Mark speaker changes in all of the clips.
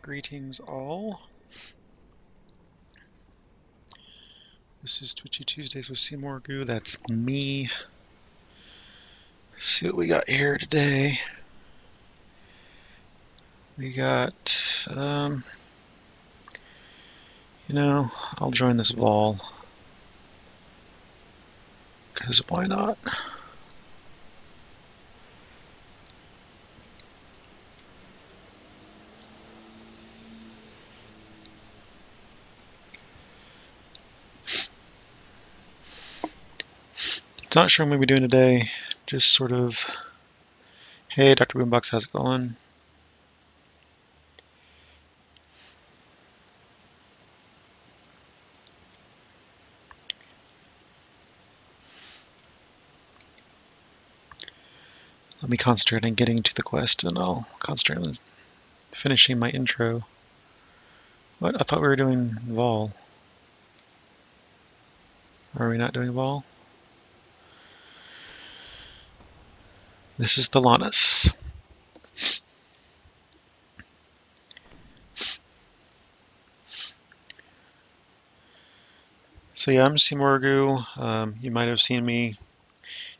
Speaker 1: Greetings all. This is Twitchy Tuesdays with Seymour Goo. That's me. Let's see what we got here today. We got, I'll join this vol. Because why not? Not sure what I'm going to be doing today. Just sort of, hey, Dr. Boombox, how's it going? Let me concentrate on getting to the quest, and I'll concentrate on finishing my intro. What? I thought we were doing vol. Are we not doing vol? This is Thelanis. So yeah, I'm Seymour Goo. You might have seen me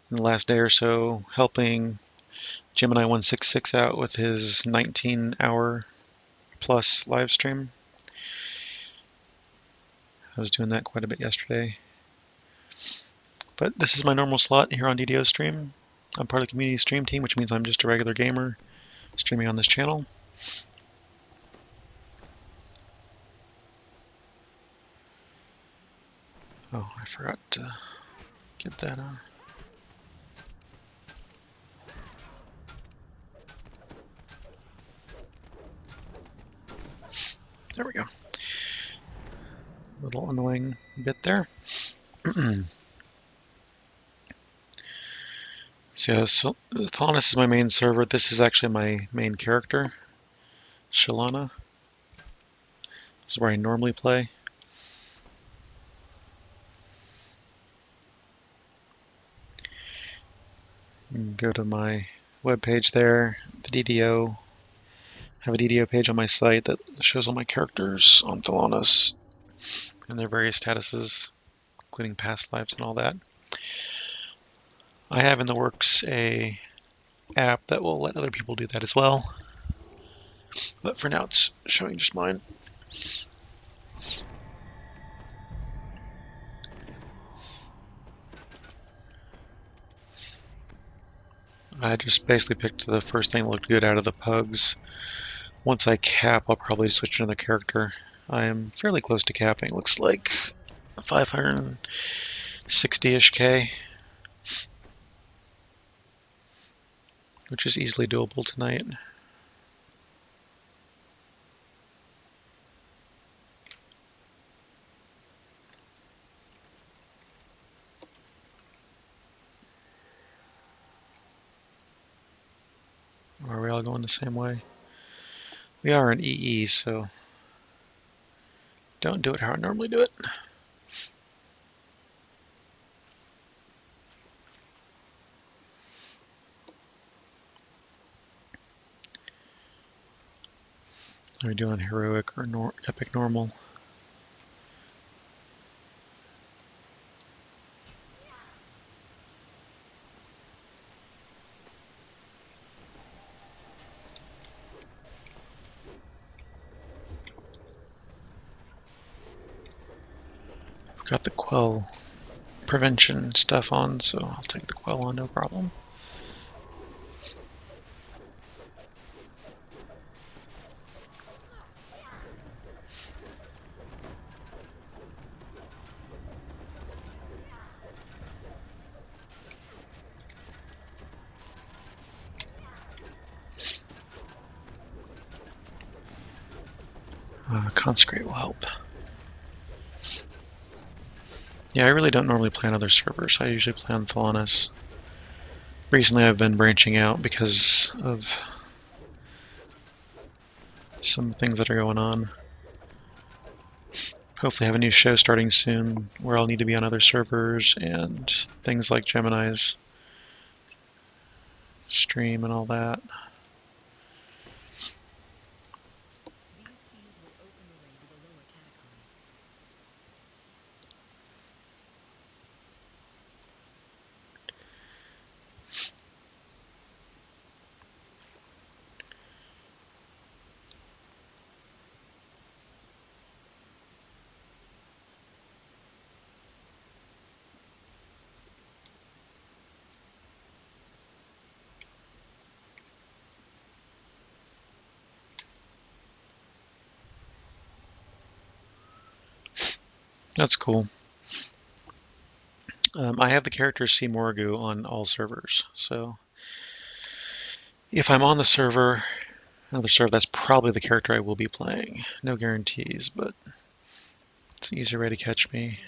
Speaker 1: in the last day or so helping Gemini 166 out with his 19-hour plus live stream. I was doing that quite a bit yesterday. But this is my normal slot here on DDOStream. I'm part of the community stream team, which means I'm just a regular gamer streaming on this channel. Oh, I forgot to get that on. There we go. Little annoying bit there. So Thelanis is my main server. This is actually my main character, Shalana. This is where I normally play. You can go to my webpage there, the DDO. I have a DDO page on my site that shows all my characters on Thelanis and their various statuses, including past lives and all that. I have in the works a app that will let other people do that as well, but for now it's showing just mine. I just basically picked the first thing that looked good out of the pugs. Once I cap, I'll probably switch to another character. I am fairly close to capping. Looks like 560-ish K, which is easily doable tonight. Are we all going the same way? We are in EE, so don't do it how I normally do it. Are we doing heroic or epic normal? I've got the quell prevention stuff on, so I'll take the quell on, no problem. Consecrate will help. Yeah, I really don't normally play on other servers. I usually play on Thelanis. Recently I've been branching out because of some things that are going on. Hopefully have a new show starting soon where I'll need to be on other servers and things like Gemini's stream and all that. That's cool. I have the character Morgu on all servers, so if I'm on the server, another server, that's probably the character I will be playing. No guarantees, but it's an easier way to catch me.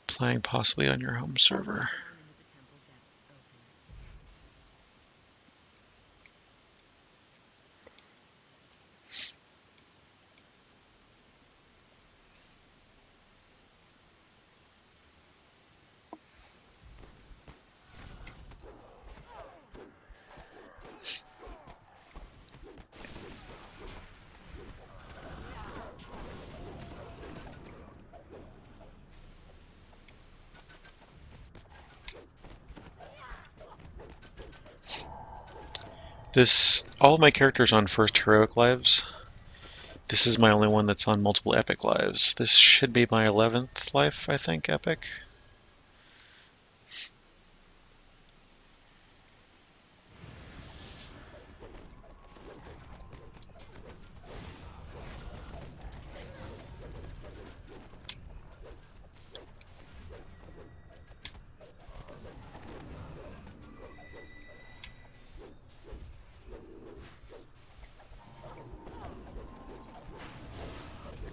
Speaker 1: Playing possibly on your home server. All of my characters on first heroic lives. This is my only one that's on multiple epic lives. This should be my 11th life, I think, epic.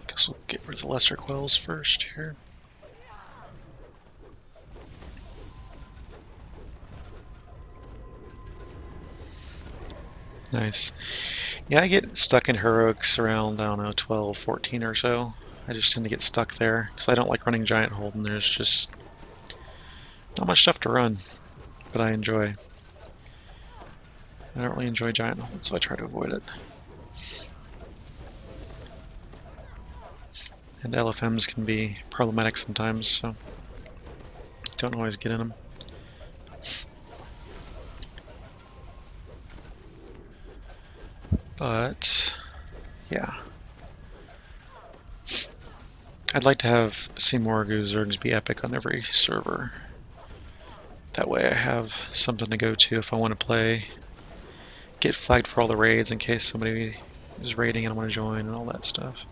Speaker 1: Guess we'll get rid of the lesser quells first here. Nice. Yeah, I get stuck in heroics around, I don't know, 12, 14 or so. I just tend to get stuck there because I don't like running giant hold, and there's just not much stuff to run, but I enjoy. I don't really enjoy giant hold, so I try to avoid it. And LFMs can be problematic sometimes, so don't always get in them. But yeah, I'd like to have Morgu Zergs be epic on every server. That way I have something to go to if I want to play. Get flagged for all the raids in case somebody is raiding and I want to join and all that stuff.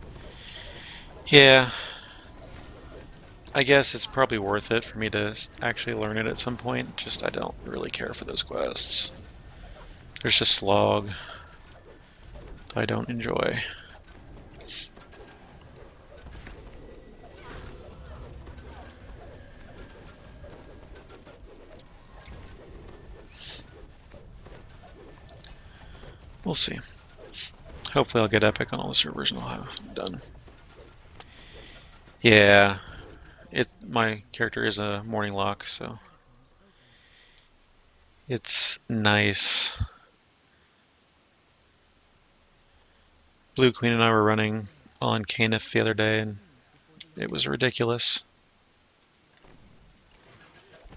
Speaker 1: Yeah, I guess it's probably worth it for me to actually learn it at some point. Just I don't really care for those quests. There's just slog that I don't enjoy. We'll see. Hopefully I'll get epic on all the servers and I'll have it done. Yeah, my character is a morning lock, so it's nice. Blue Queen and I were running on Caneth the other day, and it was ridiculous.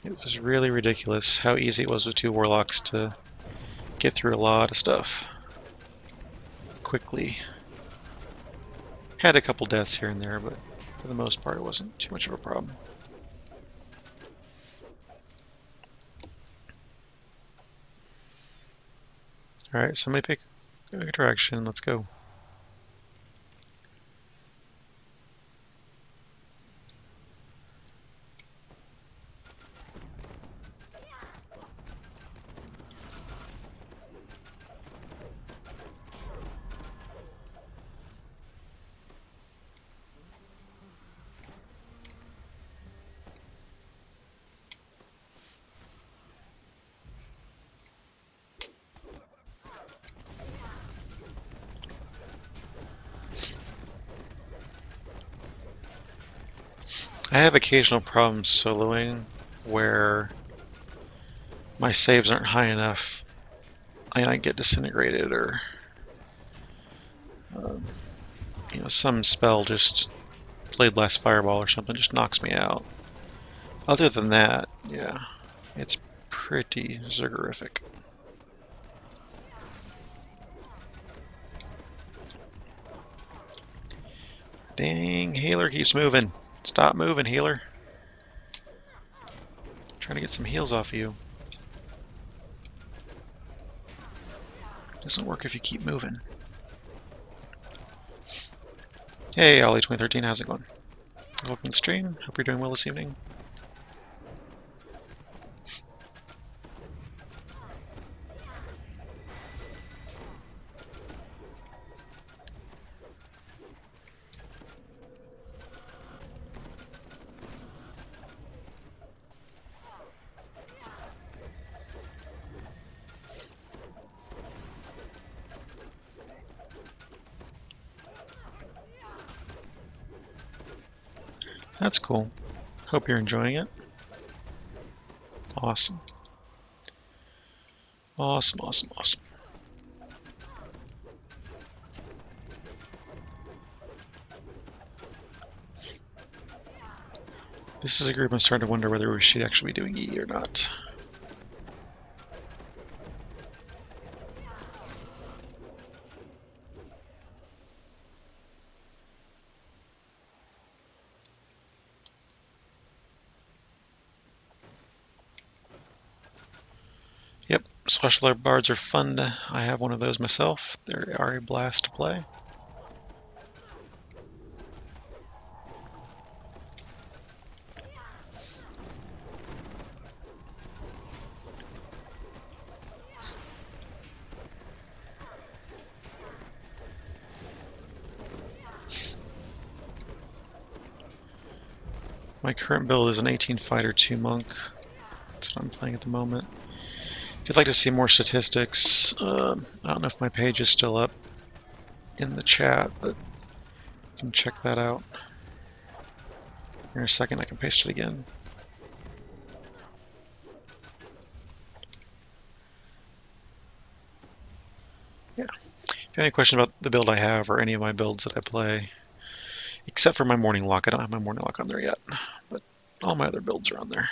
Speaker 1: It was really ridiculous how easy it was with 2 warlocks to get through a lot of stuff quickly. Had a couple deaths here and there, but for the most part it wasn't too much of a problem. Alright, somebody pick a direction, let's go. I have occasional problems soloing where my saves aren't high enough and I get disintegrated, or some spell, just Blade Blast Fireball or something, just knocks me out. Other than that, yeah, it's pretty zergorific. Dang, healer keeps moving. Stop moving, healer. I'm trying to get some heals off of you. Doesn't work if you keep moving. Hey, Ollie 2013, how's it going? Welcome to the stream. Hope you're doing well this evening. That's cool. Hope you're enjoying it. Awesome. Awesome, awesome, awesome. This is a group I'm starting to wonder whether we should actually be doing E or not. Yep, Swashbuckler Bards are fun. I have one of those myself. They are a blast to play. My current build is an 18 fighter, 2 monk. That's what I'm playing at the moment. If you'd like to see more statistics, I don't know if my page is still up in the chat, but you can check that out. Here in a second, I can paste it again. Yeah. If you have any questions about the build I have or any of my builds that I play, except for my morning lock, I don't have my morning lock on there yet, but all my other builds are on there.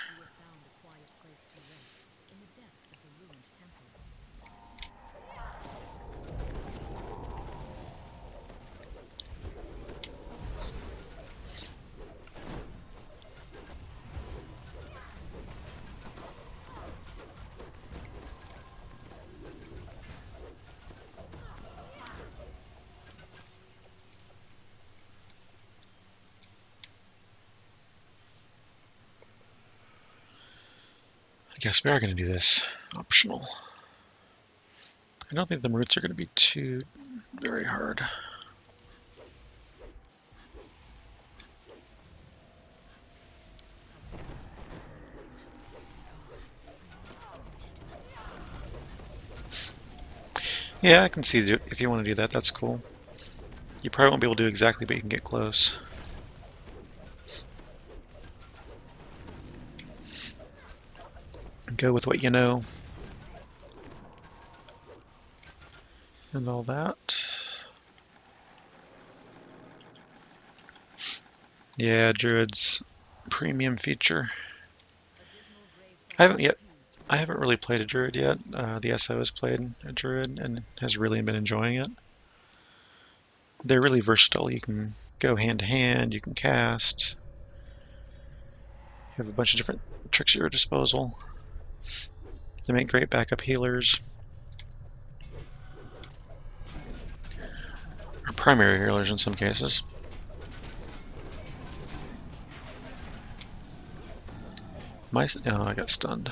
Speaker 1: I guess we are going to do this optional. I don't think the roots are going to be too very hard. Yeah, I can see if you want to do that, that's cool. You probably won't be able to do exactly, but you can get close. Go with what you know. And all that. Yeah, Druid's premium feature. I haven't really played a Druid yet. The SO has played a Druid and has really been enjoying it. They're really versatile. You can go hand to hand, you can cast. You have a bunch of different tricks at your disposal. They make great backup healers. Or primary healers in some cases. Oh, I got stunned.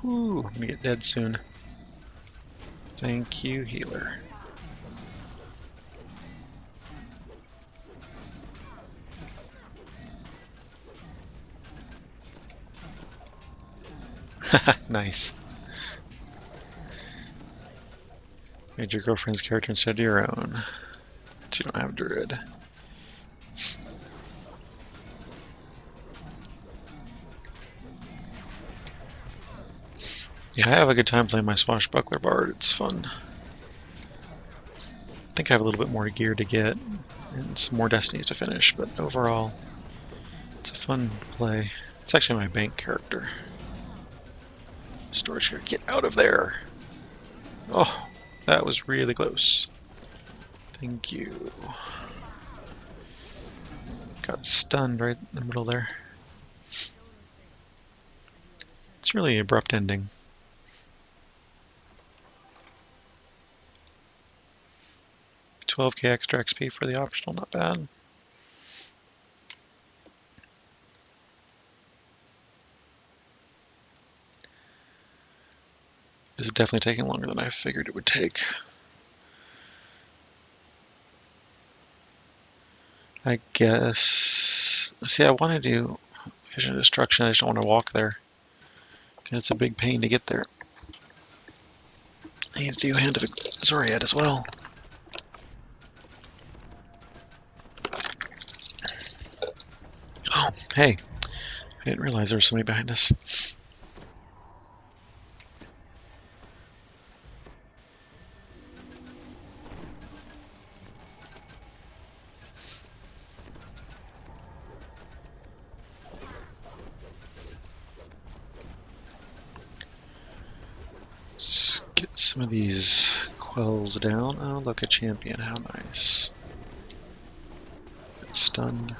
Speaker 1: Whew, I'm gonna get dead soon. Thank you, healer. Nice. Made your girlfriend's character instead of your own. But you don't have Druid. Yeah, I have a good time playing my Swashbuckler Bard. It's fun. I think I have a little bit more gear to get. and some more destinies to finish, but overall, it's a fun play. It's actually my bank character. Storage here, get out of there! Oh, that was really close. Thank you. Got stunned right in the middle there. It's really an abrupt ending. $12K extra XP for the optional, not bad. This is definitely taking longer than I figured it would take. I guess... See, I want to do Vision of Destruction, I just don't want to walk there. It's a big pain to get there. I need to do Hand of Zoriad as well. Oh, hey. I didn't realize there was somebody behind us. Let's get some of these quells down. Oh, look, a champion. How nice. It's stunned.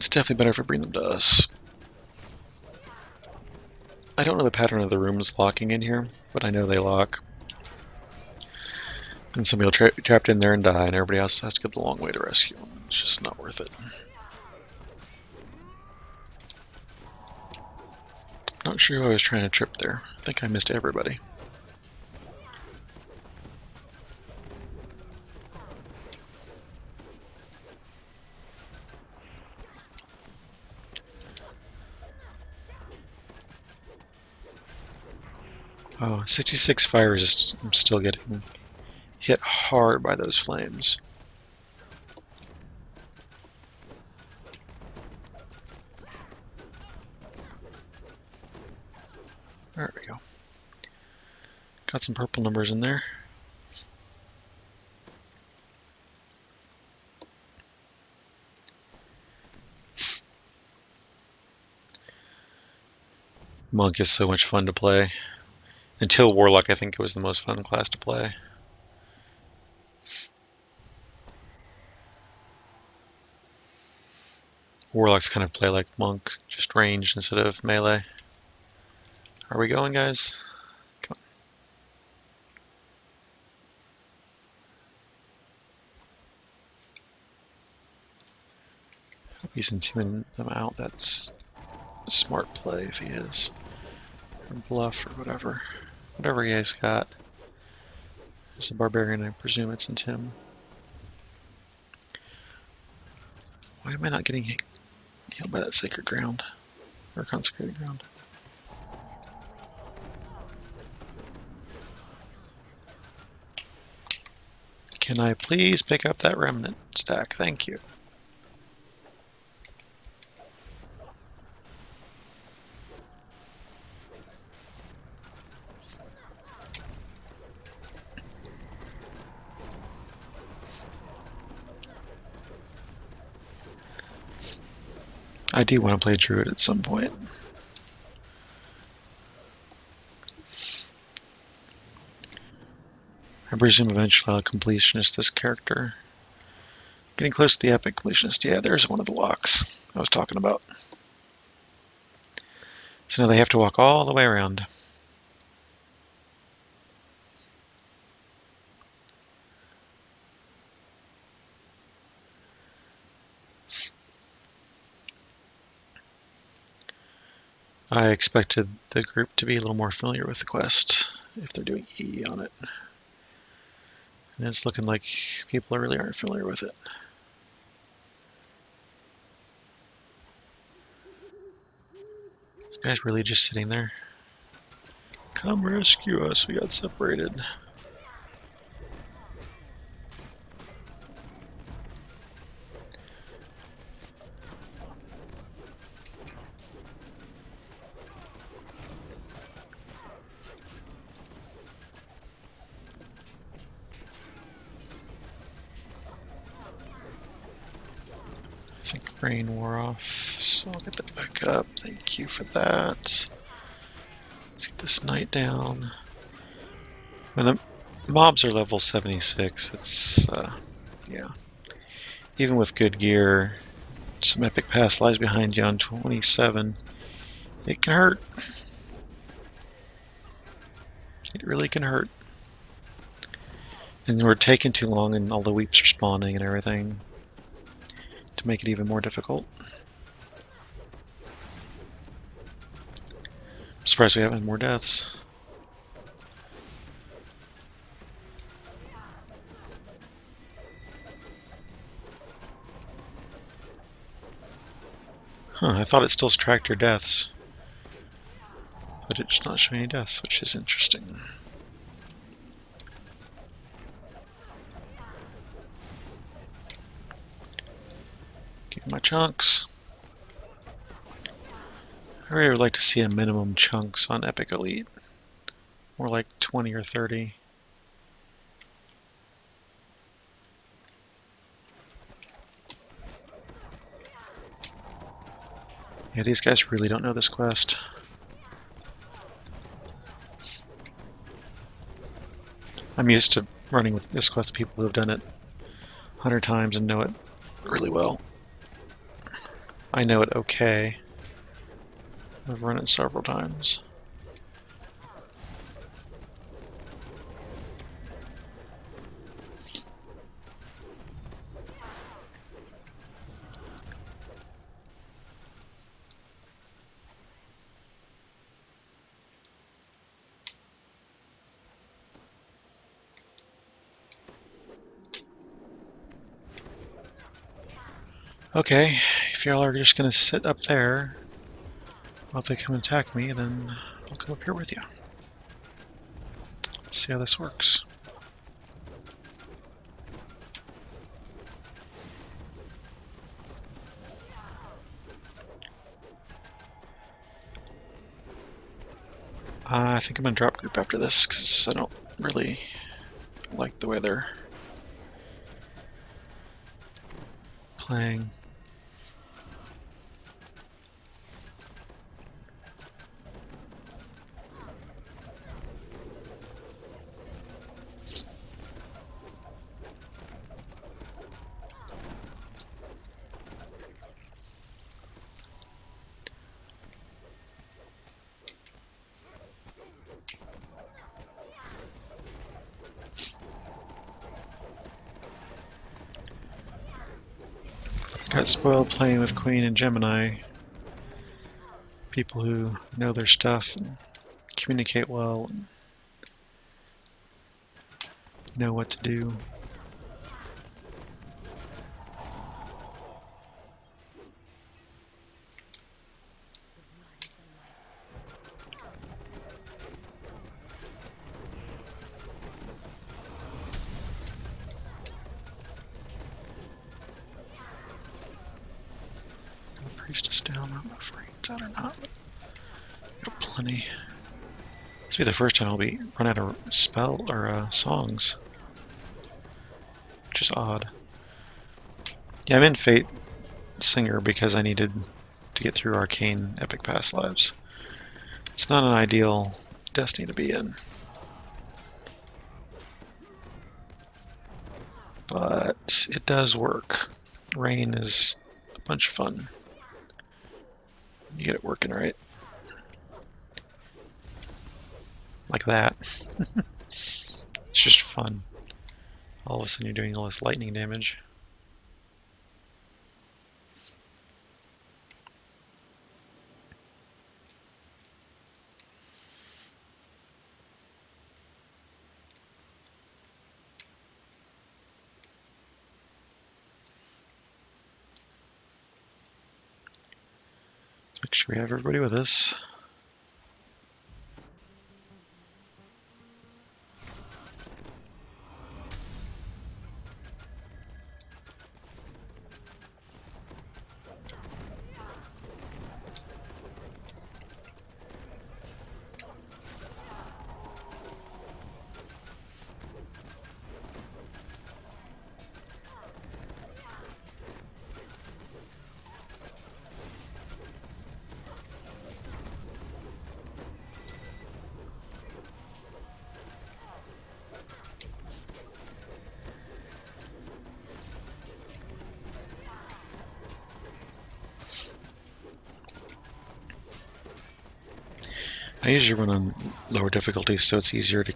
Speaker 1: It's definitely better if we bring them to us. I don't know the pattern of the rooms locking in here, but I know they lock. And somebody will be trapped in there and die, and everybody else has to go the long way to rescue them. It's just not worth it. Not sure who I was trying to trip there. I think I missed everybody. Oh, 66 fire resist. I'm still getting hit hard by those flames. There we go. Got some purple numbers in there. Monk is so much fun to play. Until Warlock, I think it was the most fun class to play. Warlocks kind of play like Monk, just ranged instead of melee. Are we going, guys? Come on. Hope he's intimidating them out. That's a smart play if he is. Or bluff or whatever. Whatever he has got. It's a barbarian, I presume it's in Tim. Why am I not getting healed by that sacred ground? Or consecrated ground? Can I please pick up that remnant stack? Thank you. I do want to play Druid at some point. I presume eventually I'll completionist this character. Getting close to the epic completionist. Yeah, there's one of the locks I was talking about. So now they have to walk all the way around. I expected the group to be a little more familiar with the quest if they're doing E on it. And it's looking like people really aren't familiar with it. This guy's really just sitting there. Come rescue us, we got separated. I think rain wore off, so I'll get that back up. Thank you for that. Let's get this knight down. When the mobs are level 76, it's, yeah. Even with good gear, some epic pass lies behind you on 27. It can hurt. It really can hurt. And we're taking too long and all the weeps are spawning and everything to make it even more difficult. I'm surprised we haven't had more deaths. Huh, I thought it still tracked your deaths. But it's not showing any deaths, which is interesting. Get my chunks. I really would like to see a minimum chunks on Epic Elite. More like 20 or 30. Yeah, these guys really don't know this quest. I'm used to running with this quest with people who have done it 100 times and know it really well. I know it okay. I've run it several times. Okay, if y'all are just gonna sit up there while they come attack me, then I'll come up here with you. See how this works. I think I'm gonna drop group after this because I don't really like the way they're playing. Got spoiled playing with Queen and Gemini. People who know their stuff and communicate well and know what to do. Priestess down, I don't know if rain's out or not, but got plenty. This will be the first time I'll be run out of spell or songs, which is odd. Yeah, I'm in Fate Singer because I needed to get through Arcane Epic Pass Lives. It's not an ideal Destiny to be in, but it does work. Rain is a bunch of fun. You get it working right. Like that. It's just fun. All of a sudden you're doing all this lightning damage. Let's make sure we have everybody with us. I usually run on lower difficulty, so it's easier to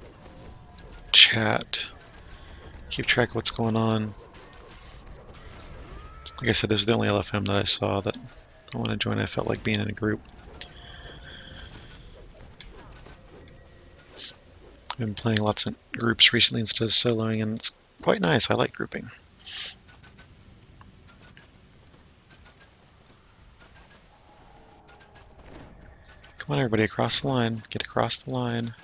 Speaker 1: chat, keep track of what's going on. Like I said, this is the only LFM that I saw that I want to join. I felt like being in a group. I've been playing lots of groups recently instead of soloing, and it's quite nice. I like grouping. Come on, everybody, across the line. Get across the line.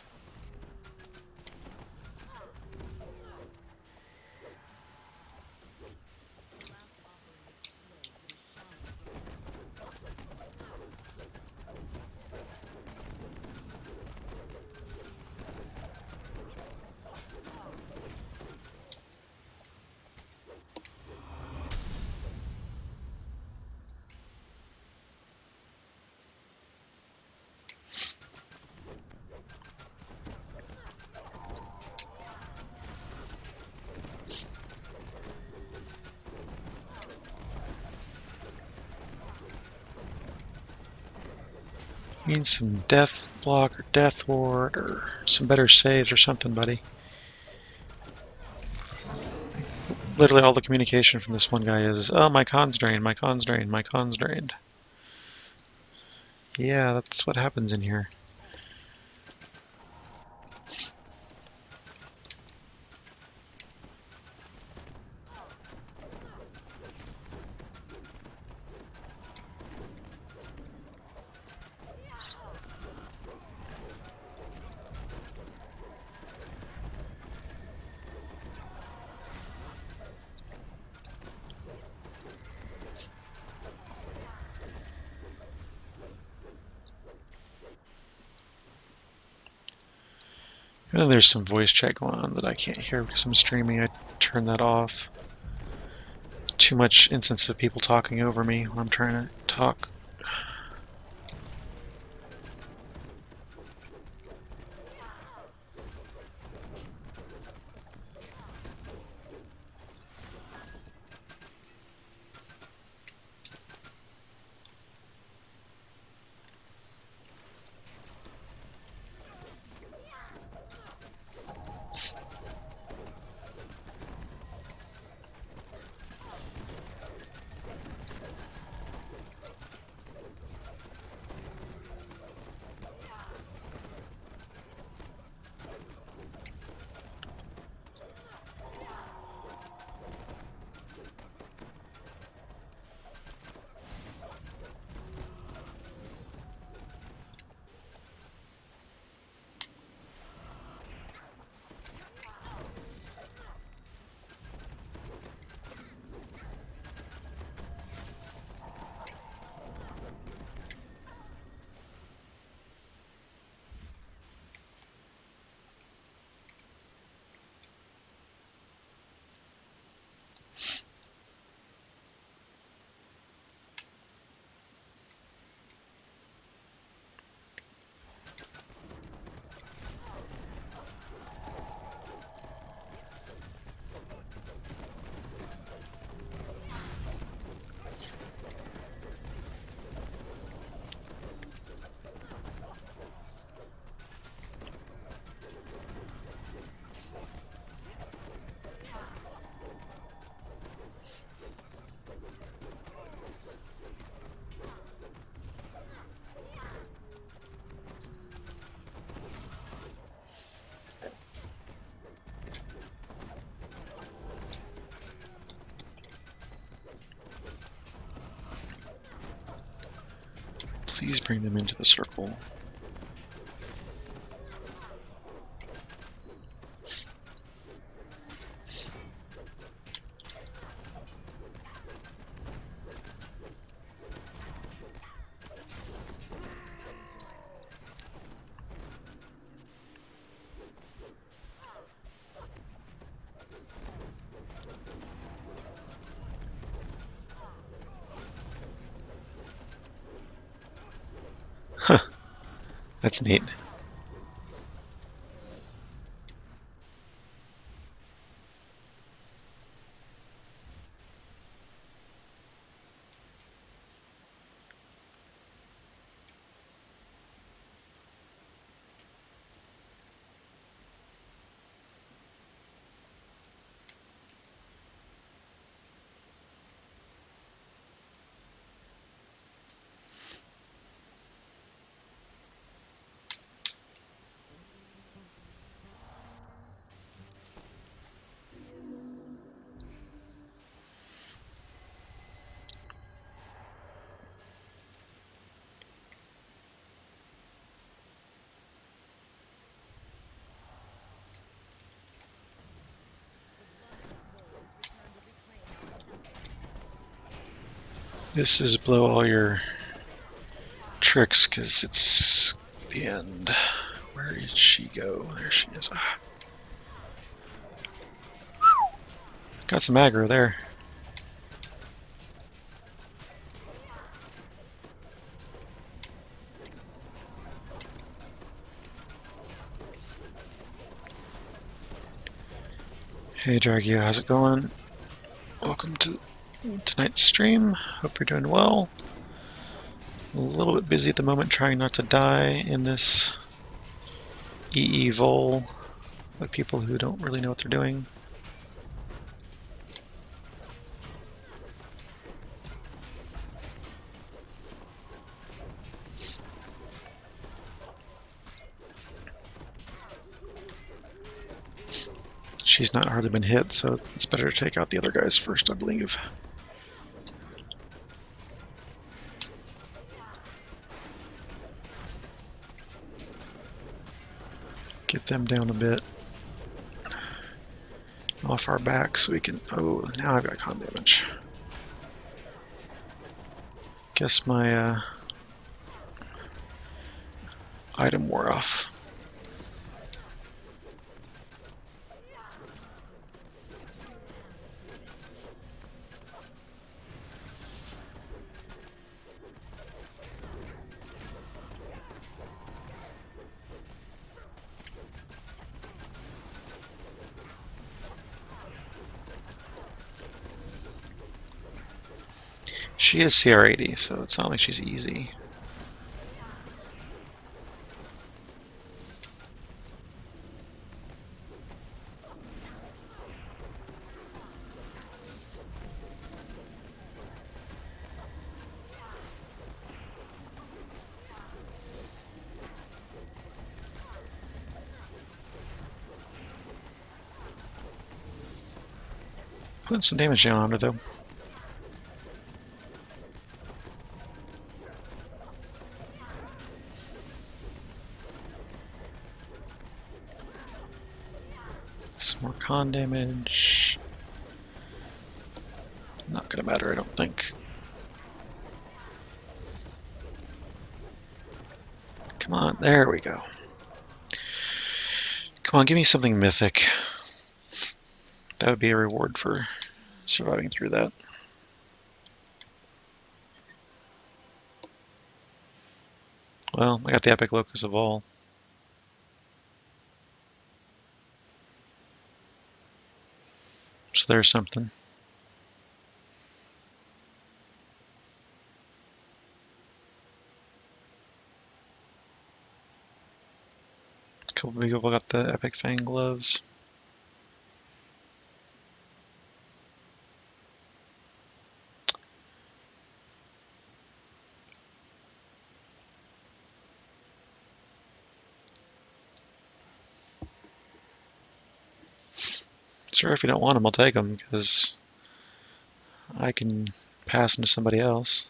Speaker 1: Need some death block or death ward or some better saves or something, buddy. Literally all the communication from this one guy is, oh, my con's drained, my con's drained, my con's drained. Yeah, that's what happens in here. And there's some voice chat going on that I can't hear because I'm streaming. I turn that off. Too much instance of people talking over me when I'm trying to talk. Please bring them into the circle. Huh. That's neat. This is blow all your tricks because it's the end. Where did she go? There she is. Ah. Got some aggro there. Hey Dragio, how's it going? Welcome to tonight's stream. Hope you're doing well. A little bit busy at the moment trying not to die in this EE vol with people who don't really know what they're doing. She's not hardly been hit, so it's better to take out the other guys first, I believe. Get them down a bit. Off our back so we can... Oh, now I've got con damage. Guess my item wore off. She is CR80, so it's not like she's easy. Putting some damage down on her though. Some more con damage. Not gonna matter, I don't think. Come on, there we go. Come on, give me something mythic. That would be a reward for surviving through that. Well, I got the Epic Locus of all. So there's something. A couple of people got the Epic Fang gloves. Sure, if you don't want them, I'll take them, because I can pass them to somebody else.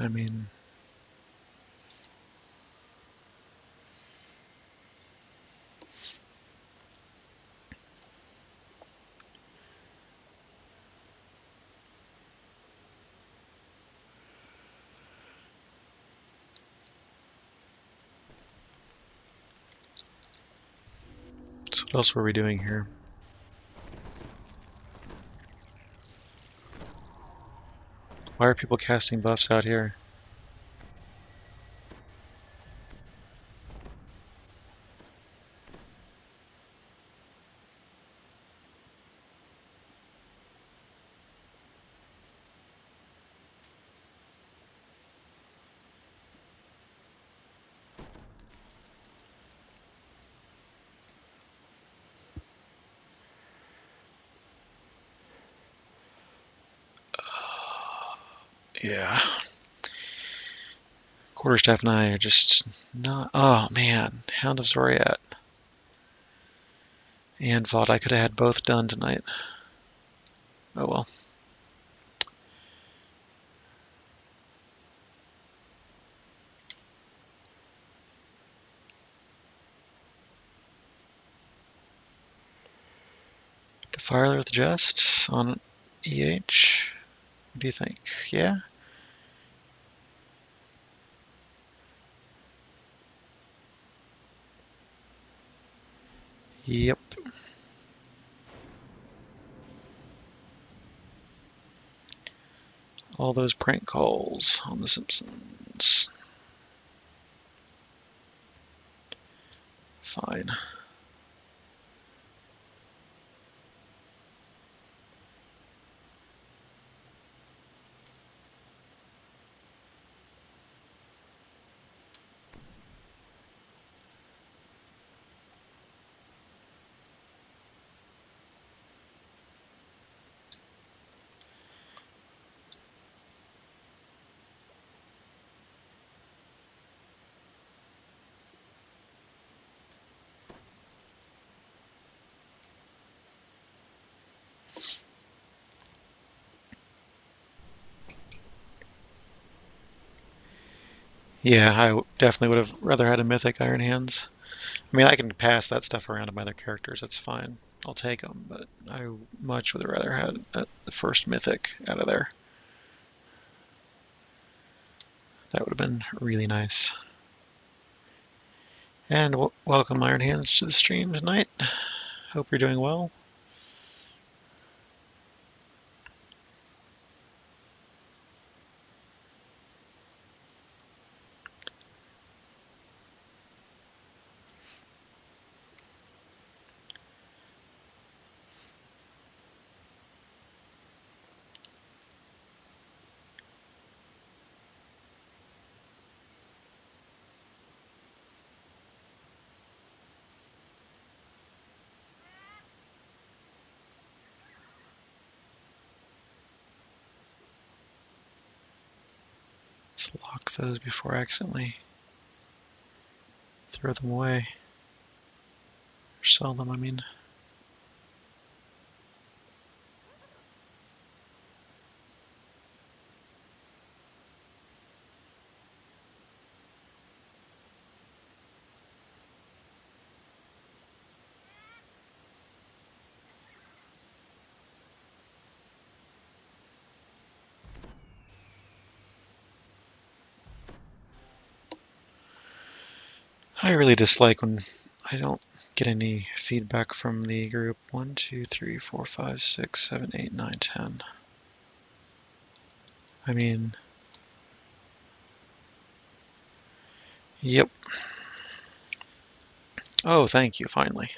Speaker 1: I mean... So what else were we doing here? Why are people casting buffs out here? Yeah. Quarterstaff and I are just not... Oh, man. Hound of Zoriat. And Vaught. I could have had both done tonight. Oh well. Fire with Jest on EH. What do you think? Yeah? Yep. All those prank calls on The Simpsons. Fine. Yeah, I definitely would have rather had a Mythic Iron Hands. I mean, I can pass that stuff around to my other characters. That's fine. I'll take them, but I much would have rather had the first Mythic out of there. That would have been really nice. And welcome, Iron Hands, to the stream tonight. Hope you're doing well. Let's lock those before I accidentally throw them away. Or sell them, I mean. I really dislike when I don't get any feedback from the group. 1, 2, 3, 4, 5, 6, 7, 8, 9, 10. I mean, yep. Oh, thank you, finally.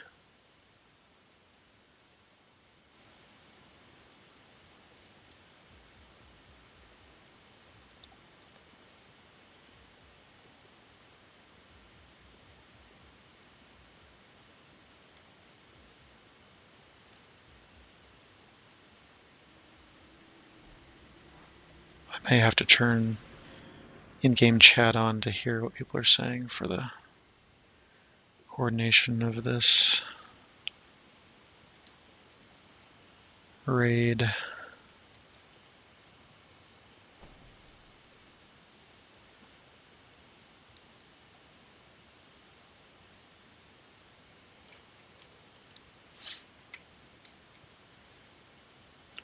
Speaker 1: I may have to turn in-game chat on to hear what people are saying for the coordination of this raid.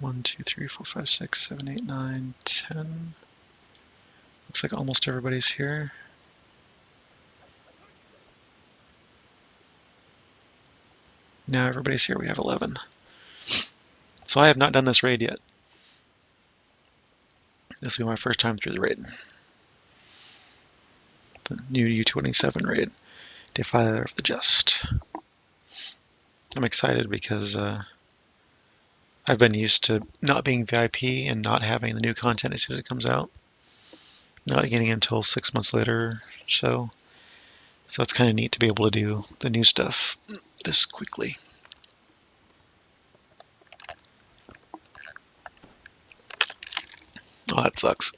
Speaker 1: One, two, three, four, five, six, seven, 8, 9, 10. Looks like almost everybody's here. Now everybody's here. We have 11. So I have not done this raid yet. This will be my first time through the raid. The new U27 raid. Defiler of the Just. I'm excited because I've been used to not being VIP and not having the new content as soon as it comes out. Not getting it until 6 months later. So it's kind of neat to be able to do the new stuff this quickly. Oh, that sucks.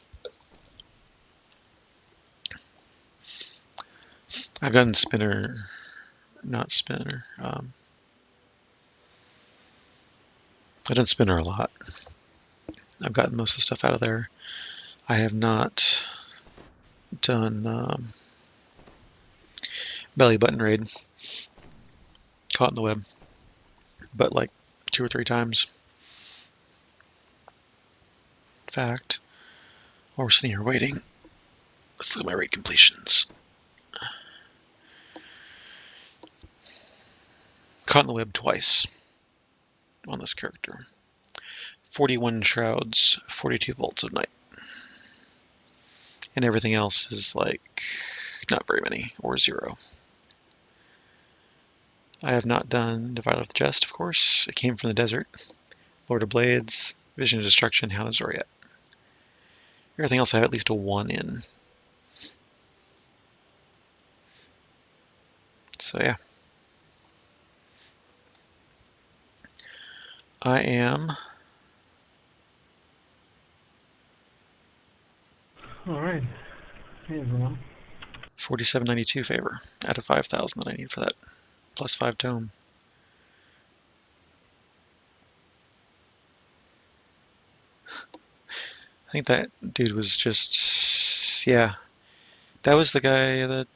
Speaker 1: I've done Spinner, not Spinner. I've done Spinner a lot. I've gotten most of the stuff out of there. I have not done Belly Button Raid, Caught in the Web. But like 2 or 3 times. In fact, while we're sitting here waiting, let's look at my raid completions. Caught in the web twice on this character. 41 shrouds, 42 volts of night. And everything else is like not very many, or 0. I have not done Divider of the Just, of course. It came from the desert. Lord of Blades, Vision of Destruction, Hound of Zoriat. Everything else I have at least a 1 in. So yeah. I am...
Speaker 2: Alright. Hey everyone.
Speaker 1: 4792 favor out of 5,000 that I need for that. Plus 5 tome. I think that dude was just... yeah. That was the guy that...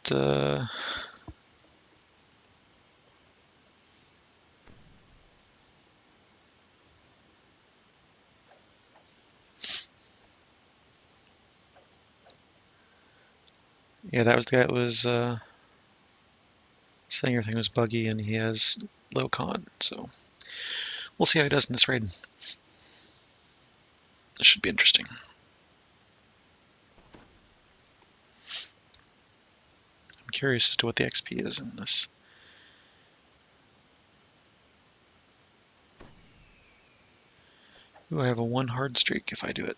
Speaker 1: yeah, that was the guy that was saying everything was buggy and he has low con, so we'll see how he does in this raid. This should be interesting. I'm curious as to what the XP is in this. Ooh, I have a 1 hard streak if I do it.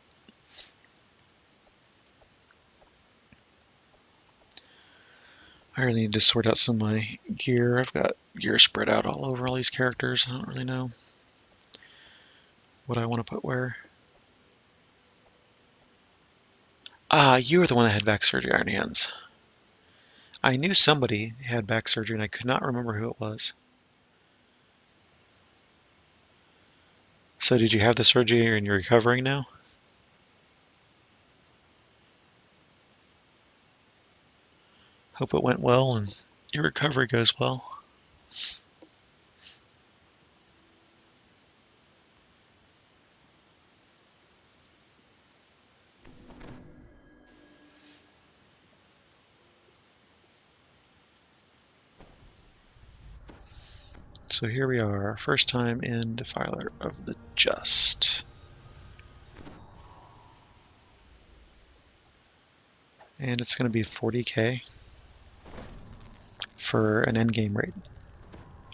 Speaker 1: I really need to sort out some of my gear. I've got gear spread out all over all these characters. I don't really know what I want to put where. Ah, you were the one that had back surgery, Iron Hands. I knew somebody had back surgery and I could not remember who it was. So did you have the surgery and you're recovering now? Hope it went well and your recovery goes well. So here we are, first time in Defiler of the Just. And it's going to be 40k for an endgame rate.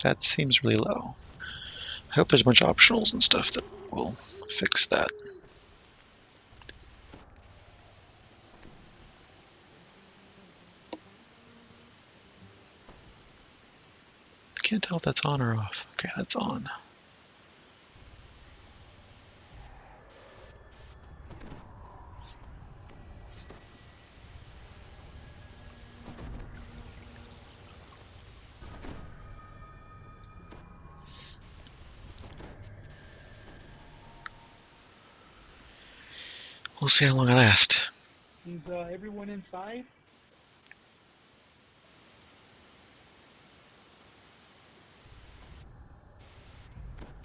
Speaker 1: That seems really low. I hope there's a bunch of optionals and stuff that will fix that. I can't tell if that's on or off. Okay, that's on. We'll see how long I last.
Speaker 2: Is everyone inside?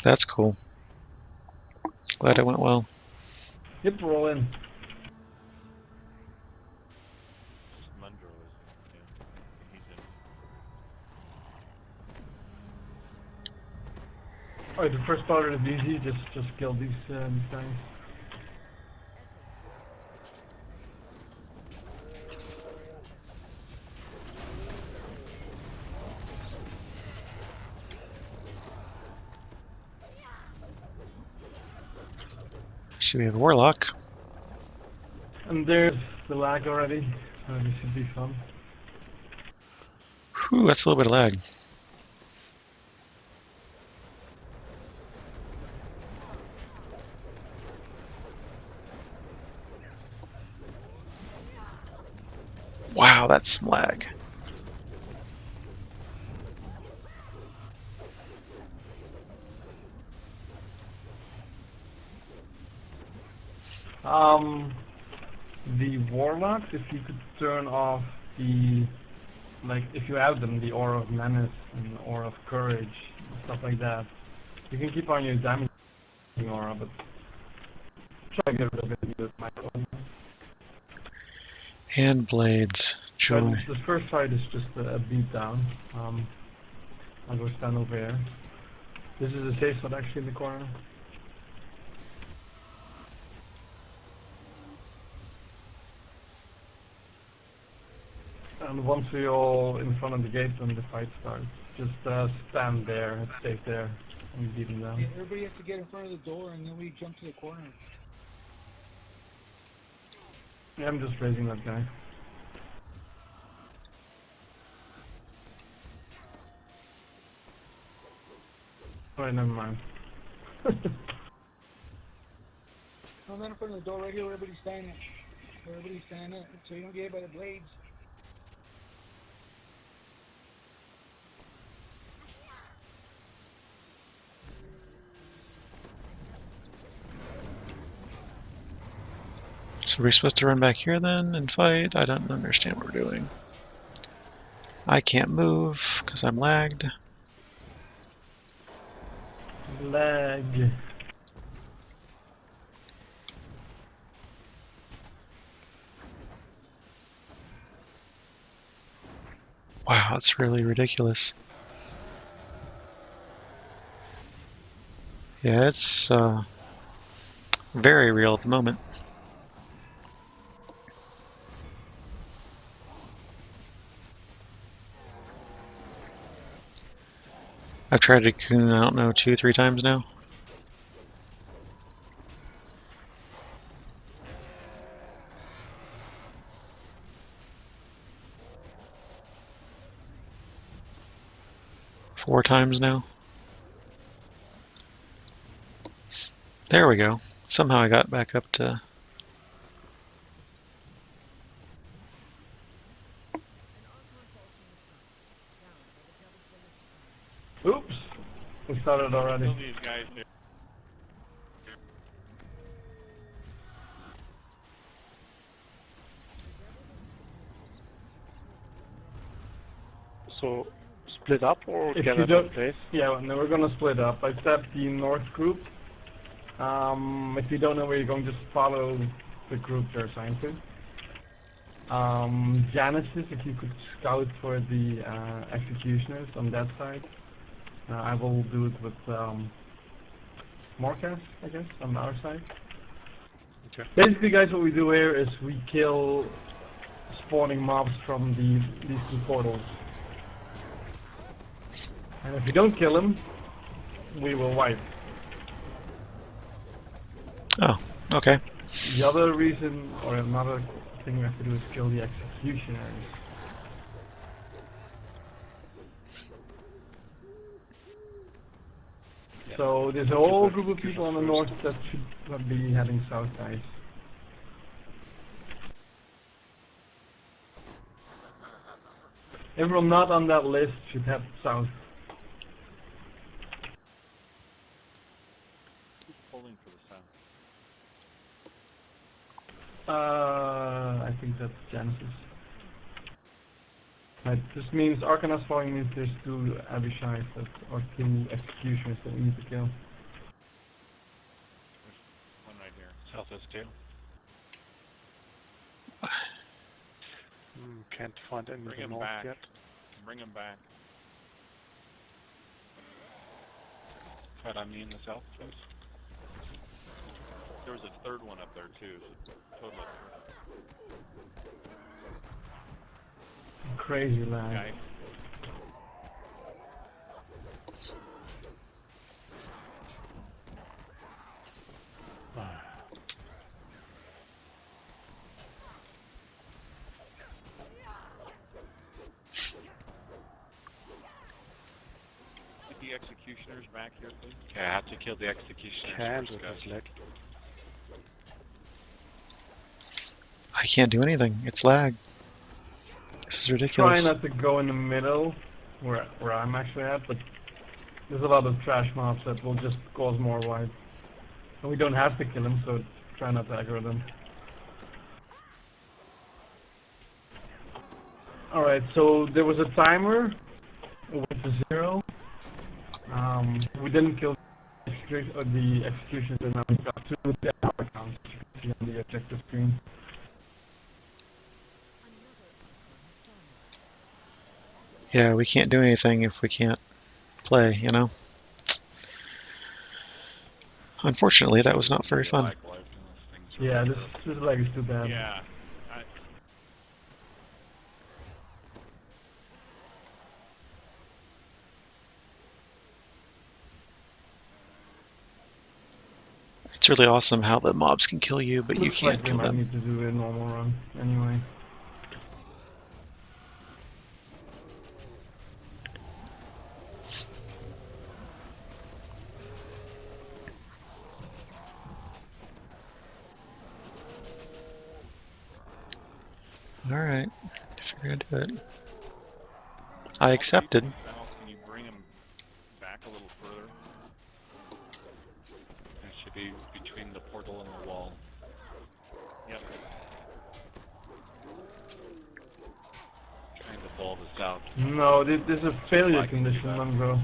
Speaker 1: That's cool. Glad it went well.
Speaker 2: Yep, we're all in.
Speaker 3: Mundro is he's in.
Speaker 2: Alright, the first part is easy. Just kill these guys.
Speaker 1: So we have a Warlock.
Speaker 2: And there's the lag already. So this should be fun.
Speaker 1: Whew, that's a little bit of lag. Wow, that's some lag.
Speaker 2: The warlocks, if you could turn off the, like, if you have them, the aura of menace and aura of courage, stuff like that. You can keep on your damaging aura, but try to get rid of it with my own.
Speaker 1: And blades.
Speaker 2: But
Speaker 1: Joy.
Speaker 2: the first fight is just a beat down. I'll go stand over here. This is a safe spot actually in the corner. And once we're all in front of the gate when the fight starts, just stand there, and stay there, and beat them down.
Speaker 4: Yeah, everybody has to get in front of the door and then we jump to the corner.
Speaker 2: Yeah, I'm just raising that guy. Alright, never mind.
Speaker 4: No, not in front of the door, right here where everybody's standing. Where everybody's standing, so you don't get hit by the blades.
Speaker 1: So we're supposed to run back here then and fight? I don't understand what we're doing. I can't move because I'm lagged.
Speaker 2: Lag.
Speaker 1: Wow, that's really ridiculous. Yeah, it's very real at the moment. I've tried to cocoon, I don't know, 2 or 3 times now. Four times now. There we go. Somehow I got back up to...
Speaker 2: Oops! We started already.
Speaker 3: Kill these guys here.
Speaker 5: So, split up or
Speaker 2: If
Speaker 5: get
Speaker 2: you
Speaker 5: at
Speaker 2: don't-
Speaker 5: one place?
Speaker 2: Yeah, no, we're gonna split up. I set the north group. If you don't know where you're going, just follow the group they're assigned to. Genesis, if you could scout for the executioners on that side. I will do it with Morcas, I guess, on our side.
Speaker 5: Okay.
Speaker 2: Basically, guys, what we do here is we kill spawning mobs from these two portals. And if we don't kill them, we will wipe.
Speaker 1: Oh, okay.
Speaker 2: The other reason, or another thing we have to do is kill the executioners. So there's a whole group of people on the north that should be heading south, guys. Everyone not on that list should head south.
Speaker 3: Who's pulling for the sound?
Speaker 2: I think that's Genesis. Right, this means Arcanas falling means there's 2 Abishais that are 2 executioners that we need to kill.
Speaker 3: There's one right here.
Speaker 5: Southwest tail. Can't find any
Speaker 3: Bring
Speaker 5: in the
Speaker 3: him
Speaker 5: north
Speaker 3: back.
Speaker 5: yet.
Speaker 3: Bring him back.
Speaker 5: But I mean the south place.
Speaker 3: There was a third one up there too. So total of
Speaker 2: Crazy lag.
Speaker 3: guy. Get the executioners back here, please.
Speaker 5: Okay, I have to kill the executioner. Can't with his leg.
Speaker 1: I can't do anything. It's lag. This is
Speaker 2: Try
Speaker 1: ridiculous.
Speaker 2: not to go in the middle, where I'm actually at, but there's a lot of trash mobs that will just cause more wipe. And we don't have to kill them, so try not to aggro them. Alright, so there was a timer with a 0. We didn't kill the executions are now got to the hour count, as you can see on the objective screen.
Speaker 1: Yeah, we can't do anything if we can't play, you know? Unfortunately, that was not very fun.
Speaker 3: Like life in those things are
Speaker 2: Yeah,
Speaker 3: really
Speaker 2: this lag is too bad.
Speaker 3: Yeah.
Speaker 1: It's really awesome how the mobs can kill you, but you
Speaker 2: Looks
Speaker 1: can't
Speaker 2: like we
Speaker 1: kill
Speaker 2: might
Speaker 1: them.
Speaker 2: need to do a normal run anyway.
Speaker 1: Alright, if you're gonna do it. I accepted.
Speaker 3: Can you bring him back a little further?
Speaker 5: It should be between the portal and the wall.
Speaker 3: Yep.
Speaker 5: Trying to ball this out.
Speaker 2: No, this is a failure
Speaker 5: I can do
Speaker 2: condition,
Speaker 5: that.
Speaker 2: Mongo.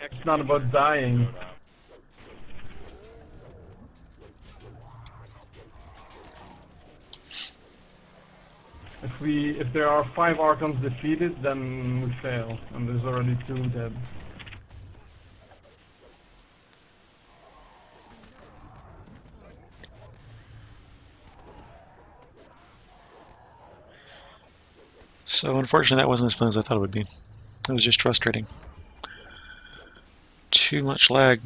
Speaker 2: It's not about dying. If there are 5 Archons defeated, then we fail, and there's already 2 dead.
Speaker 1: So unfortunately that wasn't as fun as I thought it would be. It was just frustrating. Too much lag.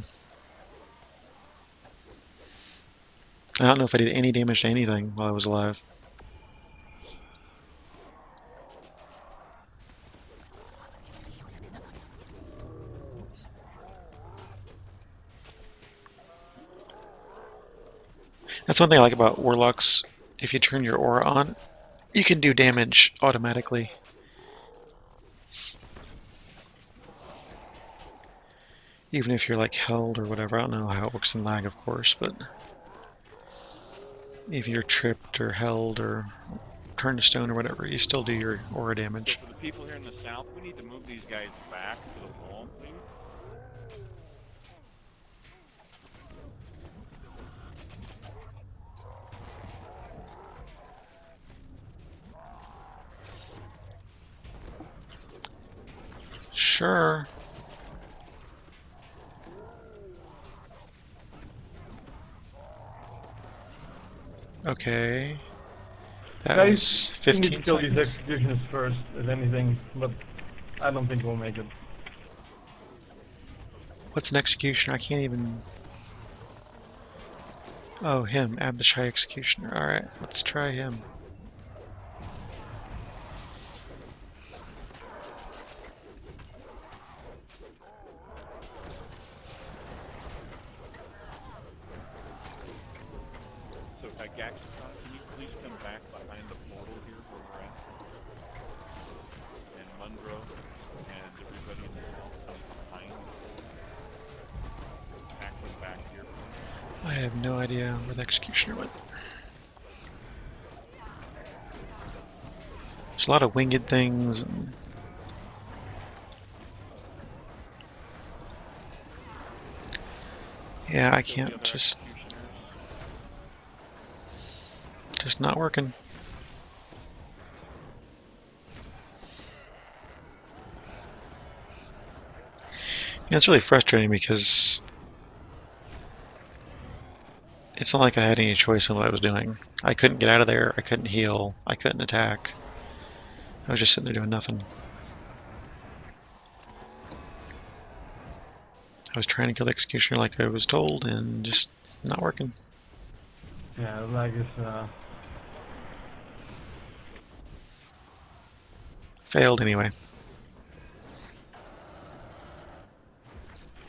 Speaker 1: I don't know if I did any damage to anything while I was alive. That's one thing I like about Warlocks. If you turn your aura on, you can do damage automatically. Even if you're like held or whatever. I don't know how it works in lag, of course, but if you're tripped or held or turned to stone or whatever, you still do your aura damage.
Speaker 3: So for the people here in the south, we need to move these guys back to the wall, please.
Speaker 1: Sure. Okay. That
Speaker 2: Guys,
Speaker 1: was
Speaker 2: we need to
Speaker 1: 15
Speaker 2: kill these
Speaker 1: seconds.
Speaker 2: executioners first, if anything, but I don't think we'll make it.
Speaker 1: What's an executioner? I can't even... Oh, him. Abishai Executioner. Alright, let's try him.
Speaker 3: So, Gaxicon, can you please come back behind the portal here where we're at? And Mundro and everybody in the south comes behind the portal. Pack them back here, please.
Speaker 1: I have no idea where the executioner went. There's a lot of winged things. And yeah, I
Speaker 3: So the
Speaker 1: can't
Speaker 3: other
Speaker 1: just
Speaker 3: executioners.
Speaker 1: not working. Yeah, it's really frustrating because it's not like I had any choice in what I was doing. I couldn't get out of there, I couldn't heal, I couldn't attack. I was just sitting there doing nothing. I was trying to kill the executioner like I was told, and just not working.
Speaker 2: Yeah, the lag is,
Speaker 1: Failed anyway.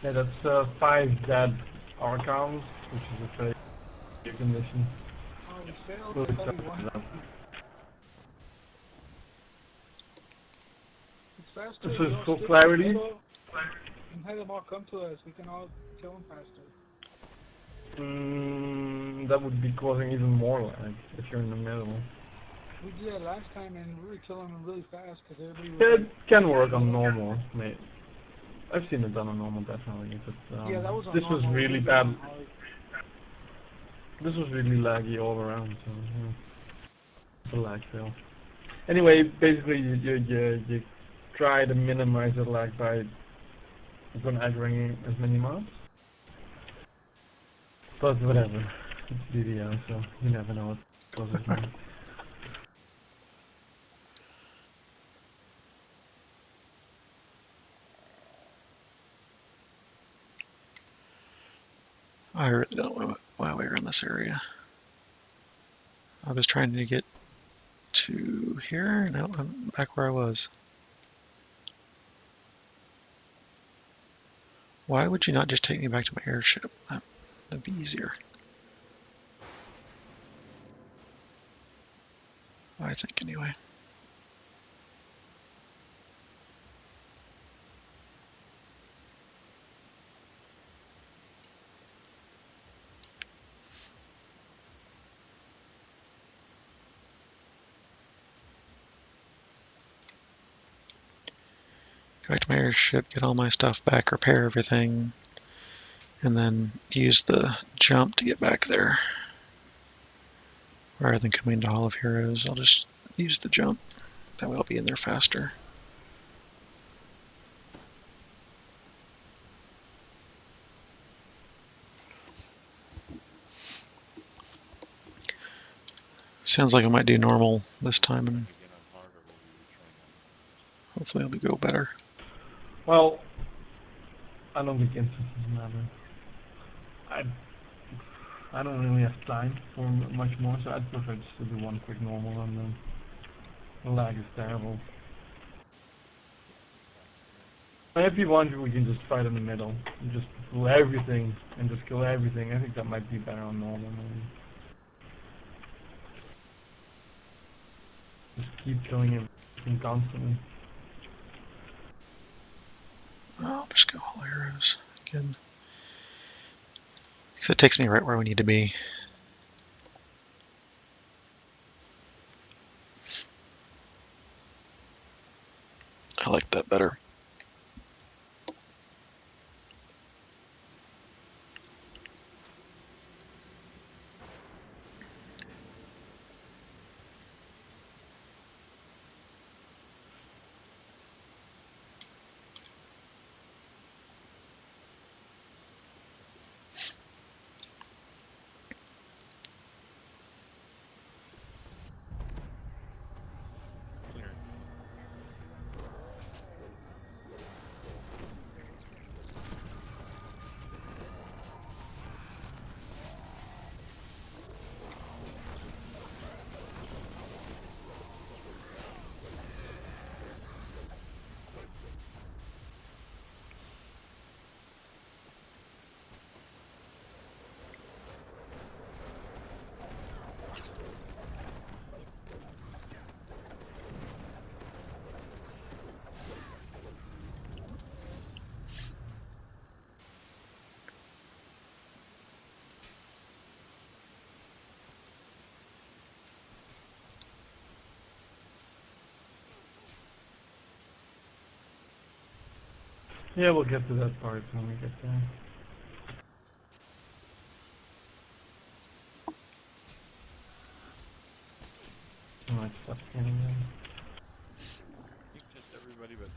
Speaker 2: yeah, that's 5 dead Archons, which is a failure condition.
Speaker 4: Oh, we failed.
Speaker 2: Really
Speaker 4: I thought
Speaker 2: sorry
Speaker 4: we won.
Speaker 2: for that.
Speaker 4: It's faster.
Speaker 2: This
Speaker 4: we
Speaker 2: is
Speaker 4: don't
Speaker 2: full
Speaker 4: stick
Speaker 2: clarity.
Speaker 4: together, and have them all come to us. We can all kill them faster.
Speaker 2: That would be causing even more lag if you're in the middle.
Speaker 4: We did that last time and we were killing them really fast because everybody was.
Speaker 2: It can work on normal, mate. I've seen it done on normal, definitely. But
Speaker 4: Yeah, that was on
Speaker 2: this was
Speaker 4: normal.
Speaker 2: really
Speaker 4: We did it
Speaker 2: bad.
Speaker 4: on hard.
Speaker 2: This was really laggy all around, so yeah. It's a lag fail. Anyway, basically you try to minimize the lag by aggroing as many mobs. But whatever, it's DDO, so you never know what goes wrong.
Speaker 1: I really don't know why we were in this area. I was trying to get to here, and now I'm back where I was. Why would you not just take me back to my airship? That'd be easier. I think, anyway. Go back to my airship, get all my stuff back, repair everything, and then use the jump to get back there. Rather than coming to Hall of Heroes, I'll just use the jump. That way I'll be in there faster. Sounds like I might do normal this time, and
Speaker 5: Again on hard, or will we retrain on?
Speaker 1: hopefully it'll go better.
Speaker 2: Well, I don't think instances matter. I don't really have time for much more, so I'd prefer just to do one quick normal, and then the lag is terrible. And if you want, we can just fight in the middle and just do everything and just kill everything. I think that might be better on normal, maybe. Just keep killing everything constantly.
Speaker 1: I'll just go Hall of Heroes again. Because it takes me right where we need to be. I like that better.
Speaker 5: Clear.
Speaker 2: Yeah, we'll get to that part when we get there. I might stop scanning them.
Speaker 5: I think just everybody but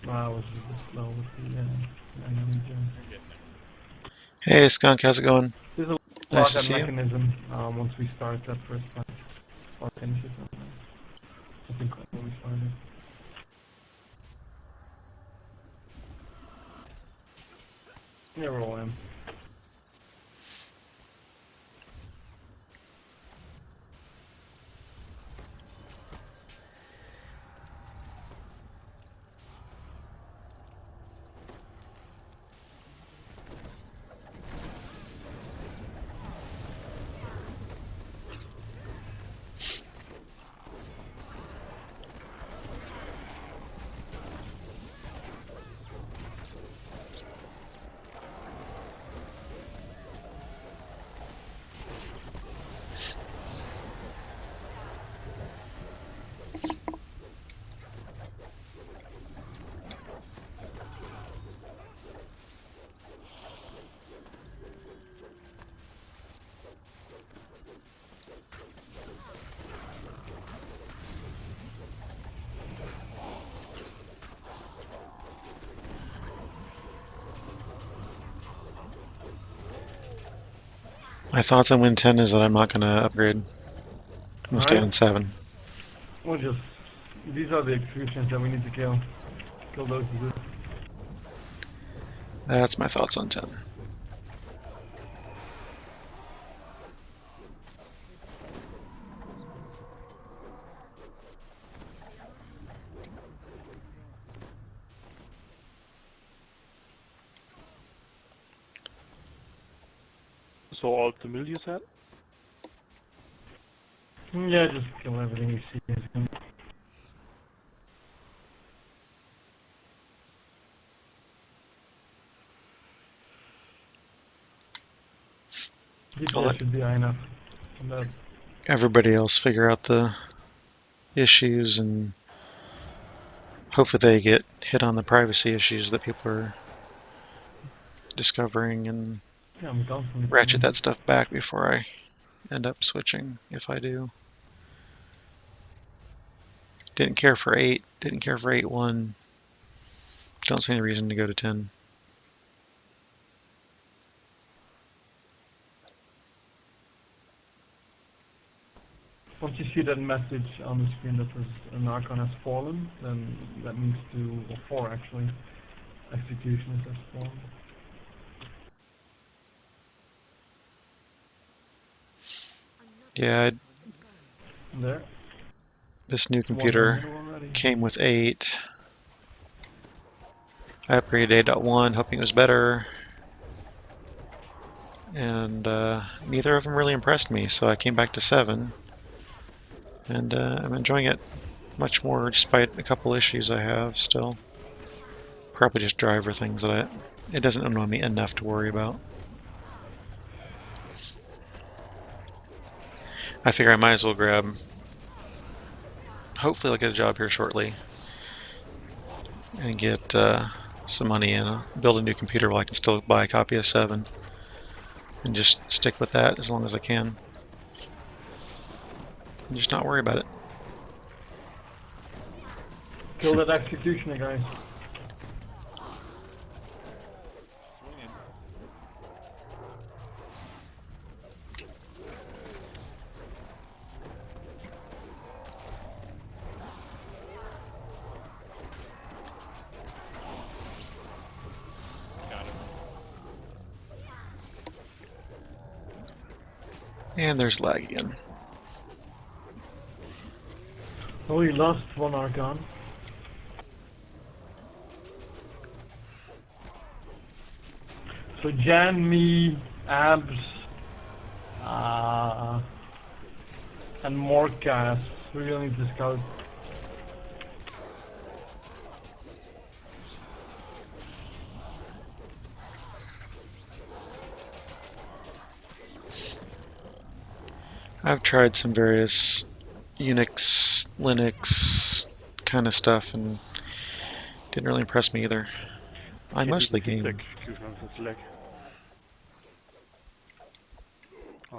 Speaker 5: 3.
Speaker 2: Wow, I was a bit slow with the enemy jump.
Speaker 5: You're getting there.
Speaker 1: Hey Skunk, how's it going?
Speaker 2: There's a
Speaker 1: Nice to
Speaker 2: lockout
Speaker 1: see you.
Speaker 2: mechanism once we start that first fight. Or finish it. I think when we started. Yeah, roll in.
Speaker 1: My thoughts on Win 10 is that I'm not going to upgrade. I'm going to stay
Speaker 2: Alright.
Speaker 1: on 7.
Speaker 2: We'll just... These are the executions that we need to kill. Kill those to do.
Speaker 1: That's my thoughts on 10.
Speaker 5: So all the mill you said?
Speaker 2: Yeah, just kill everything you see.
Speaker 1: I'll
Speaker 2: DPS
Speaker 1: let
Speaker 2: should be high enough. That,
Speaker 1: everybody else figure out the issues, and hopefully they get hit on the privacy issues that people are discovering and
Speaker 2: yeah, I'm constantly
Speaker 1: ratchet
Speaker 2: killing.
Speaker 1: that stuff back before I end up switching, if I do. Didn't care for 8, didn't care for 8-1. Don't see any reason to go to 10.
Speaker 2: Once you see that message on the screen that an Archon has fallen, then that means or 4 actually, executions has fallen.
Speaker 1: Yeah,
Speaker 2: There.
Speaker 1: this new
Speaker 2: One
Speaker 1: computer
Speaker 2: middle already.
Speaker 1: came with 8. I upgraded 8.1, hoping it was better. And neither of them really impressed me, so I came back to 7. And I'm enjoying it much more, despite a couple issues I have still. Probably just driver things that it doesn't annoy me enough to worry about. I figure I might as well grab... Hopefully I'll get a job here shortly. And get some money and build a new computer while I can still buy a copy of 7. And just stick with that as long as I can. And just not worry about it.
Speaker 2: Kill that executioner, guys.
Speaker 5: Swinging. Got him.
Speaker 1: And there's lag again.
Speaker 2: Oh, we lost one Archon. So Jan, me, Abs, and Morcast. We really need to scout.
Speaker 1: I've tried some various Unix, Linux kind of stuff and didn't really impress me either. I mostly game.
Speaker 5: Execution of the flag.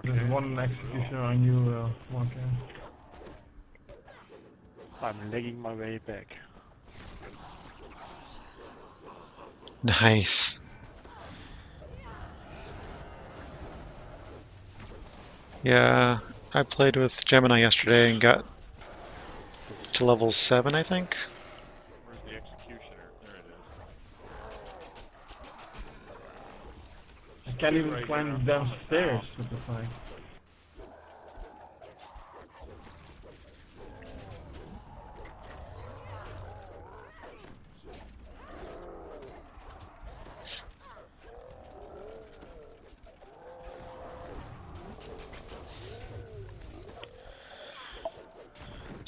Speaker 2: There's
Speaker 5: Okay.
Speaker 2: one executioner on you, Morcast.
Speaker 5: I'm lagging my way back.
Speaker 1: Nice. Yeah, I played with Gemini yesterday and got to level 7, I think.
Speaker 5: Where's the executioner? There it is.
Speaker 2: I can't even
Speaker 5: Right
Speaker 2: climb
Speaker 5: here on
Speaker 2: downstairs
Speaker 5: top.
Speaker 2: with the flag.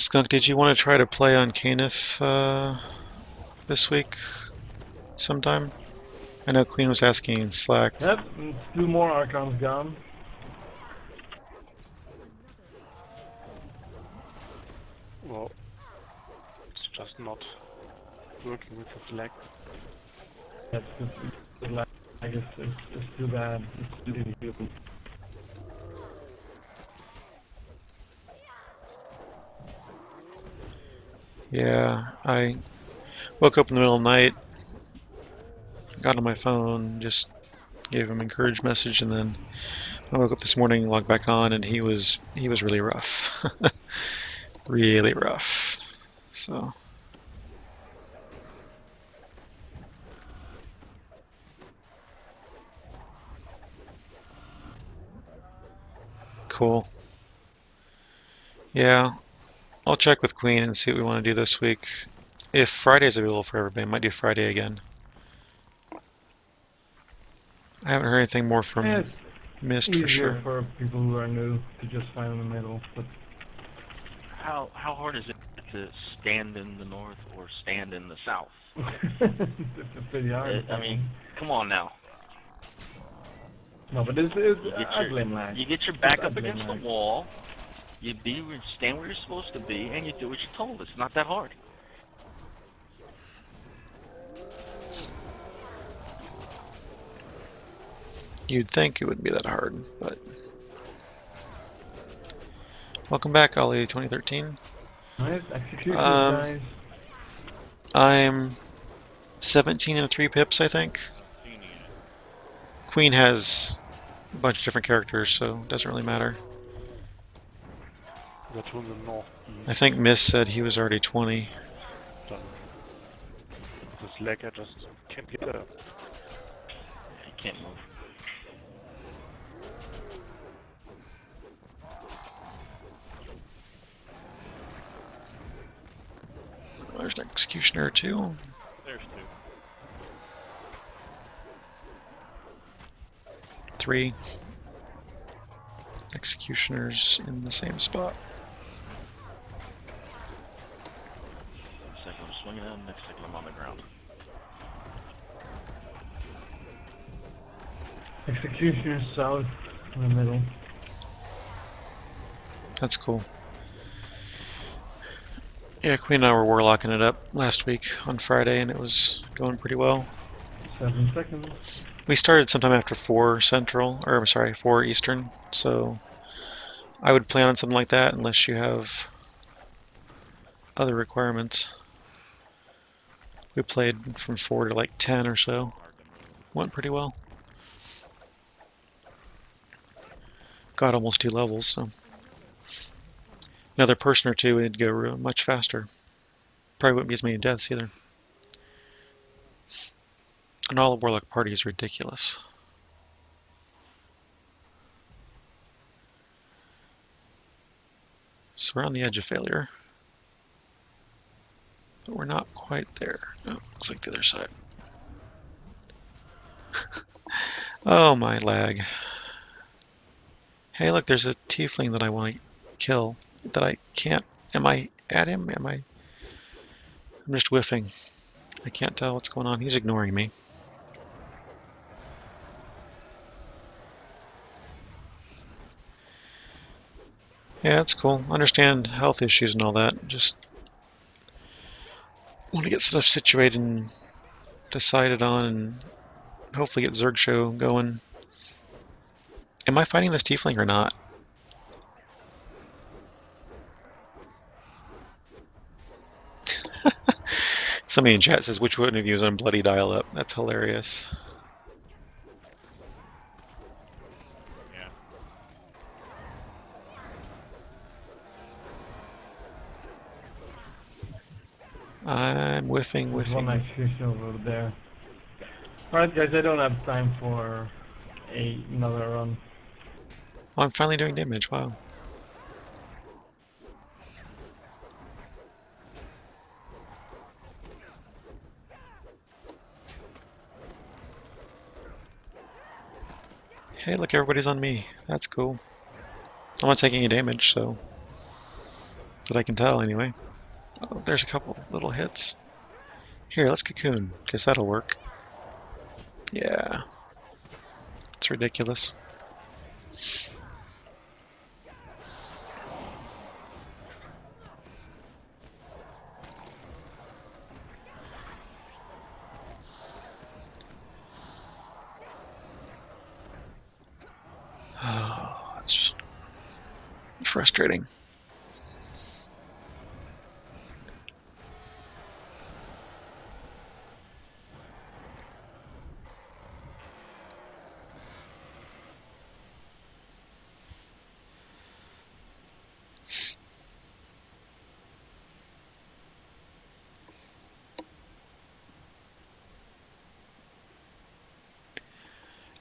Speaker 1: Skunk, did you want to try to play on Canif this week sometime? I know Queen was asking in Slack.
Speaker 2: Yep, and 2 more Archons gone.
Speaker 5: Well, it's just not working with the flag.
Speaker 2: That's the lag is too bad. It's too difficult.
Speaker 1: Yeah, I woke up in the middle of the night, got on my phone, just gave him an encouraged message, and then I woke up this morning, logged back on, and he was really rough. Really rough. So cool. Yeah, I'll check with Queen and see what we want to do this week. If Friday's available for everybody, I might do Friday again. I haven't heard anything more from
Speaker 2: Yeah, it's
Speaker 1: Mist for
Speaker 2: easier
Speaker 1: sure.
Speaker 2: for people who are new to just find in the middle, but
Speaker 6: How hard is it to stand in the north or stand in the south?
Speaker 2: it's pretty hard.
Speaker 6: I mean, come on now.
Speaker 2: No, but it's
Speaker 6: You get
Speaker 2: I
Speaker 6: your
Speaker 2: blame lag.
Speaker 6: you get your back
Speaker 2: I
Speaker 6: up
Speaker 2: blame
Speaker 6: against the
Speaker 2: lag.
Speaker 6: wall. You stand where you're supposed to be, and you do what you're told. It's not that hard.
Speaker 1: You'd think it wouldn't be that hard, but welcome back, Ollie 2013.
Speaker 2: Nice execution,
Speaker 1: Um,
Speaker 2: guys.
Speaker 1: I'm 17 and 3 pips, I think. Queen has a bunch of different characters, so it doesn't really matter.
Speaker 5: We got two in the north.
Speaker 1: I think Mist said he was already 20.
Speaker 5: Done. This leg, I just can't get up.
Speaker 6: You can't move.
Speaker 1: There's an Executioner too.
Speaker 3: There's two.
Speaker 1: 3 Executioners in the same spot.
Speaker 6: Second I'm swinging at him, next second I'm on the ground.
Speaker 2: Executioner south in the middle.
Speaker 1: That's cool. Yeah, Queen and I were warlocking it up last week on Friday, and it was going pretty well.
Speaker 2: 7 seconds.
Speaker 1: We started sometime after 4 Central, or I'm sorry, 4 Eastern, so I would plan on something like that unless you have other requirements. We played from 4 to like 10 or so. Went pretty well. Got almost 2 levels, so another person or two would go much faster. Probably wouldn't be as many deaths either. And all the Warlock party is ridiculous. So we're on the edge of failure. But we're not quite there. Oh, looks like the other side. Oh, my lag. Hey, look, there's a tiefling that I want to kill that I can't. Am I at him? I'm just whiffing. I can't tell what's going on. He's ignoring me. Yeah, that's cool. Understand health issues and all that. Just want to get stuff situated and decided on and hopefully get Zerg Show going. Am I fighting this tiefling or not? Somebody in chat says, which one of you is on bloody dial-up? That's hilarious.
Speaker 3: Yeah.
Speaker 1: I'm whiffing.
Speaker 2: There's one execution over there. Alright guys, I don't have time for another run.
Speaker 1: Oh, I'm finally doing damage. Wow. Hey, look, everybody's on me. That's cool. I'm not taking any damage, so that I can tell anyway. Oh, there's a couple little hits. Here, let's cocoon. Guess that'll work. Yeah. It's ridiculous. Oh, it's just frustrating.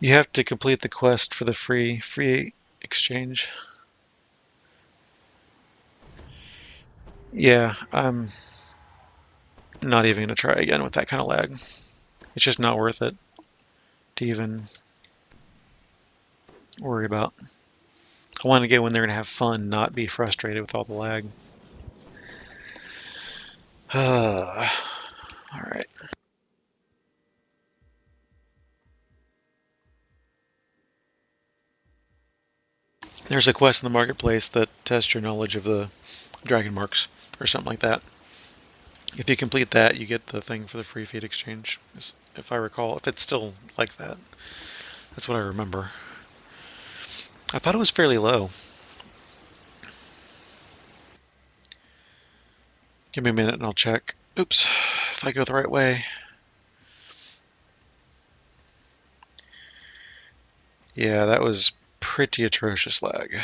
Speaker 1: You have to complete the quest for the free exchange. Yeah, I'm not even gonna try again with that kind of lag. It's just not worth it to even worry about. I want to get when they're gonna have fun, not be frustrated with all the lag. All right. There's a quest in the marketplace that tests your knowledge of the dragon marks or something like that. If you complete that, you get the thing for the free feed exchange. If I recall, if it's still like that. That's what I remember. I thought it was fairly low. Give me a minute and I'll check. Oops, if I go the right way. Yeah, that was pretty atrocious lag.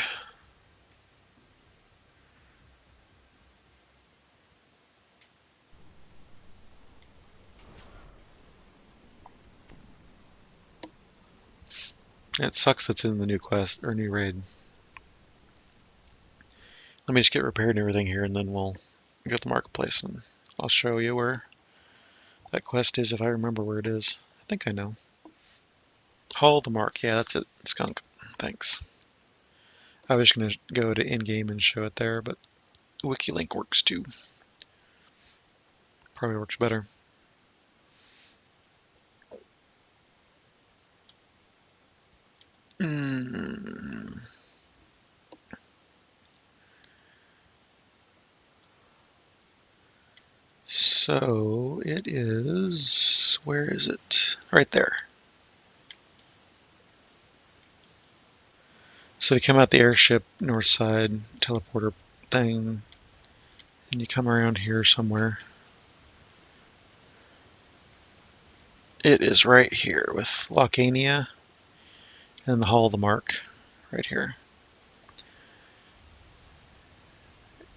Speaker 1: It sucks that's in the new quest or new raid. Let me just get repaired and everything here and then we'll go to the marketplace and I'll show you where that quest is if I remember where it is. I think I know. Haul the mark. Yeah, that's it. Skunk. Thanks. I was just going to go to in-game and show it there, but Wikilink works too. Probably works better. So it is, where is it? Right there. So you come out the airship north side teleporter thing, and you come around here somewhere. It is right here with Locania and the Hall of the Mark right here.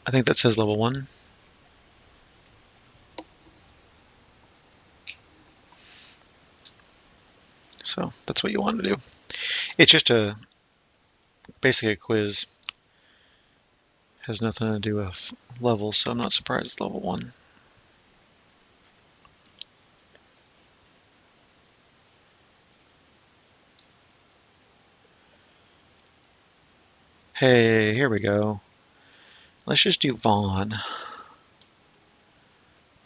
Speaker 1: I think that says level 1. So that's what you want to do. It's just basically a quiz. Has nothing to do with levels, so I'm not surprised it's level 1. Hey, here we go. Let's just do Vaughn.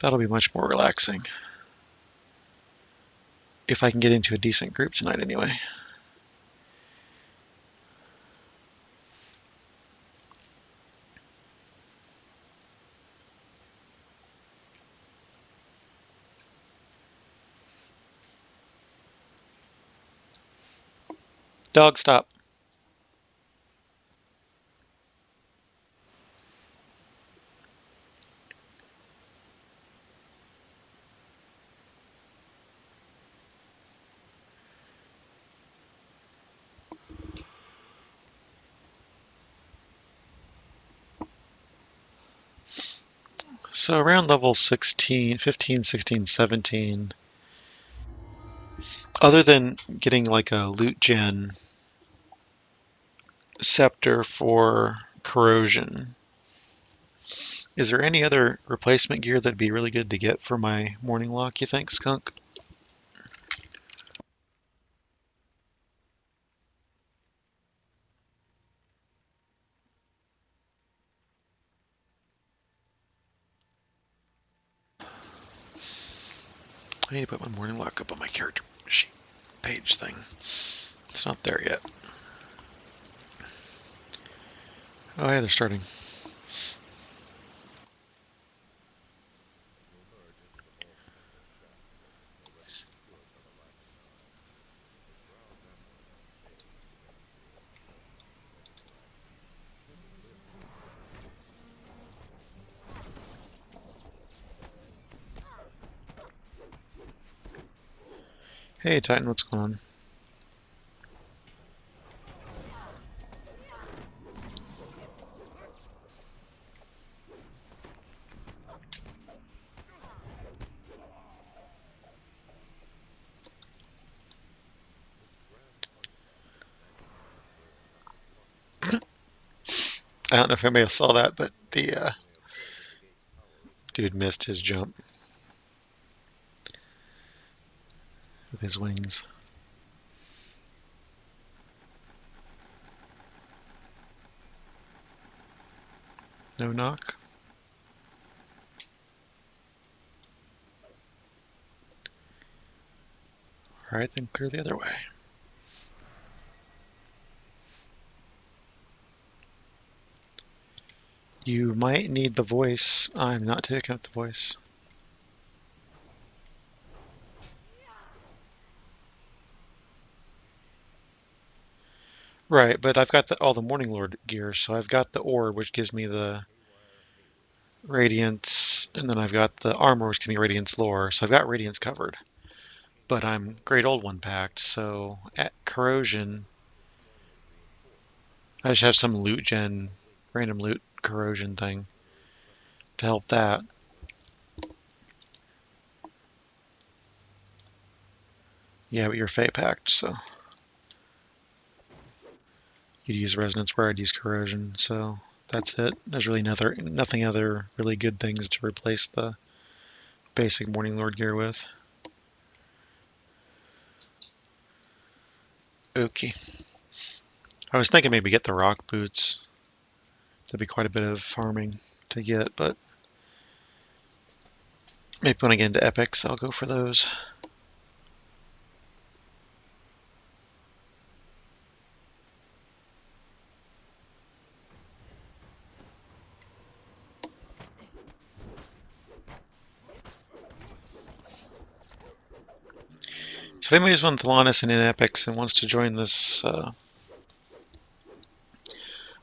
Speaker 1: That'll be much more relaxing. If I can get into a decent group tonight anyway. Dog, stop. So around level 16, 15, 16, 17, other than getting like a loot gen scepter for corrosion, is there any other replacement gear that'd be really good to get for my morning walk, you think, Skunk? I need to put my morning walk up on my character sheet page thing. It's not there yet. Oh yeah, they're starting. Hey Titan, what's going on? I don't know if anybody saw that, but the dude missed his jump with his wings. No knock. Alright, then clear the other way. You might need the voice. I'm not taking up the voice. Right, but I've got all the Morning Lord gear, so I've got the orb, which gives me the Radiance, and then I've got the armor, which gives me Radiance lore, so I've got Radiance covered. But I'm Great Old One packed, so at Corrosion, I just have some loot gen, random loot corrosion thing to help that. Yeah, but you're Fey packed, so you'd use Resonance where I'd use Corrosion, so that's it. There's really nothing other really good things to replace the basic Morning Lord gear with. Okay. I was thinking maybe get the rock boots. That'd be quite a bit of farming to get, but maybe when I get into epics, I'll go for those. If anybody's on Thelanis and in epics and wants to join this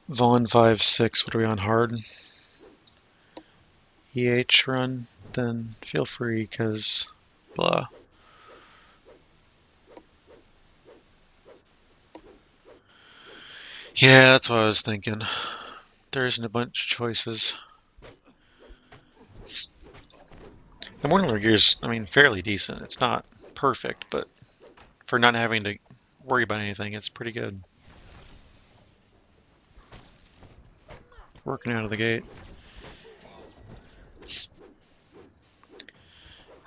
Speaker 1: Vaughn 5-6, what are we on, hard? EH run, then feel free, because blah. Yeah, that's what I was thinking. There isn't a bunch of choices. The Morning Lord gear is, I mean, fairly decent. It's not perfect, but for not having to worry about anything, it's pretty good. Working out of the gate.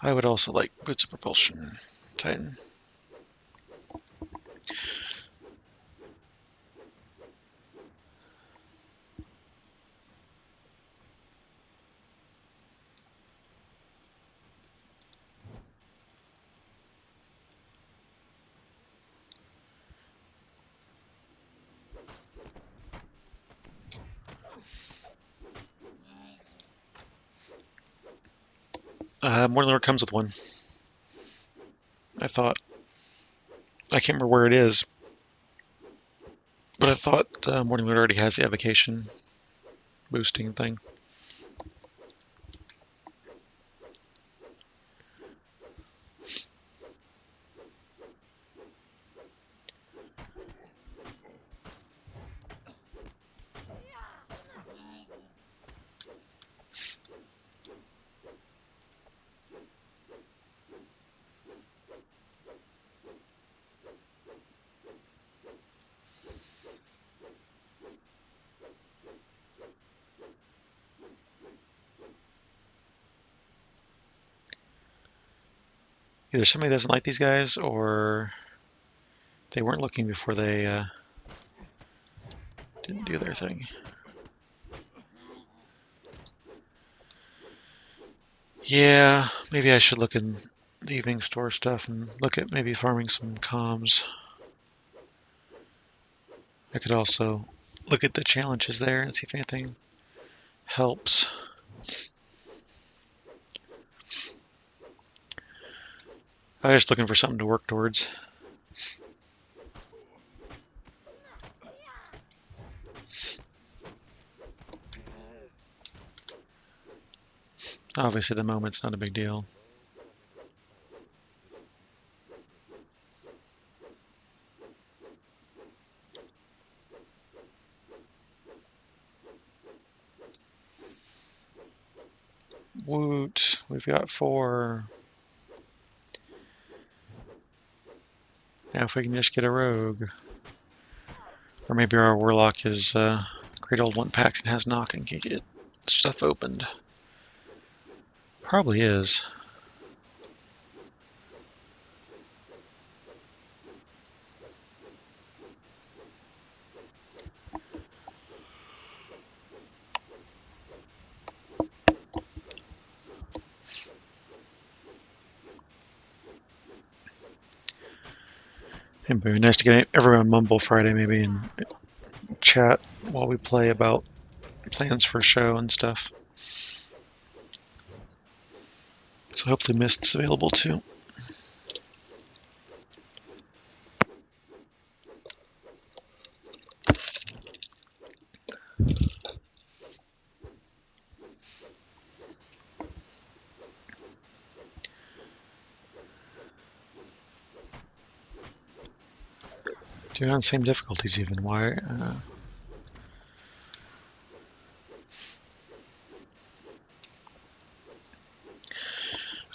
Speaker 1: I would also like Boots of Propulsion, Titan. Morning Lord comes with one. I thought. I can't remember where it is, but I thought Morning Lord already has the evocation boosting thing. Either somebody doesn't like these guys, or they weren't looking before they didn't do their thing. Yeah, maybe I should look in the evening store stuff and look at maybe farming some comms. I could also look at the challenges there and see if anything helps. I was just looking for something to work towards. Obviously, at the moment, it's not a big deal. Woot, we've got 4. Now if we can just get a rogue. Or maybe our warlock is Great old one pack and has knock and can get stuff opened. Probably is. It'd be nice to get everyone Mumble Friday maybe and chat while we play about plans for show and stuff. So hopefully Mist's available too. They're on the same difficulties even. Why?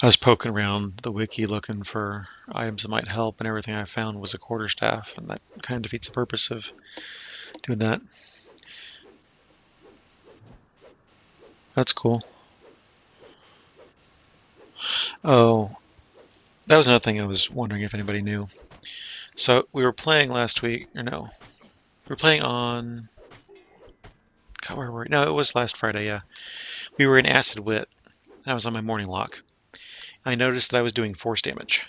Speaker 1: I was poking around the wiki looking for items that might help, and everything I found was a quarterstaff, and that kind of defeats the purpose of doing that. That's cool. Oh, that was another thing I was wondering if anybody knew. So we were playing last week, or no? We were playing on... God, where were we? No, it was last Friday, yeah. We were in Acid Wit. I was on my morning lock. I noticed that I was doing force damage.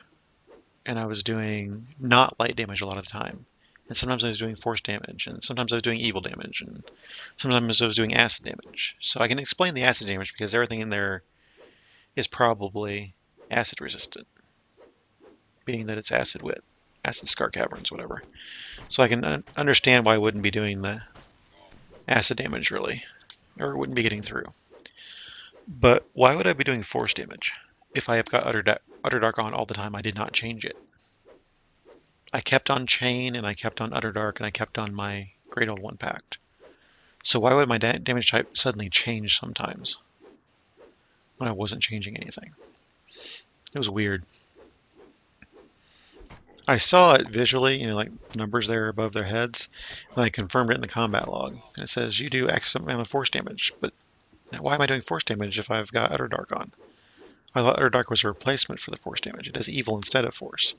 Speaker 1: And I was doing not light damage a lot of the time. And sometimes I was doing force damage, and sometimes I was doing evil damage, and sometimes I was doing acid damage. So I can explain the acid damage because everything in there is probably acid resistant, being that it's acid wit, acid scar caverns, whatever. So I can understand why I wouldn't be doing the acid damage really, or wouldn't be getting through. But why would I be doing force damage if I have got Utter Dark on all the time? I did not change it. I kept on Chain, and I kept on Utter Dark, and I kept on my Great Old One Pact. So why would my damage type suddenly change sometimes when I wasn't changing anything? It was weird. I saw it visually, like numbers there above their heads, and I confirmed it in the combat log. And it says you do X amount of force damage, but why am I doing force damage if I've got Utter Dark on? I thought Utter Dark was a replacement for the force damage. It does evil instead of force.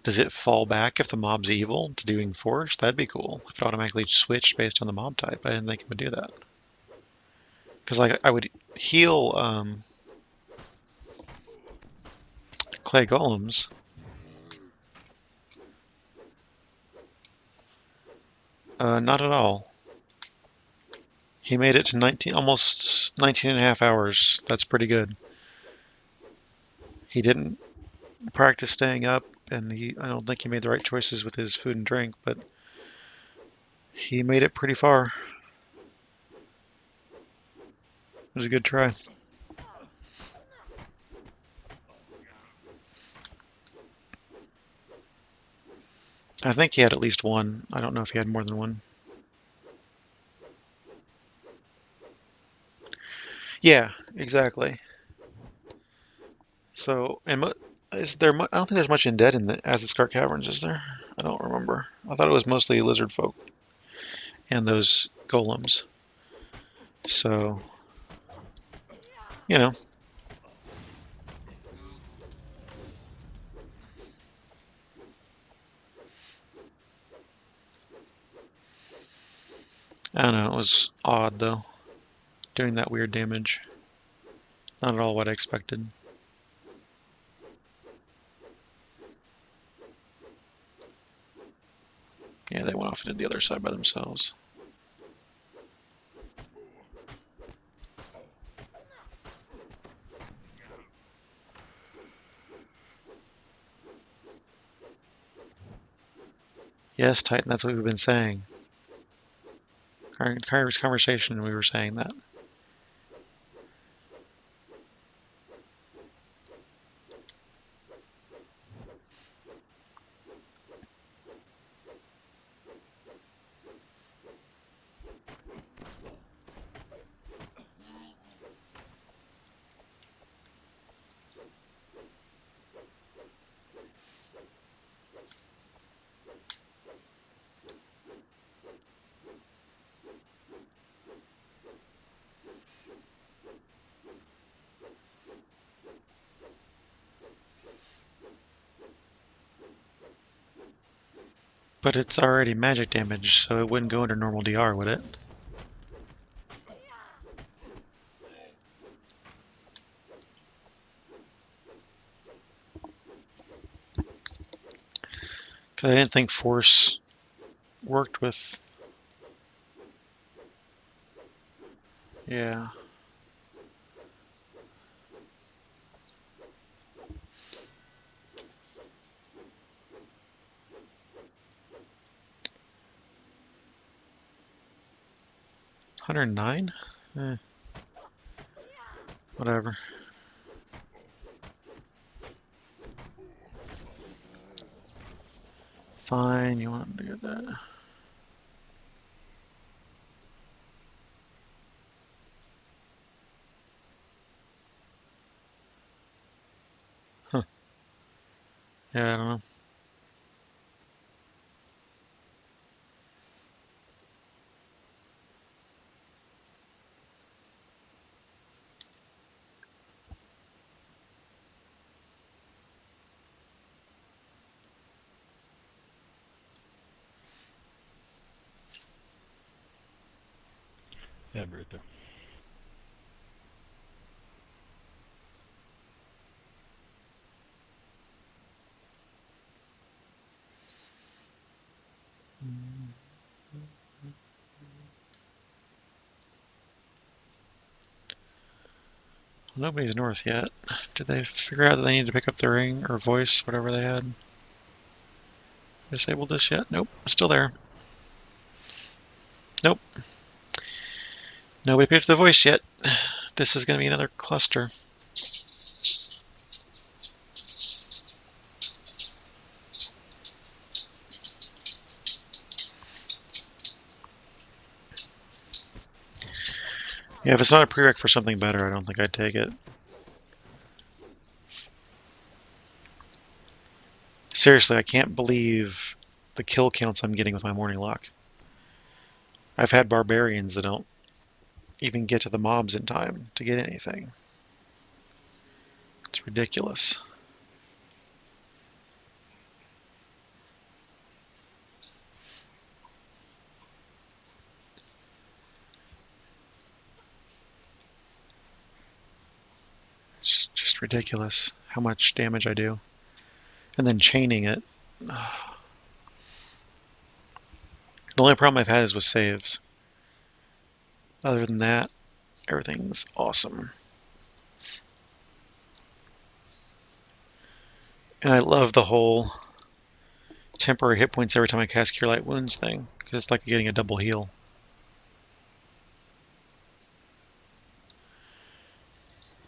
Speaker 1: Does it fall back if the mob's evil to doing force? That'd be cool. If it automatically switched based on the mob type. I didn't think it would do that. Because I would heal clay golems. Not at all. He made it to 19, almost 19 and a half hours. That's pretty good. He didn't practice staying up, and I don't think he made the right choices with his food and drink, but he made it pretty far. It was a good try. I think he had at least one. I don't know if he had more than one. Yeah, exactly. So, and is there? I don't think there's much undead in the Acid Scar Caverns, is there? I don't remember. I thought it was mostly lizard folk and those golems. So, you know, I don't know. It was odd though, doing that weird damage. Not at all what I expected. Yeah, they went off and did the other side by themselves. Yes, Titan, that's what we've been saying. Our conversation, we were saying that. But it's already magic damage, so it wouldn't go under normal DR, would it? Because I didn't think force worked with... Yeah. $109? Whatever. Fine, you want to get that. Huh. Yeah, I don't know.
Speaker 5: Yeah, Bruto.
Speaker 1: Nobody's north yet. Did they figure out that they need to pick up their ring or voice, whatever they had? Disabled this yet? Nope, still there. Nope. Nobody picked up the voice yet. This is going to be another cluster. Yeah, if it's not a prereq for something better, I don't think I'd take it. Seriously, I can't believe the kill counts I'm getting with my morning lock. I've had barbarians that don't even get to the mobs in time to get anything. It's ridiculous. It's just ridiculous how much damage I do. And then chaining it. The only problem I've had is with saves. Other than that, everything's awesome. And I love the whole temporary hit points every time I cast Cure Light Wounds thing, because it's like getting a double heal.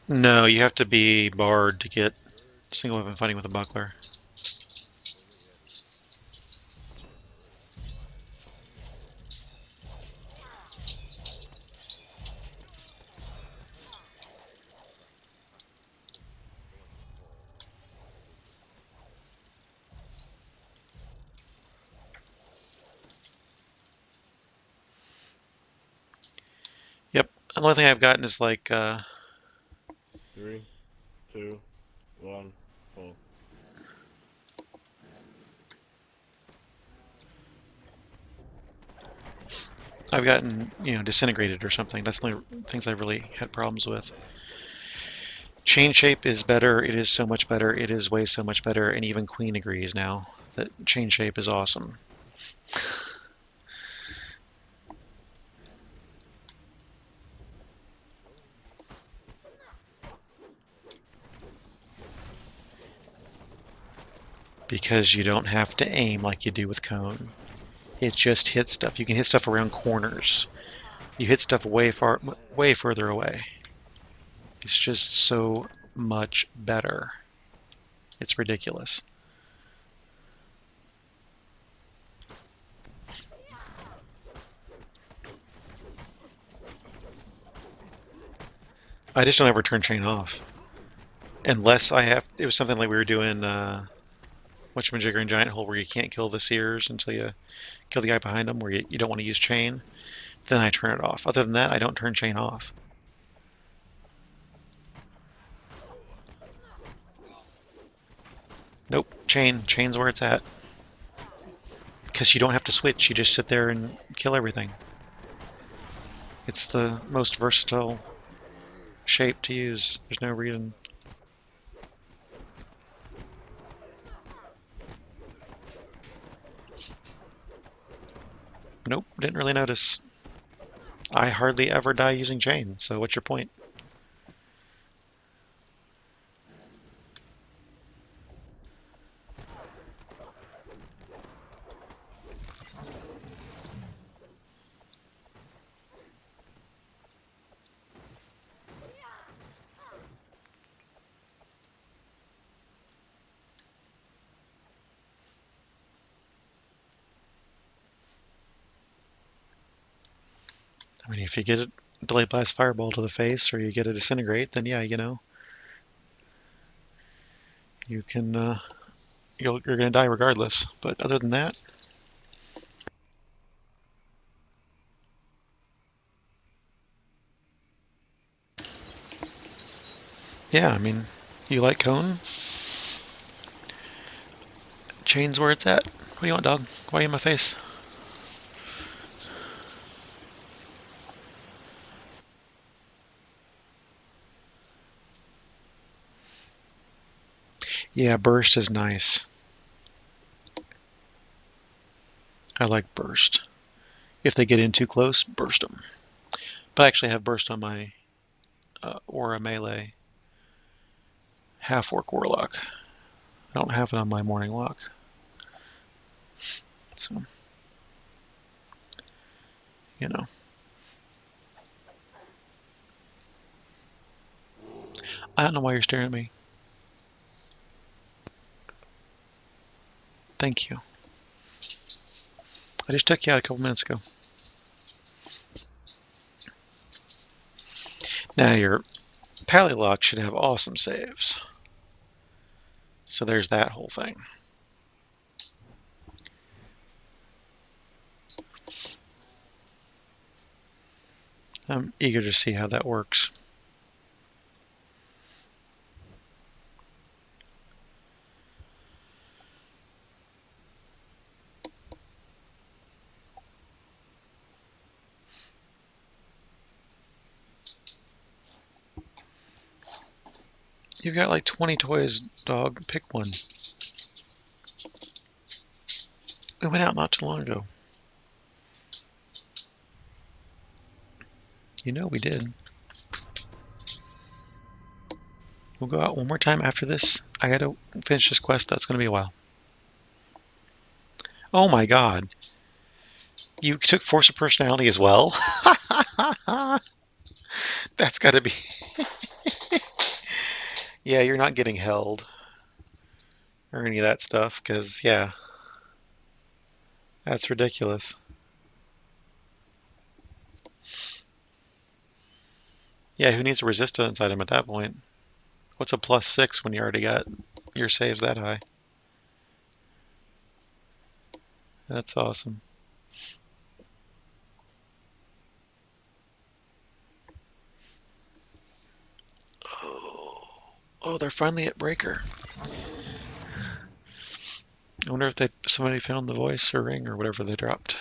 Speaker 1: No, you have to be Bard to get single weapon fighting with a buckler. Yep. The only thing I've gotten is like
Speaker 7: 3, 2, 1, pull.
Speaker 1: I've gotten, disintegrated or something. That's the only things I've really had problems with. Chain shape is better. It is so much better. It is way so much better. And even Queen agrees now that chain shape is awesome. Because you don't have to aim like you do with Cone. It just hits stuff. You can hit stuff around corners. You hit stuff way further away. It's just so much better. It's ridiculous. I just don't ever turn chain off. Unless I have, it was something like we were doing whatchamajigger in Giant Hole where you can't kill the Seers until you kill the guy behind them, where you don't want to use chain. Then I turn it off. Other than that, I don't turn chain off. Nope, chain's where it's at. Because you don't have to switch, you just sit there and kill everything. It's the most versatile shape to use. There's no reason. Nope, didn't really notice. I hardly ever die using chain, so what's your point? I mean, if you get a delayed blast fireball to the face or you get a disintegrate, then yeah, you know, you can, you're gonna die regardless. But other than that, yeah, I mean, you like cone? Chain's where it's at. What do you want, dog? Why are you in my face? Yeah, burst is nice. I like burst. If they get in too close, burst them. But I actually have burst on my aura melee half-orc warlock. I don't have it on my morning walk. So, you know. I don't know why you're staring at me. Thank you. I just took you out a couple minutes ago. Now your Pallylock should have awesome saves. So there's that whole thing. I'm eager to see how that works. You've got like 20 toys, dog. Pick one. We went out not too long ago. You know we did. We'll go out one more time after this. I gotta finish this quest. That's gonna be a while. Oh my god. You took Force of Personality as well? That's gotta be... Yeah, you're not getting held. Or any of that stuff, because, yeah. That's ridiculous. Yeah, who needs a resistance item at that point? What's a +6 when you already got your saves that high? That's awesome. Oh, they're finally at Breaker. I wonder if somebody found the voice or ring or whatever they dropped.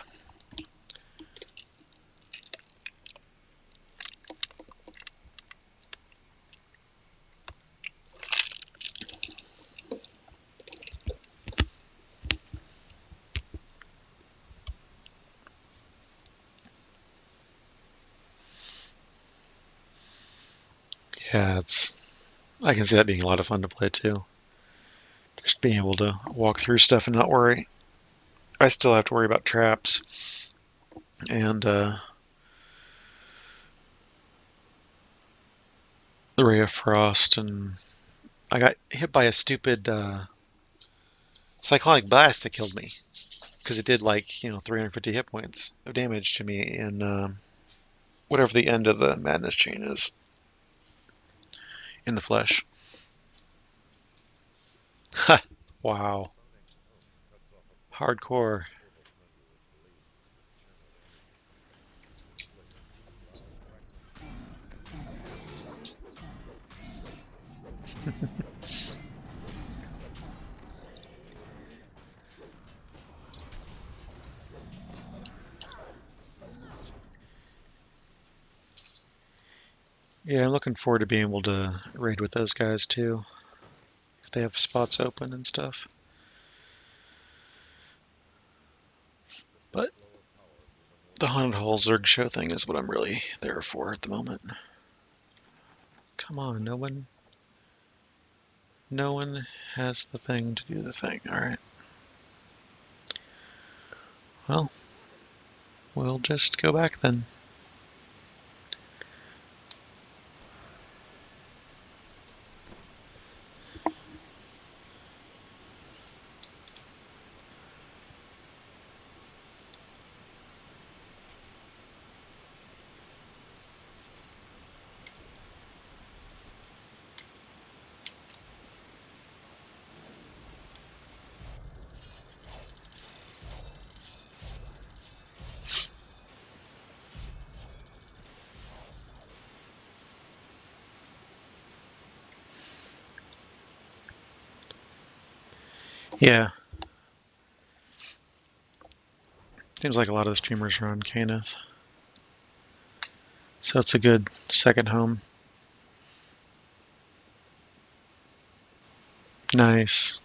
Speaker 1: Yeah, I can see that being a lot of fun to play too. Just being able to walk through stuff and not worry. I still have to worry about traps and the Ray of Frost, and I got hit by a stupid Cyclonic Blast that killed me because it did like 350 hit points of damage to me in whatever the end of the Madness chain is in the flesh. Ha! Wow. Hardcore. Yeah, I'm looking forward to being able to raid with those guys too, if they have spots open and stuff. But the Haunted Hall Zerg show thing is what I'm really there for at the moment. Come on, no one has the thing to do the thing. All right. Well, we'll just go back then. Yeah. Seems like a lot of the streamers are on Caneth. So it's a good second home. Nice.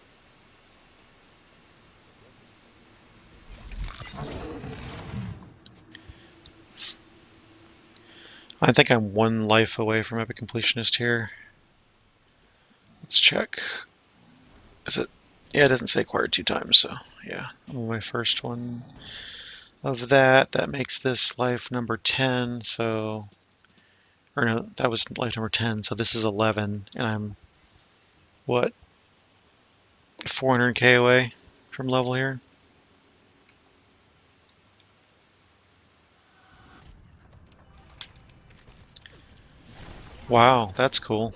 Speaker 1: I think I'm one life away from Epic Completionist here. Let's check. Is it? Yeah, it doesn't say acquired 2 times, so yeah. I'm on my first one of that. That makes this life number 10, so... Or no, that was life number 10, so this is 11, and I'm, what, 400k away from level here? Wow, that's cool.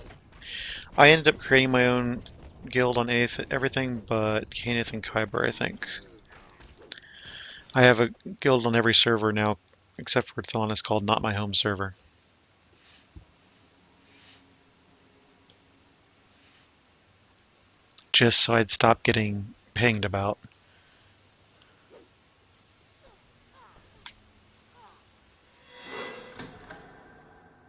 Speaker 1: I ended up creating my own guild on 8th, everything but Caneth and Kyber, I think. I have a guild on every server now, except for Thelanis, called Not My Home Server. Just so I'd stop getting pinged about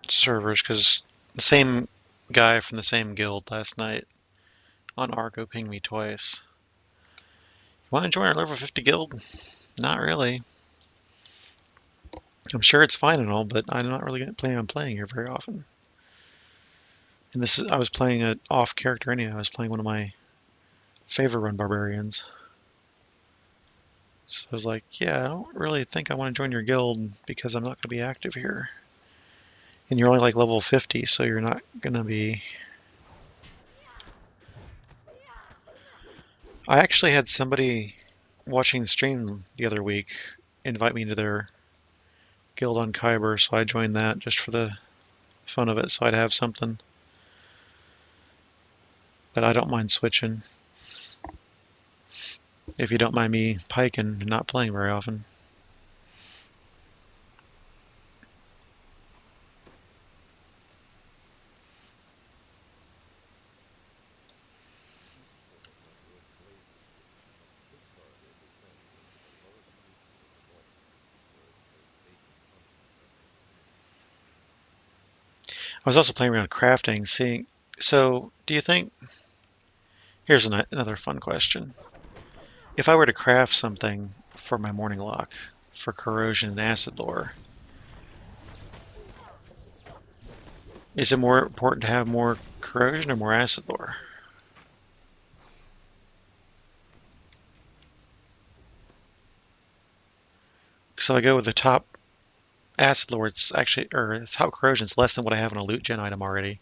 Speaker 1: servers, because the same guy from the same guild last night on Argo pinged me twice. You want to join our level 50 guild? Not really. I'm sure it's fine and all, but I'm not really planning on playing here very often. And this is, I was playing an off character anyhow. I was playing one of my favorite run barbarians. So I was like, yeah, I don't really think I want to join your guild because I'm not going to be active here. And you're only like level 50, so you're not going to be... I actually had somebody watching the stream the other week invite me into their guild on Kyber, so I joined that just for the fun of it, so I'd have something. But I don't mind switching. If you don't mind me piking and not playing very often. I was also playing around crafting, seeing... So, do you think... Here's another fun question. If I were to craft something for my morning lock, for corrosion and acid lore, is it more important to have more corrosion or more acid lore? So I go with the top acid lore, it's actually, or the top corrosion, it's less than what I have on a loot gen item already.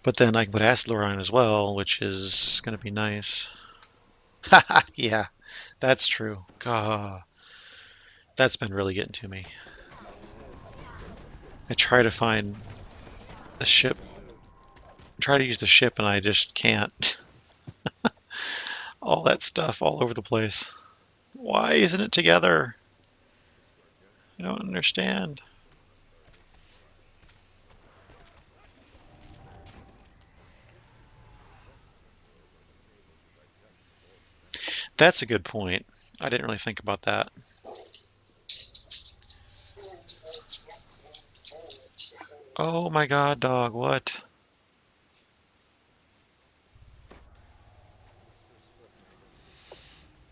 Speaker 1: But then I can put acid lore on as well, which is going to be nice. Haha, yeah, that's true. God, that's been really getting to me. I try to find the ship, try to use the ship, and I just can't. All that stuff all over the place. Why isn't it together? I don't understand. That's a good point. I didn't really think about that. Oh my god, dog, what?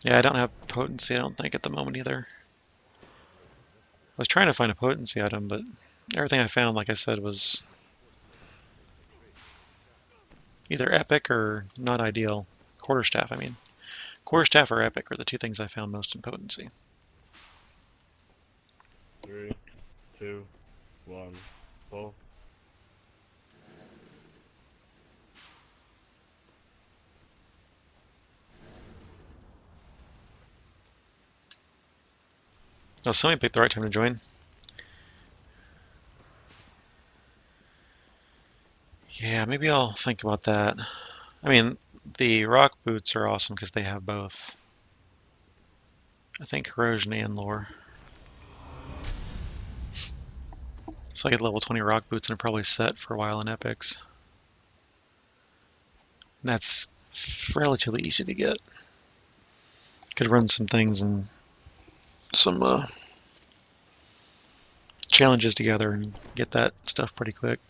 Speaker 1: Yeah, I don't have potency, I don't think, at the moment either. I was trying to find a potency item, but everything I found, like I said, was either epic or not ideal. Quarterstaff, I mean. Quarterstaff or epic are the two things I found most in potency.
Speaker 7: 3, 2, 1, pull.
Speaker 1: Oh, somebody picked the right time to join. Yeah, maybe I'll think about that. I mean, the rock boots are awesome because they have both. I think corrosion and lore. So I get level 20 rock boots and are probably set for a while in epics. And that's relatively easy to get. Could run some things and some challenges together and get that stuff pretty quick.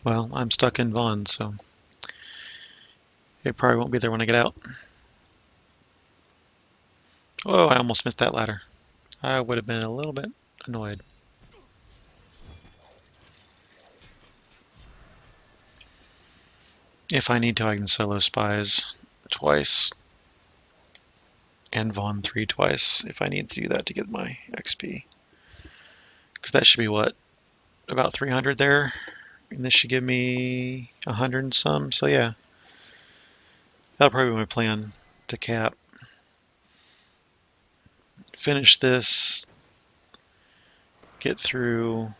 Speaker 1: Well, I'm stuck in Vaughn, so it probably won't be there when I get out. Oh, I almost missed that ladder. I would have been a little bit annoyed. If I need to, I can solo spies twice and Vaughn 3 twice if I need to do that to get my XP. Because that should be what? About 300 there? And this should give me 100 and some, so yeah. That'll probably be my plan to cap. Finish this, get through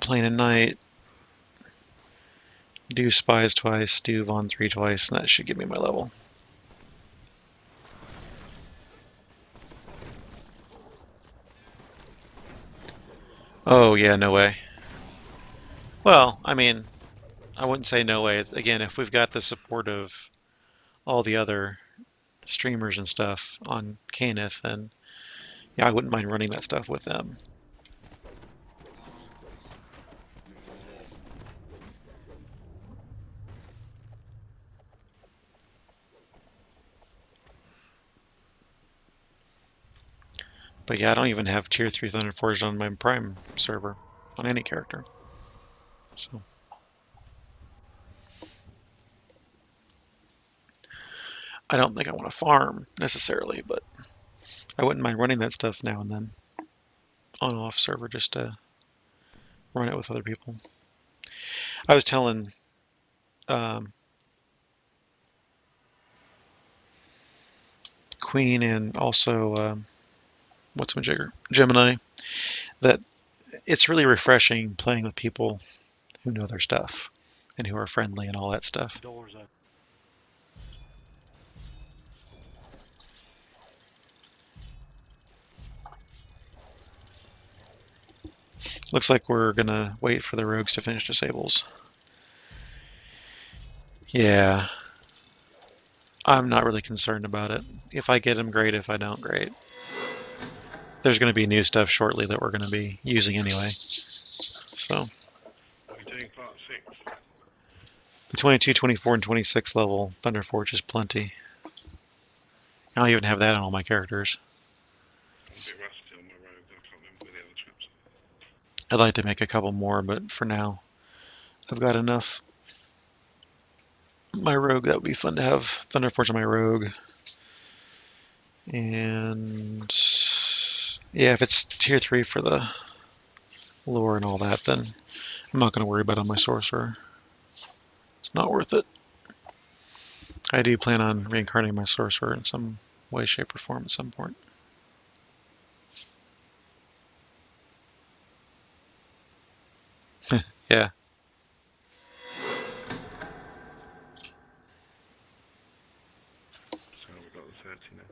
Speaker 1: Plane at Night, do Spies twice, do Vaughn 3 twice, and that should give me my level. Oh yeah, no way. Well, I mean, I wouldn't say no way. Again, if we've got the support of all the other streamers and stuff on Caneth, then yeah, I wouldn't mind running that stuff with them. But yeah, I don't even have tier 3 Thunder Forged on my Prime server, on any character. So I don't think I want to farm necessarily, but I wouldn't mind running that stuff now and then on off server just to run it with other people. I was telling Queen and also what's my jigger? Gemini, that it's really refreshing playing with people who know their stuff and who are friendly and all that stuff.
Speaker 5: Doors open.
Speaker 1: Looks like we're gonna wait for the rogues to finish disables. Yeah, I'm not really concerned about it. If I get them, great. If I don't, great. There's going to be new stuff shortly that we're going to be using anyway. So
Speaker 5: What are you doing, part 6?
Speaker 1: the 22, 24, and 26 level Thunder Forge is plenty. I don't even have that on all my characters.
Speaker 5: I'm a bit rusty on my road. I can't remember where the other trips are.
Speaker 1: I'd like to make a couple more, but for now, I've got enough. My rogue, that would be fun to have Thunder Forge on my rogue. And yeah, if it's tier 3 for the lore and all that, then I'm not going to worry about it on my sorcerer. It's not worth it. I do plan on reincarnating my sorcerer in some way, shape, or form at some point. Yeah.
Speaker 5: So we've got the 30 now.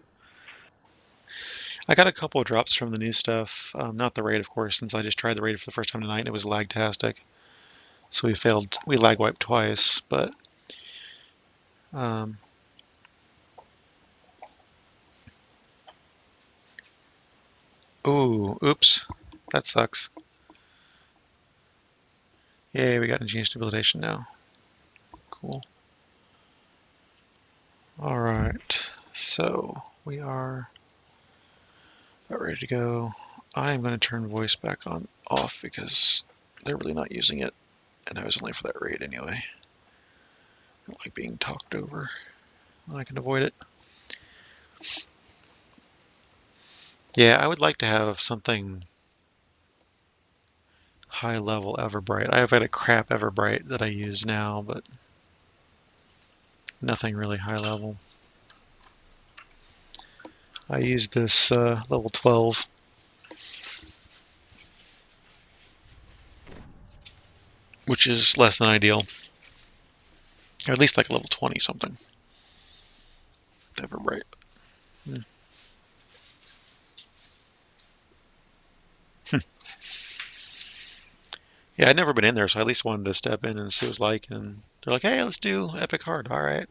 Speaker 1: I got a couple of drops from the new stuff. Not the raid, of course, since I just tried the raid for the first time tonight and it was lag-tastic. So we lag wiped twice, but ooh, oops, that sucks. Yay, we got ingenious debilitation now. Cool. All right, so we are about ready to go. I'm going to turn voice back on off because they're really not using it, and I was only for that raid anyway. I don't like being talked over when I can avoid it. Yeah, I would like to have something high level Everbright. I've got a crap Everbright that I use now, but nothing really high level. I use this level 12, which is less than ideal. Or at least like level 20 something. Everbright. Yeah, I'd never been in there, so I at least wanted to step in and see what it was like. And they're like, hey, let's do Epic Hard. All right.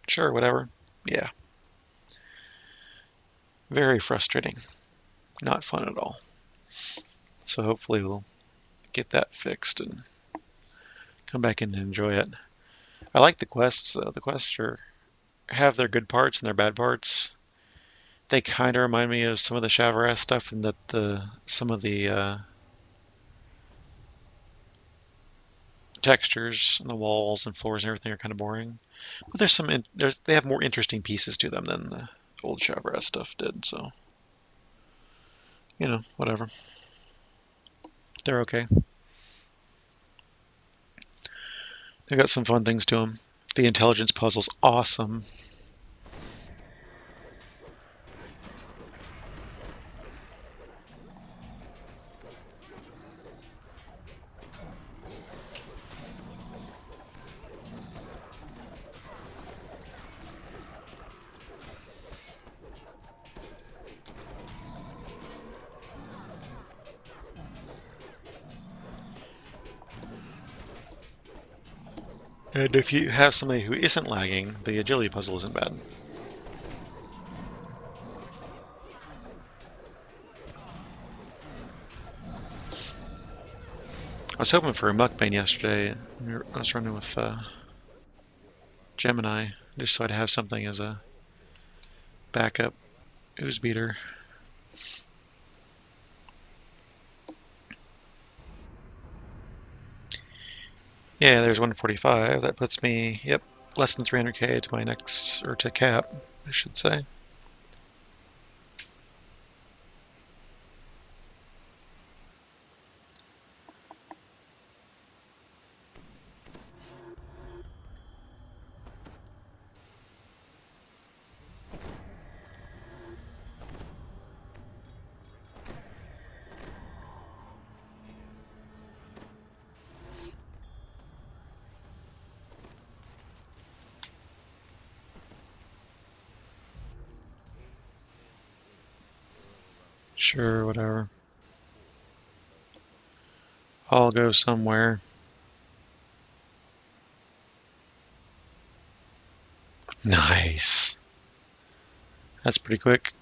Speaker 1: Sure, whatever. Yeah. Very frustrating. Not fun at all. So hopefully we'll get that fixed and come back in and enjoy it. I like the quests, though. The quests have their good parts and their bad parts. They kind of remind me of some of the Shavarath stuff, in that some of the textures and the walls and floors and everything are kind of boring. But they have more interesting pieces to them than the old Shavarath stuff did. So, whatever. They're okay. They got some fun things to them. The intelligence puzzle's awesome. And if you have somebody who isn't lagging, the agility puzzle isn't bad. I was hoping for a mukbang yesterday. I was running with Gemini, just so I'd have something as a backup ooze beater. Yeah, there's 145. That puts me, yep, less than 300k to my next, or to cap, I should say. Sure, whatever. I'll go somewhere. Nice. That's pretty quick.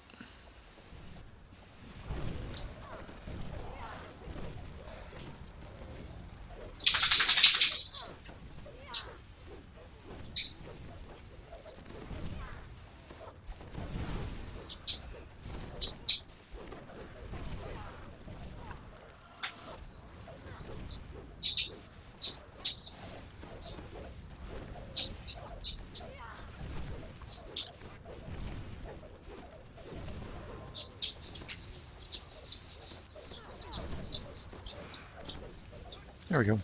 Speaker 1: There we go.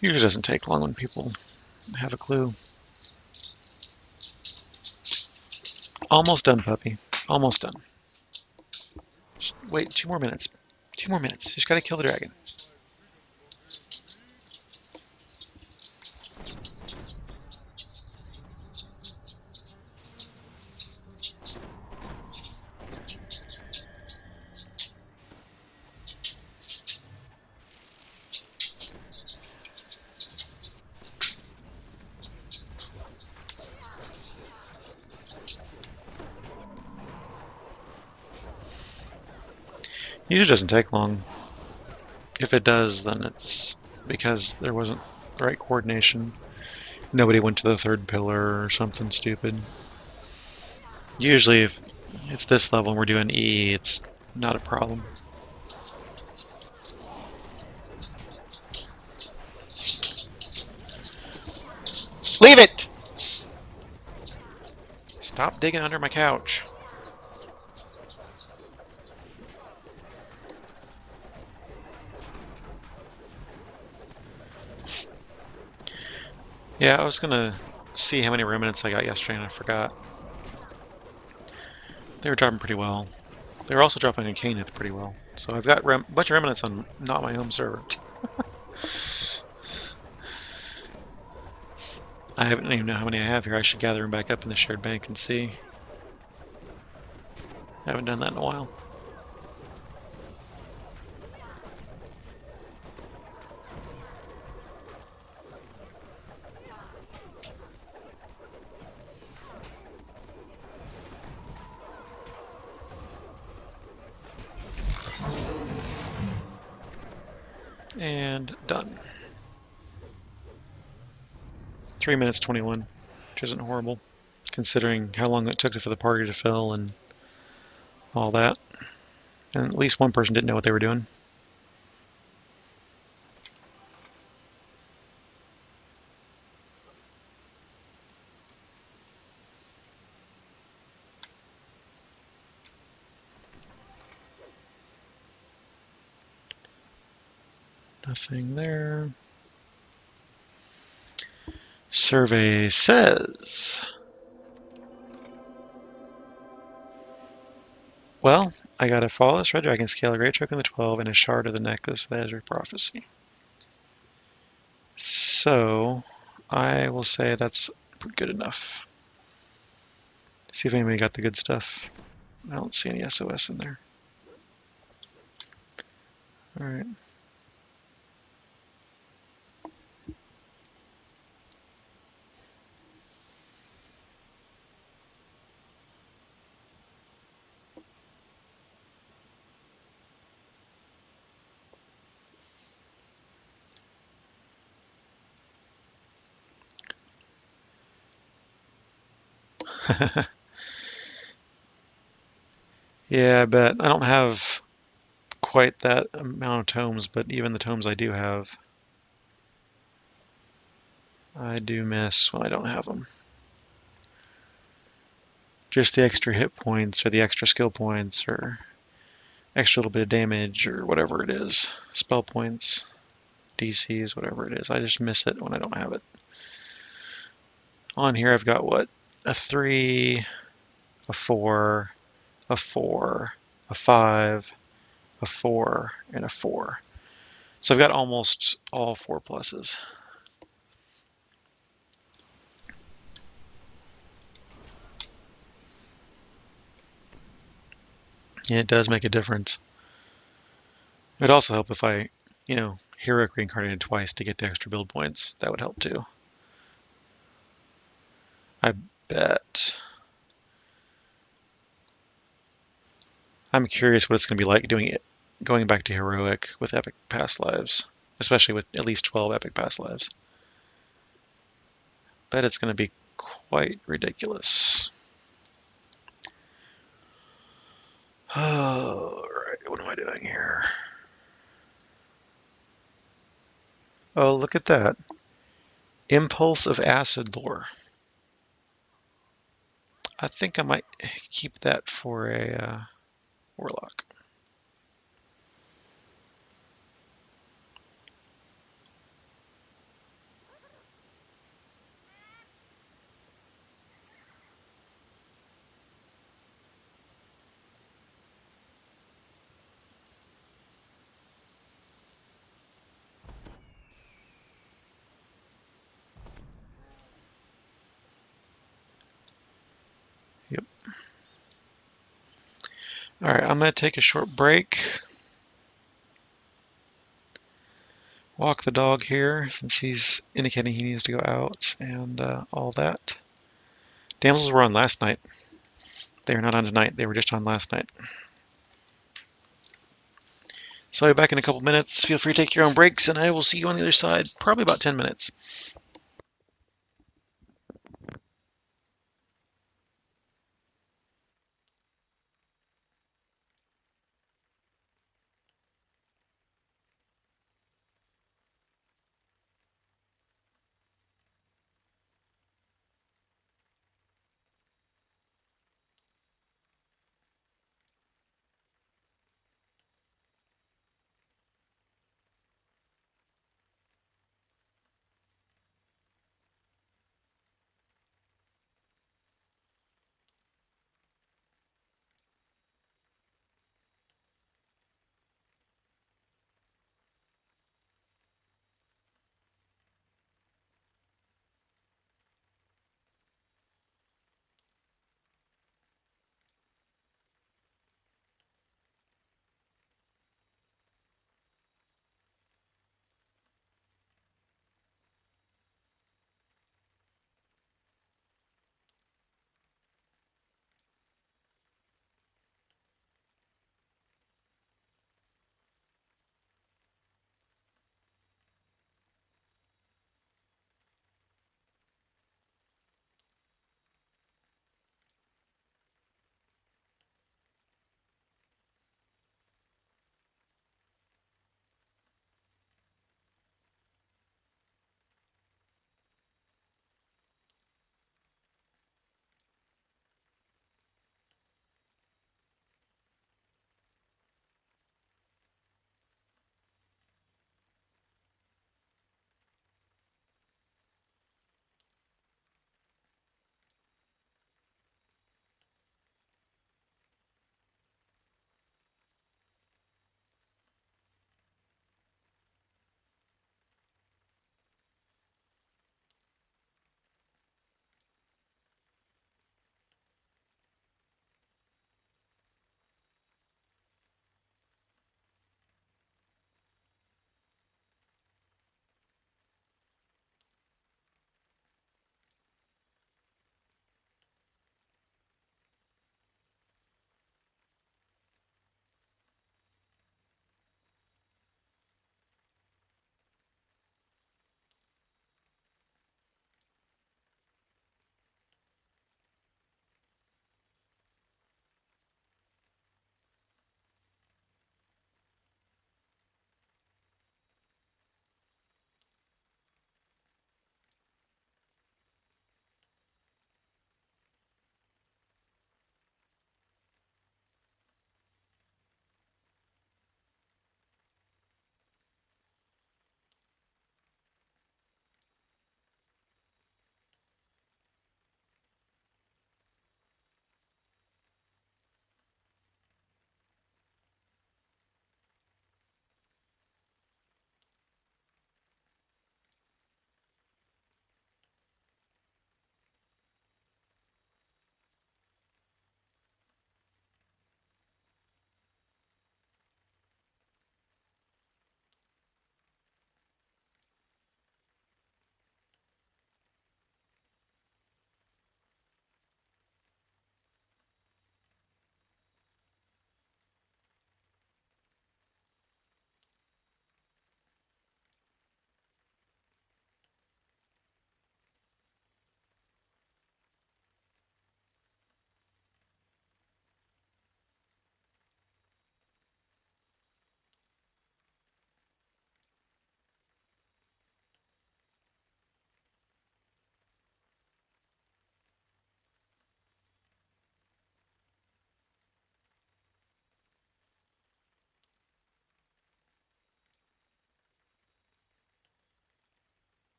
Speaker 1: Usually doesn't take long when people have a clue. Almost done, puppy. Almost done. Just wait 2 more minutes. 2 more minutes. Just gotta kill the dragon. Usually doesn't take long. If it does, then it's because there wasn't the right coordination. Nobody went to the third pillar or something stupid. Usually if it's this level and we're doing E, it's not a problem. Leave it! Stop digging under my couch. Yeah, I was gonna see how many remnants I got yesterday and I forgot. They were dropping pretty well. They were also dropping in Caneth pretty well. So I've got a bunch of remnants on not my home server. I don't even know how many I have here. I should gather them back up in the shared bank and see. I haven't done that in a while. And done. 3 minutes 21, which isn't horrible, considering how long it took for the party to fill and all that. And at least one person didn't know what they were doing. Nothing there. Survey says, well, I got a flawless red dragon scale, a great choke in the 12, and a shard of the necklace of the Azure Prophecy. So I will say that's good enough. See if anybody got the good stuff. I don't see any SOS in there. All right. Yeah, I bet. I don't have quite that amount of tomes, but even the tomes I do have, I do miss when I don't have them. Just the extra hit points or the extra skill points or extra little bit of damage or whatever it is. Spell points, DCs, whatever it is. I just miss it when I don't have it. On here I've got what? A 3, a 4, a 4, a 5, a 4, and a 4. So I've got almost all 4 pluses. Yeah, it does make a difference. It'd also help if I, heroic reincarnated twice to get the extra build points. That would help too. I bet. I'm curious what it's going to be like doing it, going back to heroic with epic past lives, especially with at least 12 epic past lives. Bet it's going to be quite ridiculous. All right, what am I doing here? Oh, look at that. Impulse of Acid lore. I think I might keep that for a warlock. Yep. All right, I'm going to take a short break. Walk the dog here since he's indicating he needs to go out and all that. Damsels were on last night. They are not on tonight. They were just on last night. So I'll be back in a couple minutes. Feel free to take your own breaks, and I will see you on the other side, probably about 10 minutes.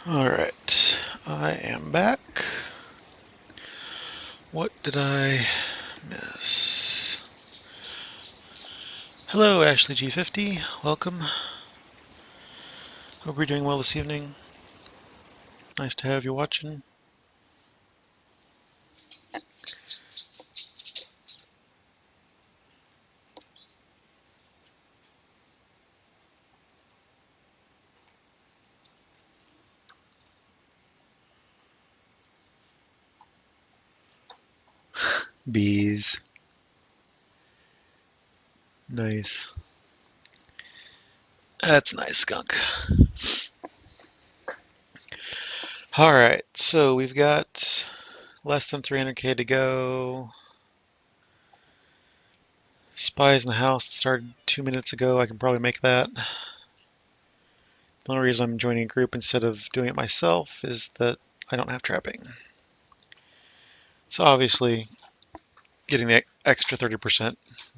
Speaker 1: Alright, I am back. What did I miss? Hello, Ashley G50. Welcome. Hope you're doing well this evening. Nice to have you watching. Bees. Nice. That's nice, skunk. Alright, so we've got less than 300k to go. Spies in the house started 2 minutes ago. I can probably make that. The only reason I'm joining a group instead of doing it myself is that I don't have trapping. So obviously, getting the extra 30%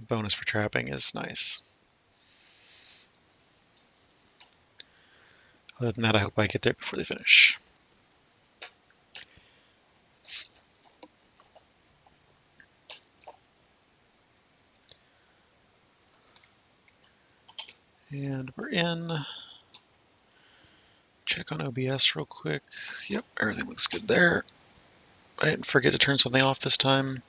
Speaker 1: bonus for trapping is nice. Other than that, I hope I get there before they finish. And we're in. Check on OBS real quick. Yep, everything looks good there. I didn't forget to turn something off this time.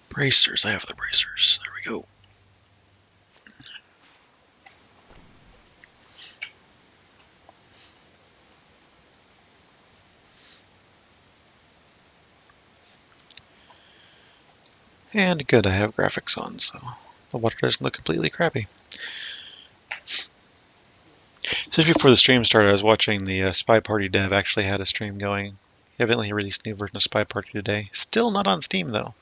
Speaker 1: Bracers, I have the bracers. There we go. And good, I have graphics on, so the water doesn't look completely crappy. Just before the stream started, I was watching the Spy Party dev actually had a stream going. Evidently, he released a new version of Spy Party today. Still not on Steam, though.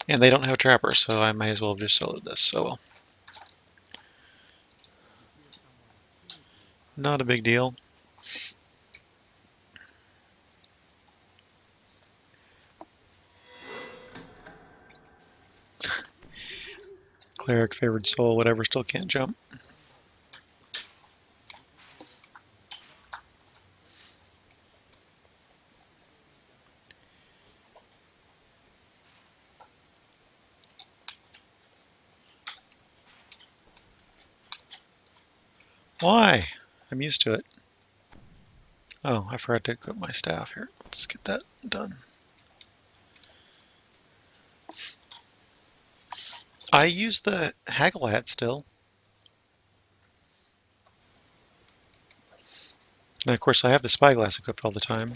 Speaker 1: And they don't have Trapper, so I may as well have just soloed this. Oh well. Not a big deal. Cleric, favored soul, whatever, still can't jump. Why? I'm used to it. Oh, I forgot to equip my staff here. Let's get that done. I use the haggle hat still. And of course, I have the spyglass equipped all the time.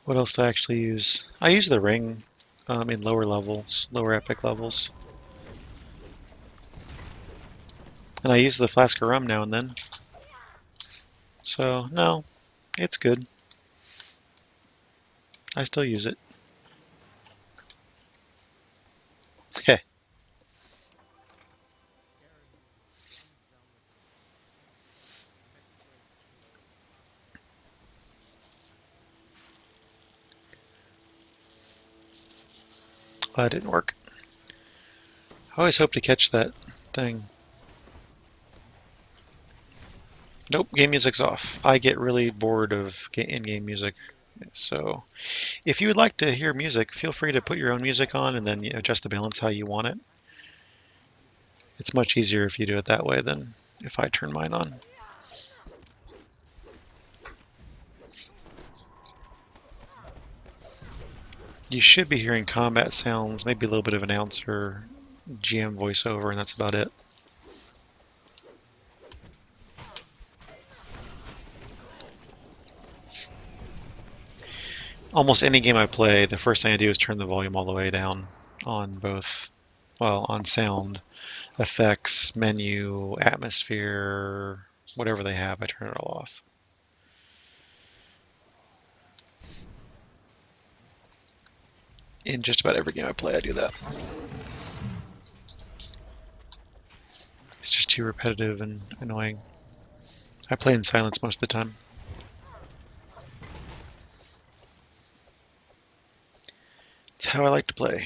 Speaker 1: What else do I actually use? I use the ring in lower levels, lower epic levels. And I use the flask of rum now and then. So, no, it's good. I still use it. Heh. That didn't work. I always hope to catch that thing. Nope, game music's off. I get really bored of in-game music. So if you would like to hear music, feel free to put your own music on and then adjust the balance how you want it. It's much easier if you do it that way than if I turn mine on. You should be hearing combat sounds, maybe a little bit of announcer, GM voiceover, and that's about it. Almost any game I play, the first thing I do is turn the volume all the way down on both, well, on sound, effects, menu, atmosphere, whatever they have, I turn it all off. In just about every game I play, I do that. It's just too repetitive and annoying. I play in silence most of the time. It's how I like to play.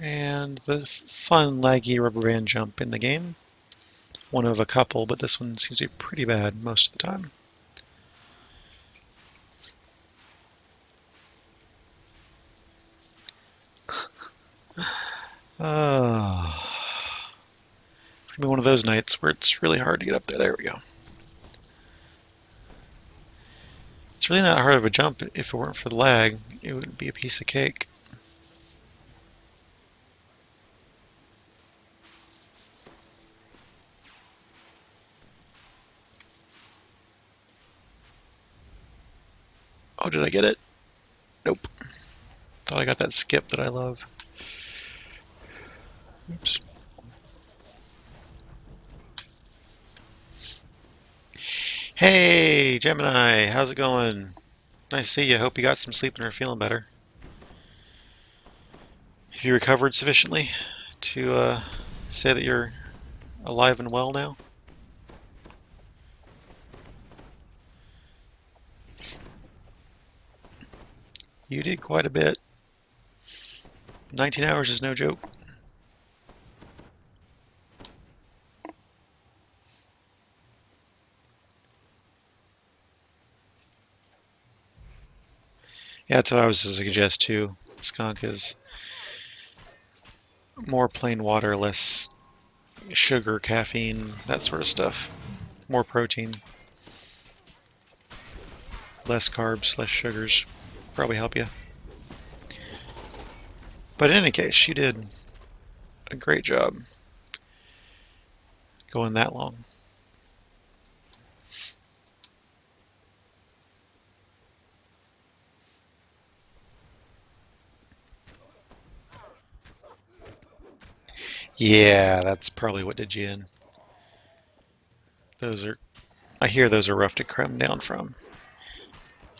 Speaker 1: And the fun laggy rubber band jump in the game. One of a couple, but this one seems to be pretty bad most of the time. It's gonna be one of those nights where it's really hard to get up there. There we go. It's really not hard of a jump. If it weren't for the lag, it would be a piece of cake. Oh, did I get it? Nope. Thought I got that skip that I love. Oops. Hey, Gemini, how's it going? Nice to see you. Hope you got some sleep and are feeling better. Have you recovered sufficiently to say that you're alive and well now? You did quite a bit. 19 hours is no joke. Yeah, that's what I was to suggest too. Skunk is more plain water, less sugar, caffeine, that sort of stuff. More protein. Less carbs, less sugars. Probably help you. But in any case, you did a great job going that long. Yeah, that's probably what did you in. I hear those are rough to come down from.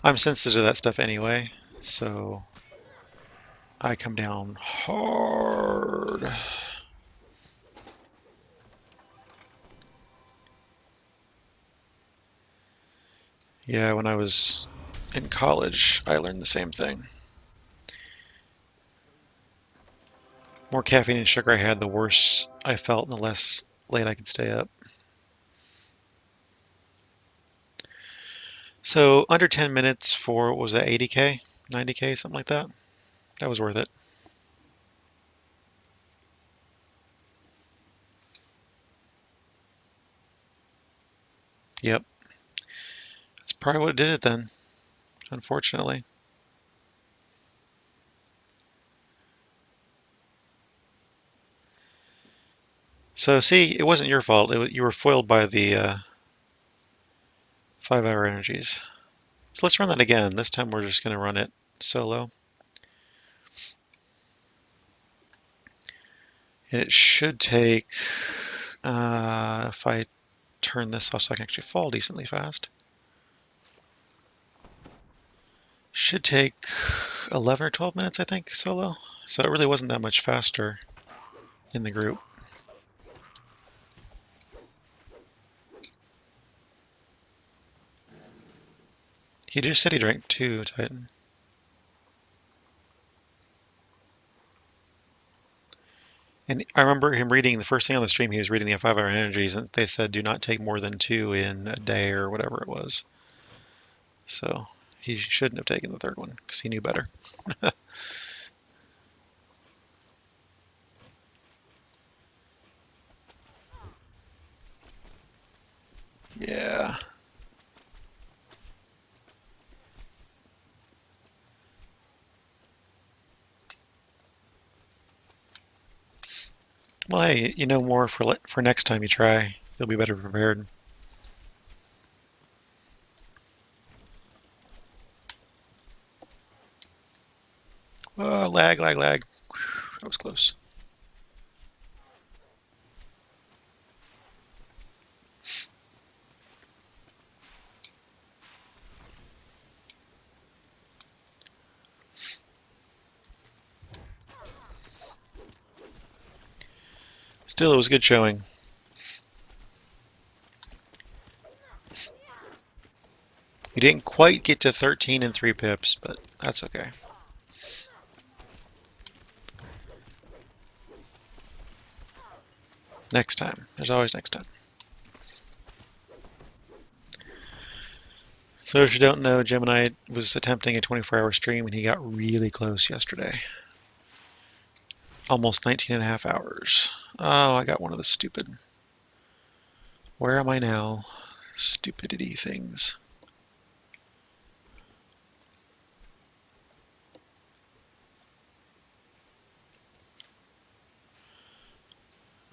Speaker 1: I'm sensitive to that stuff anyway, so I come down hard. Yeah, when I was in college, I learned the same thing. More caffeine and sugar I had, the worse I felt and the less late I could stay up. So under 10 minutes for, what was that, 80K? 90K, something like that? That was worth it. Yep. That's probably what did it then, unfortunately. So see, it wasn't your fault. You were foiled by the 5-hour energies. So let's run that again. This time we're just going to run it solo. And it should take, if I turn this off so I can actually fall decently fast, should take 11 or 12 minutes, I think, solo. So it really wasn't that much faster in the group. He just said he drank 2, Titan. And I remember him reading the first thing on the stream, he was reading the 5-hour energies, and they said do not take more than 2 in a day or whatever it was. So he shouldn't have taken the third one because he knew better. Yeah. Well, hey, you know more for next time you try. You'll be better prepared. Oh, lag, lag, lag. That was close. Still, it was a good showing. You didn't quite get to 13 and 3 pips, but that's okay. Next time. There's always next time. So if you don't know, Gemini was attempting a 24-hour stream and he got really close yesterday. Almost 19 and a half hours. Oh, I got one of the stupid. Where am I now? Stupidity things.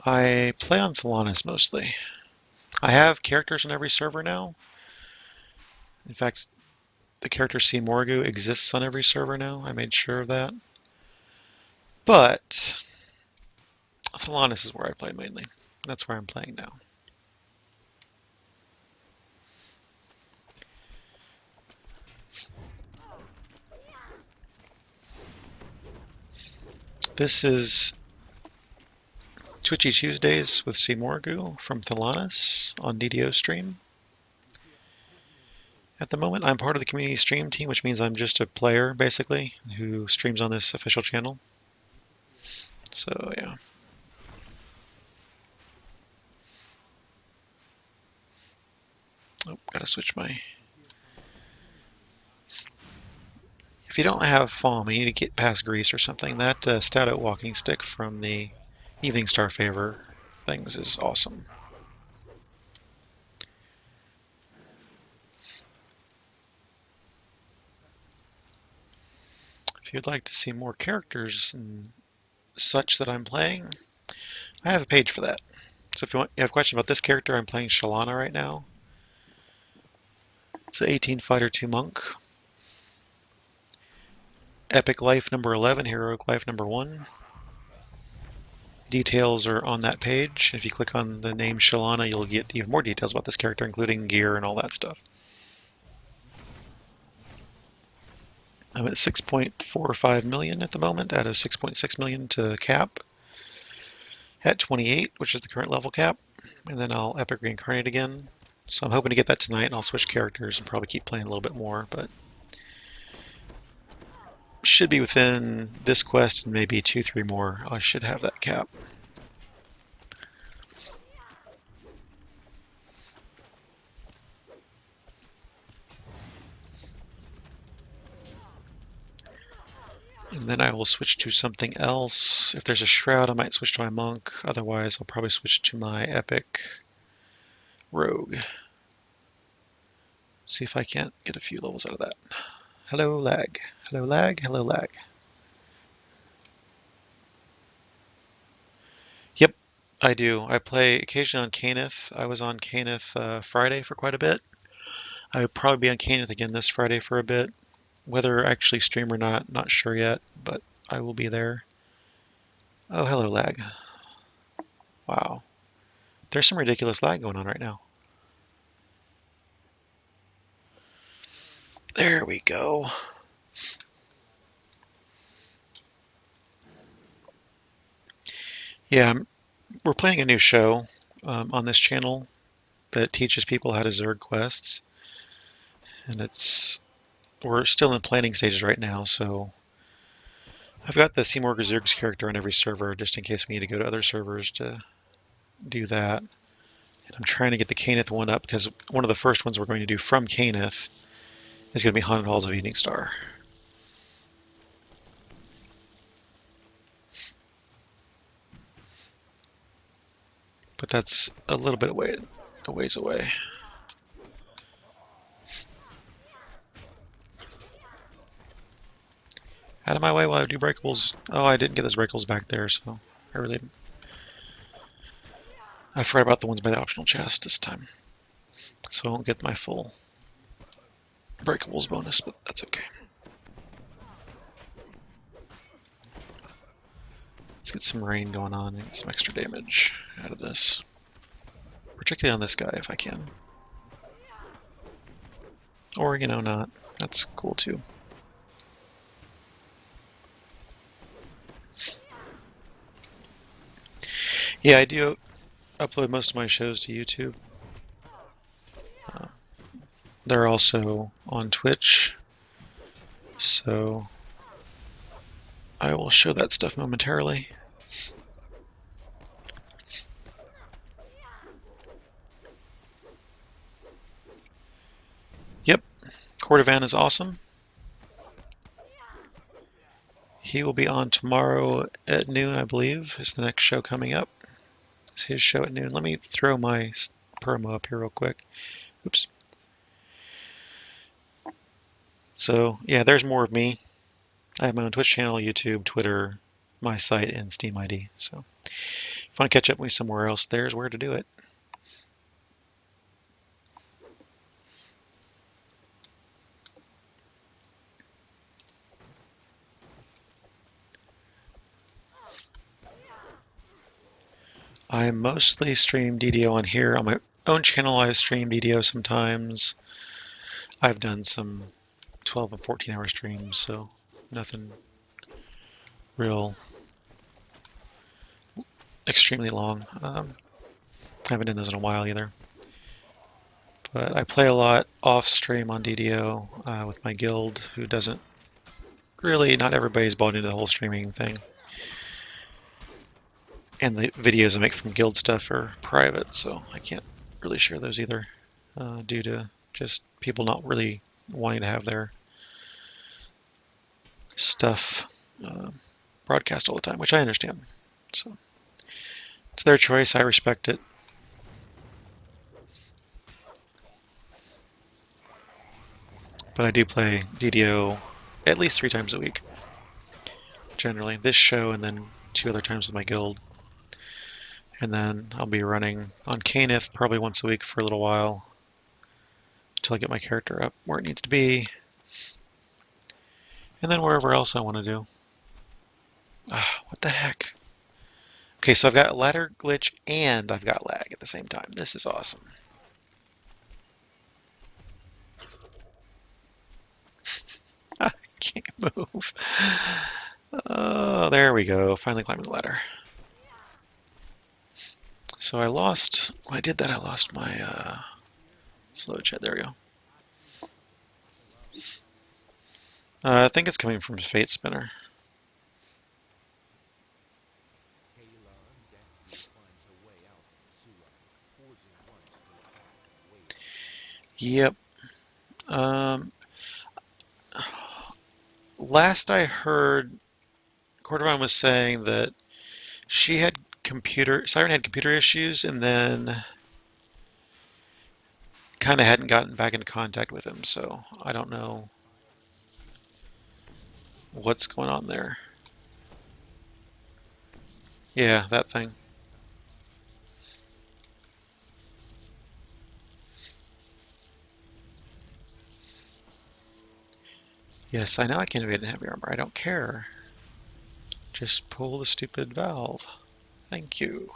Speaker 1: I play on Thelanis mostly. I have characters on every server now. In fact, the character Morgu exists on every server now. I made sure of that. But Thelanis is where I play mainly. That's where I'm playing now. This is Twitchy Tuesdays with Morgu from Thelanis on DDOStream. At the moment, I'm part of the community stream team, which means I'm just a player, basically, who streams on this official channel. So, yeah. Oh, gotta switch my... If you don't have foam, you need to get past grease or something. That stout out walking stick from the Evening Star Favor things is awesome. If you'd like to see more characters and such that I'm playing, I have a page for that. So if you have questions about this character, I'm playing Shalana right now. It's an 18 fighter 2 monk. Epic life number 11, heroic life number 1. Details are on that page. If you click on the name Shalana, you'll get even more details about this character, including gear and all that stuff. I'm at 6.45 million at the moment, out of 6.6 million to cap. At 28, which is the current level cap. And then I'll epic reincarnate again. So I'm hoping to get that tonight, and I'll switch characters and probably keep playing a little bit more, but should be within this quest and maybe 2-3 more. I should have that cap. And then I will switch to something else. If there's a shroud, I might switch to my monk. Otherwise, I'll probably switch to my epic rogue. See if I can't get a few levels out of that. Hello, lag. Hello, lag. Hello, lag. Yep, I do. I play occasionally on Caneth. I was on Caneth Friday for quite a bit. I would probably be on Caneth again this Friday for a bit. Whether I actually stream or not sure yet, but I will be there. Oh, hello, lag. Wow. There's some ridiculous lag going on right now. There we go. Yeah, we're playing a new show on this channel that teaches people how to Zerg quests. And we're still in planning stages right now, so I've got the Seymour Zerg's character on every server just in case we need to go to other servers to do that. And I'm trying to get the Caneth one up because one of the first ones we're going to do from Caneth is going to be Haunted Halls of Evening Star. But that's a little bit a ways away. Out of my way while I do breakables. Oh, I didn't get those breakables back there, so I really I forgot about the ones by the optional chest this time, so I won't get my full breakables bonus, but that's okay. Let's get some rain going on and get some extra damage out of this. Particularly on this guy if I can. Or, you know, not. That's cool too. Yeah, I do upload most of my shows to YouTube. They're also on Twitch, so I will show that stuff momentarily. Yep, Cordovan is awesome. He will be on tomorrow at noon, I believe, is the next show coming up. It's his show at noon. Let me throw my promo up here real quick. Oops. So, yeah, there's more of me. I have my own Twitch channel, YouTube, Twitter, my site, and Steam ID. So, if you want to catch up with me somewhere else, there's where to do it. I mostly stream DDO on here. On my own channel, I stream DDO sometimes. I've done some 12 and 14-hour streams, so nothing real extremely long. I haven't done those in a while either. But I play a lot off stream on DDO with my guild, who doesn't really, not everybody's bought into the whole streaming thing. And the videos I make from guild stuff are private, so I can't really share those either, due to just people not really wanting to have their stuff broadcast all the time, which I understand. So it's their choice. I respect it. But I do play DDO at least 3 times a week, generally. This show and then 2 other times with my guild. And then I'll be running on Canif probably once a week for a little while until I get my character up where it needs to be. And then wherever else I want to do. What the heck? Okay, so I've got ladder glitch and I've got lag at the same time. This is awesome. I can't move. Oh, there we go. Finally climbing the ladder. So I lost, when I did that, I lost my flow chat. There we go. I think it's coming from Fate Spinner. Yep. Last I heard, Cordovan was saying that she had Siren had computer issues and then kind of hadn't gotten back into contact with him, so I don't know what's going on there. Yeah, that thing. Yes, I know I can't get in heavy armor. I don't care. Just pull the stupid valve. Thank you.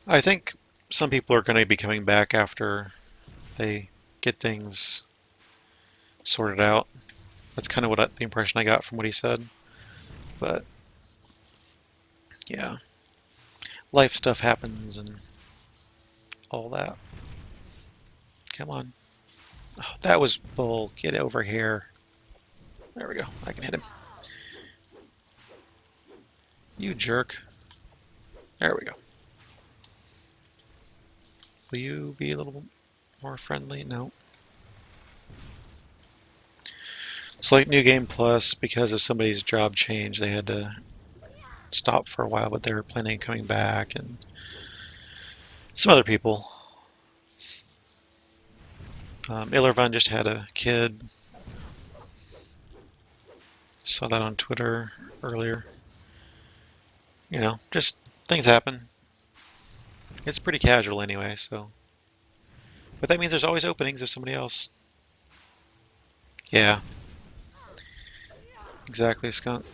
Speaker 1: I think some people are going to be coming back after they get things sorted out. That's kind of what the impression I got from what he said. But yeah, life stuff happens and all that. Come on. Oh, that was bull. Get over here. There we go. I can hit him. You jerk. There we go. Will you be a little more friendly? No. It's like New Game Plus, because of somebody's job change, they had to stop for a while, but they were planning on coming back, and some other people. Illervun just had a kid. Saw that on Twitter earlier. You know, just things happen. It's pretty casual anyway, so. But that means there's always openings if somebody else. Yeah. Exactly, Skunk.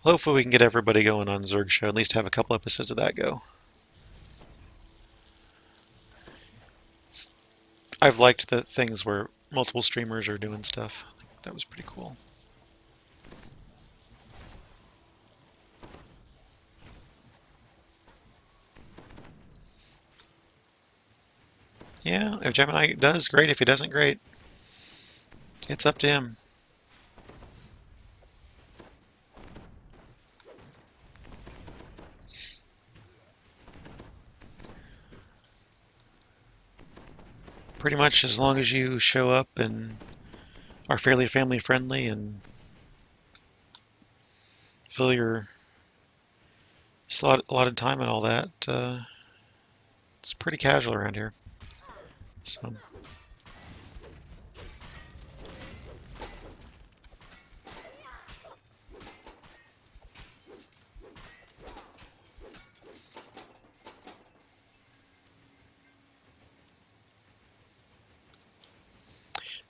Speaker 1: Hopefully we can get everybody going on Zerg Show, at least have a couple episodes of that go. I've liked the things where multiple streamers are doing stuff. That was pretty cool. Yeah, if Gemini does, great. If he doesn't, great. It's up to him. Pretty much as long as you show up and are fairly family friendly and fill your allotted time and all that, it's pretty casual around here. So.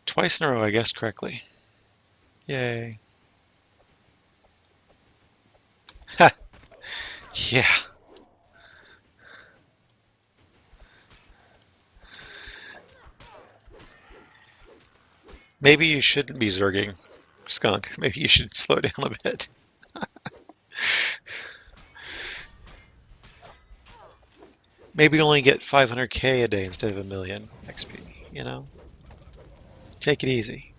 Speaker 1: Twice in a row, I guessed correctly. Yay. Ha! Yeah. Maybe you shouldn't be zerging, Skunk. Maybe you should slow down a bit. Maybe only get 500k a day instead of 1,000,000 XP, you know? Take it easy.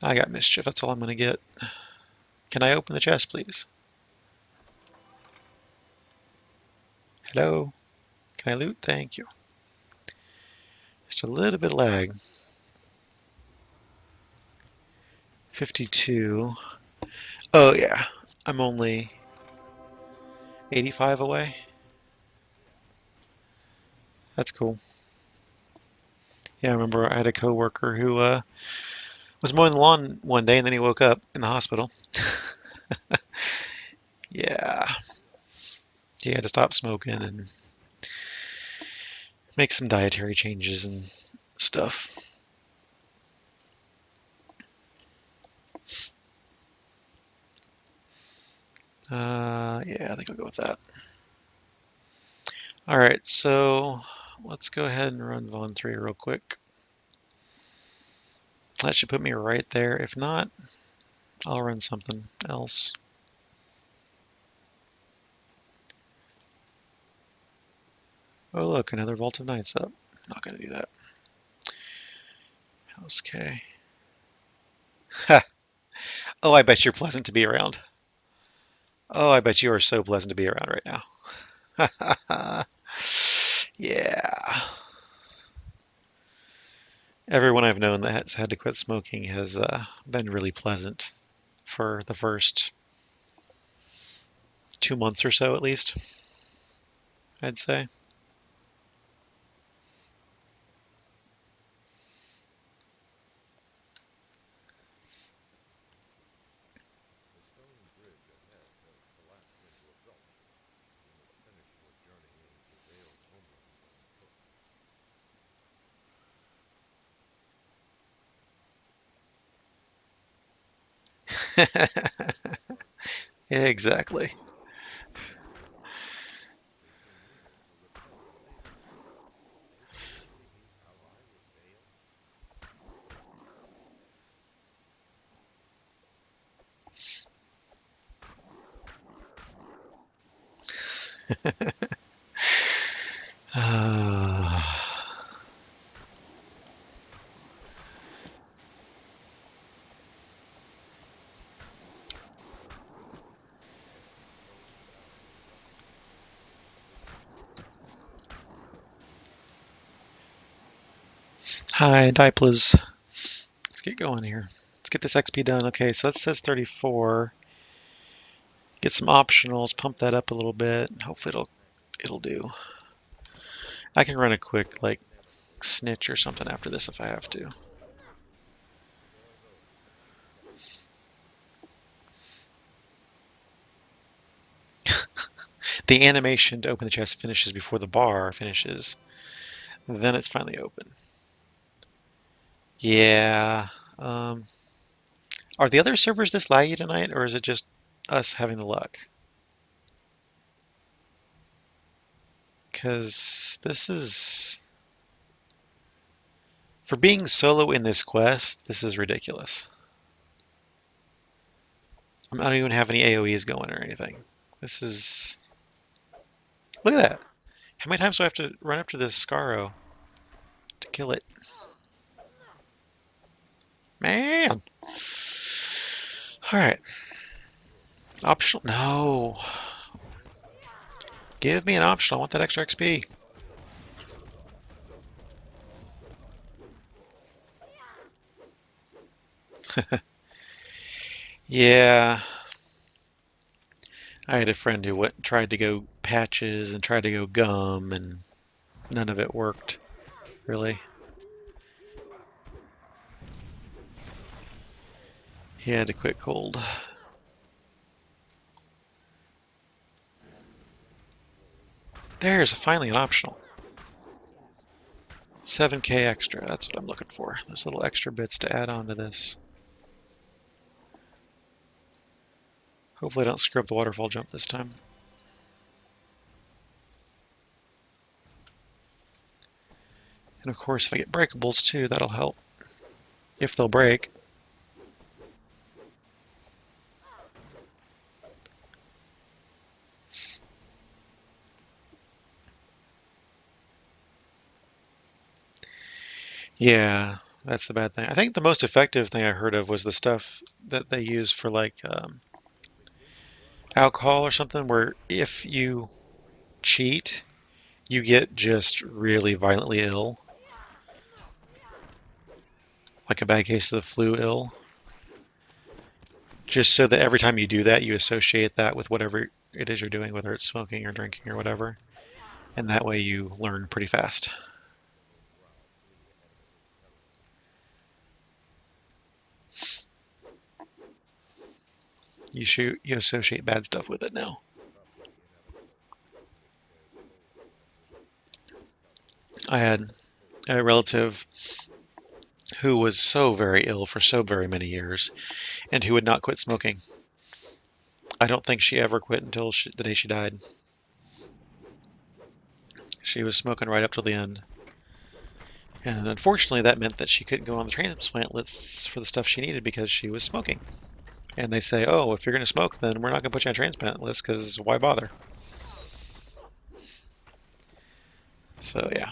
Speaker 1: I got mischief, that's all I'm gonna get. Can I open the chest, please? Hello? Can I loot? Thank you. Just a little bit of lag. 52. Oh yeah, I'm only 85 away. That's cool. Yeah, I remember I had a coworker who was mowing the lawn one day and then he woke up in the hospital. Yeah. He had to stop smoking and make some dietary changes and stuff. Yeah, I think I'll go with that. All right, so let's go ahead and run Vaughn 3 real quick. That should put me right there. If not, I'll run something else. Oh, look, another Vault of Nights up. Not going to do that. House K. Ha! Oh, I bet you're pleasant to be around. Oh, I bet you are so pleasant to be around right now. Yeah. Everyone I've known that has had to quit smoking has been really pleasant for the first 2 months or so, at least, I'd say. Yeah, exactly. Hi, Diplas. Let's get going here. Let's get this XP done. Okay, so that says 34. Get some optionals, pump that up a little bit. Hopefully it'll do. I can run a quick, like, snitch or something after this if I have to. The animation to open the chest finishes before the bar finishes. Then it's finally open. Yeah. Are the other servers this laggy tonight, or is it just us having the luck? Because this is... For being solo in this quest, this is ridiculous. I don't even have any AoEs going or anything. This is... Look at that. How many times do I have to run up to this Scaro to kill it? Man! Alright. Optional? No. Give me an optional. I want that extra XP. Yeah. I had a friend who tried to go patches and tried to go gum, and none of it worked, really. He had to quit cold. There's finally an optional. 7k extra, that's what I'm looking for. Those little extra bits to add on to this. Hopefully I don't screw up the waterfall jump this time. And of course, if I get breakables too, that'll help. If they'll break. Yeah, that's the bad thing. I think the most effective thing I heard of was the stuff that they use for like alcohol or something, where if you cheat, you get just really violently ill. Like a bad case of the flu ill. Just so that every time you do that, you associate that with whatever it is you're doing, whether it's smoking or drinking or whatever. And that way you learn pretty fast. You associate bad stuff with it now. I had a relative who was so very ill for so very many years and who would not quit smoking. I don't think she ever quit until the day she died. She was smoking right up till the end. And unfortunately, that meant that she couldn't go on the transplant lists for the stuff she needed because she was smoking. And they say, oh, if you're going to smoke, then we're not going to put you on a transplant list because why bother? So, yeah.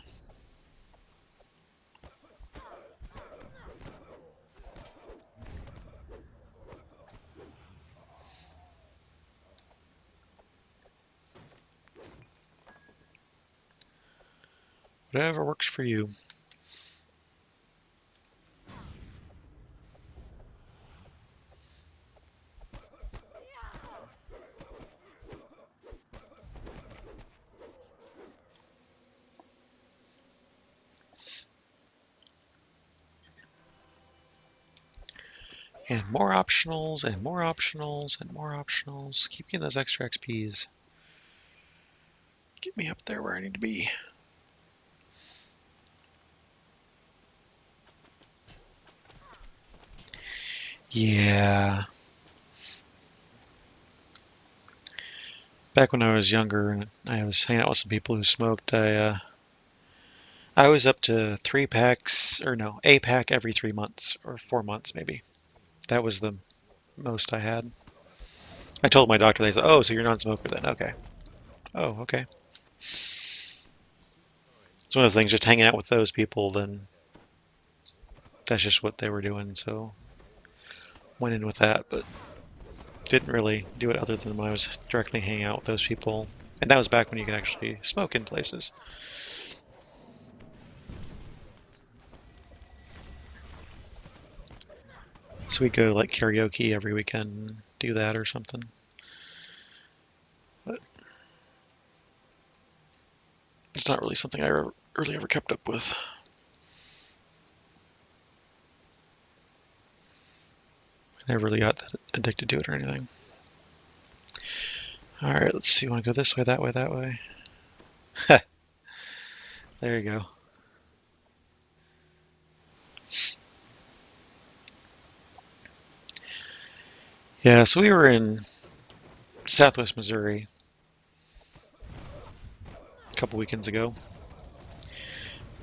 Speaker 1: Whatever works for you. And more optionals, and more optionals, and more optionals. Keep getting those extra XPs. Get me up there where I need to be. Yeah. Back when I was younger and I was hanging out with some people who smoked, I was up to 3 packs, or no, a pack every 3 months, or 4 months maybe. That was the most I had. I told my doctor, they said, oh, so you're not a smoker then? Okay. Oh, okay. It's one of the things, just hanging out with those people, then that's just what they were doing, so went in with that, but didn't really do it other than when I was directly hanging out with those people. And that was back when you could actually smoke in places. So we'd go like karaoke every weekend and do that or something. But It's not really something I really ever kept up with. I never really got that addicted to it or anything. Alright, let's see. You want to go this way, that way, that way? There you go. Yeah, so we were in Southwest Missouri a couple weekends ago,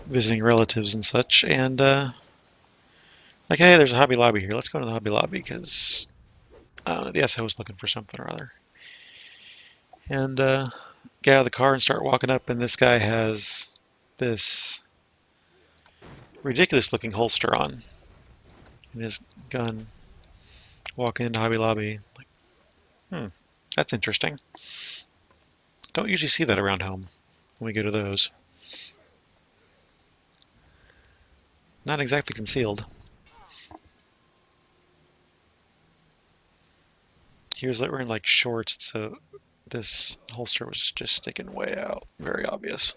Speaker 1: visiting relatives and such, and like, hey, there's a Hobby Lobby here. Let's go to the Hobby Lobby because the SO was looking for something or other. And get out of the car and start walking up, and this guy has this ridiculous looking holster on and his gun, walking into Hobby Lobby. Like, that's interesting. Don't usually see that around home when we go to those. Not exactly concealed. He was wearing like shorts, so this holster was just sticking way out. Very obvious.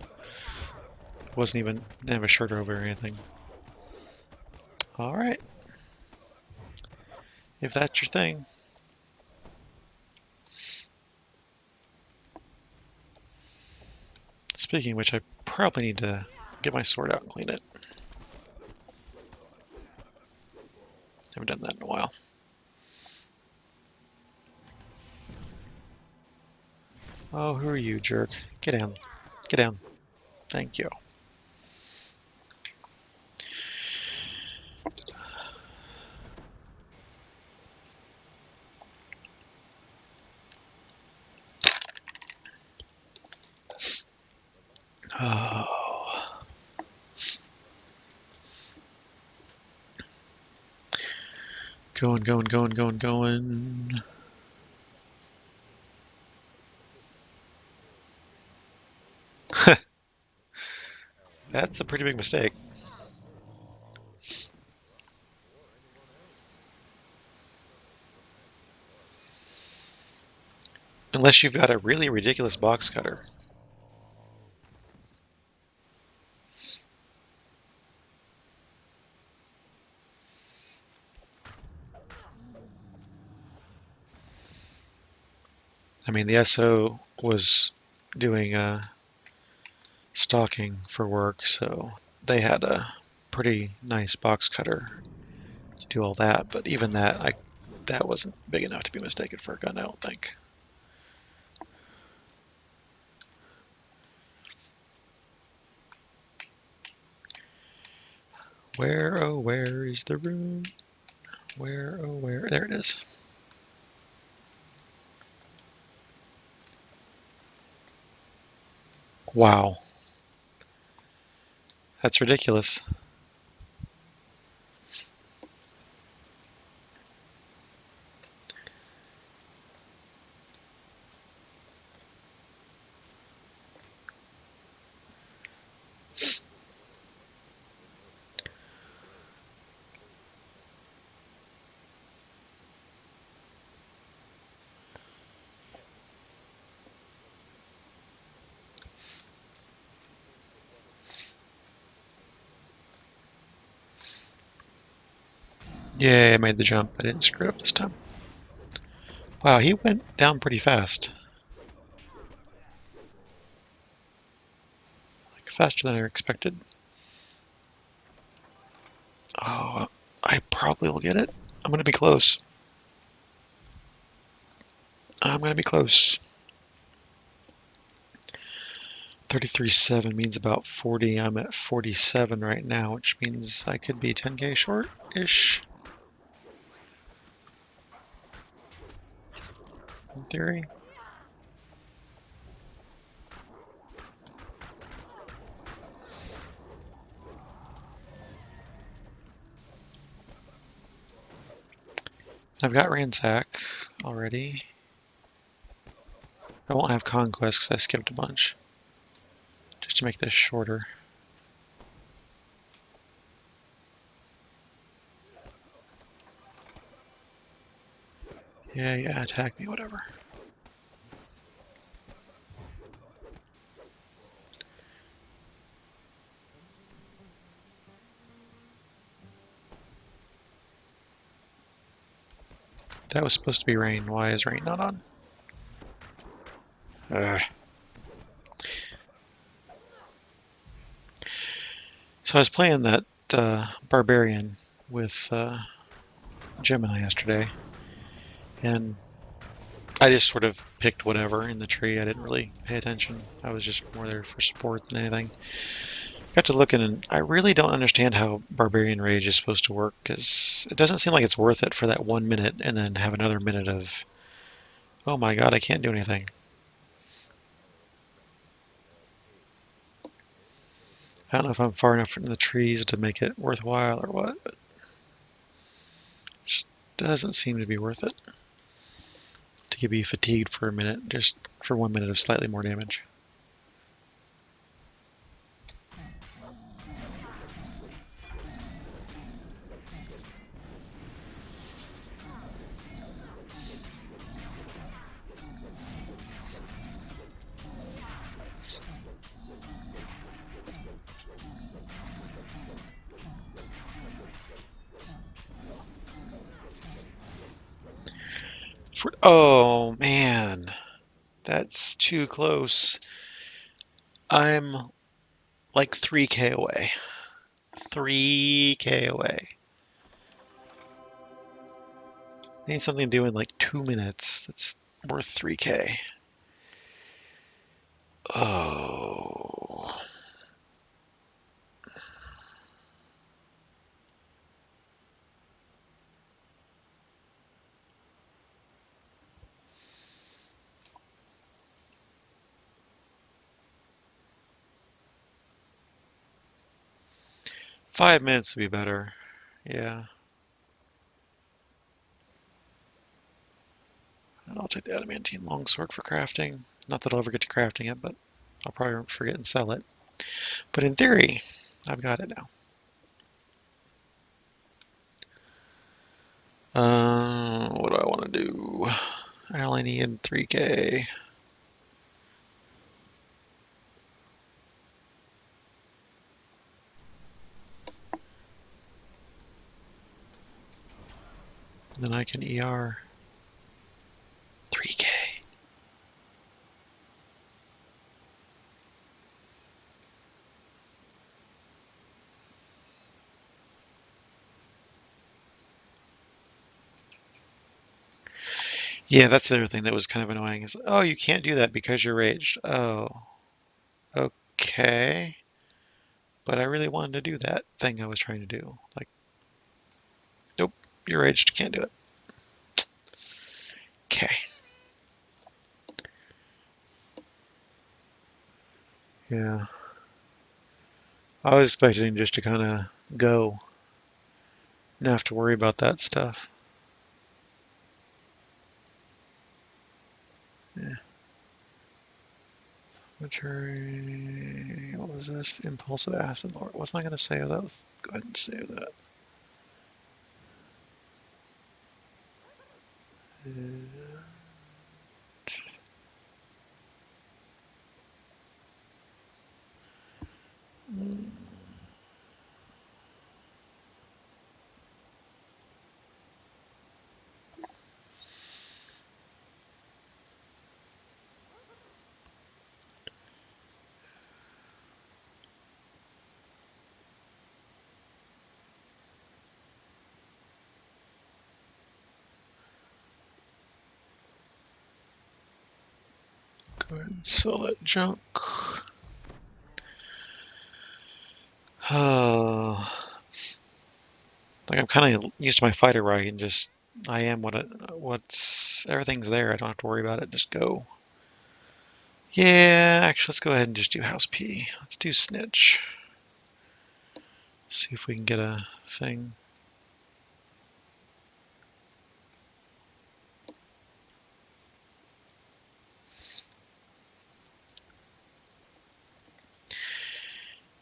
Speaker 1: Didn't have a shirt over or anything. Alright. If that's your thing. Speaking of which, I probably need to get my sword out and clean it. Haven't done that in a while. Oh, who are you, jerk? Get down. Get down. Thank you. Oh. Going. That's a pretty big mistake. Unless you've got a really ridiculous box cutter. I mean, the SO was doing stalking for work, so they had a pretty nice box cutter to do all that. But even that, that wasn't big enough to be mistaken for a gun, I don't think. Where, oh, where is the room? Where, oh, where? There it is. Wow. That's ridiculous. Yay, I made the jump. I didn't screw it up this time. Wow, he went down pretty fast. Like, faster than I expected. Oh, I probably will get it. I'm going to be close. I'm going to be close. 33.7 means about 40. I'm at 47 right now, which means I could be 10k short-ish. In theory. I've got Ransack already. I won't have Conquest because I skipped a bunch. Just to make this shorter. Yeah, attack me, whatever. That was supposed to be rain. Why is rain not on? So I was playing that Barbarian with Gemini yesterday, and I just sort of picked whatever in the tree. I didn't really pay attention. I was just more there for support than anything. Got to looking, and I really don't understand how Barbarian Rage is supposed to work, because it doesn't seem like it's worth it for that 1 minute and then have another minute of, oh my god, I can't do anything. I don't know if I'm far enough in the trees to make it worthwhile or what, but it just doesn't seem to be worth it to be fatigued for a minute, just for 1 minute of slightly more damage. Oh man, that's too close. I'm like 3k away. 3k away. I need something to do in like 2 minutes that's worth 3k. Oh. Five minutes would be better. Yeah. And I'll take the adamantine longsword for crafting. Not that I'll ever get to crafting it, but I'll probably forget and sell it. But in theory, I've got it now. What do I want to do? I only need 3k. Then I can ER 3k. Yeah, that's the other thing that was kind of annoying is, oh, you can't do that because you're raged. Oh, okay. But I really wanted to do that thing I was trying to do. Like, nope, you're raged, can't do it. Okay. Yeah. I was expecting just to kind of go. Not have to worry about that stuff. Yeah. What was this? Impulsive acid lord. Wasn't I going to save that? Let's go ahead and save that. Go ahead and sell that junk. Oh, like I'm kind of used to my fighter where I can just, I am what's, everything's there. I don't have to worry about it. Just go. Yeah, actually, let's go ahead and just do House P. Let's do Snitch. See if we can get a thing.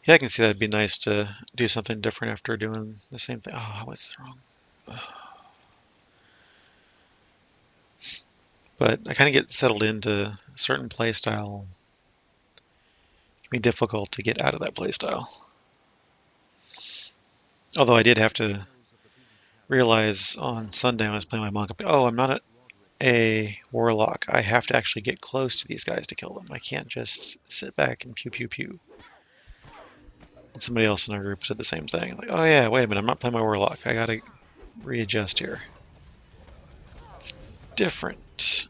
Speaker 1: Yeah, I can see that'd be nice to do something different after doing the same thing. Oh, what's wrong? But I kind of get settled into a certain play style. It can be difficult to get out of that play style. Although I did have to realize on Sunday when I was playing my monk, oh, I'm not a warlock. I have to actually get close to these guys to kill them. I can't just sit back and pew pew pew. And somebody else in our group said the same thing. Like, oh yeah, wait a minute, I'm not playing my warlock. I gotta readjust here. Different.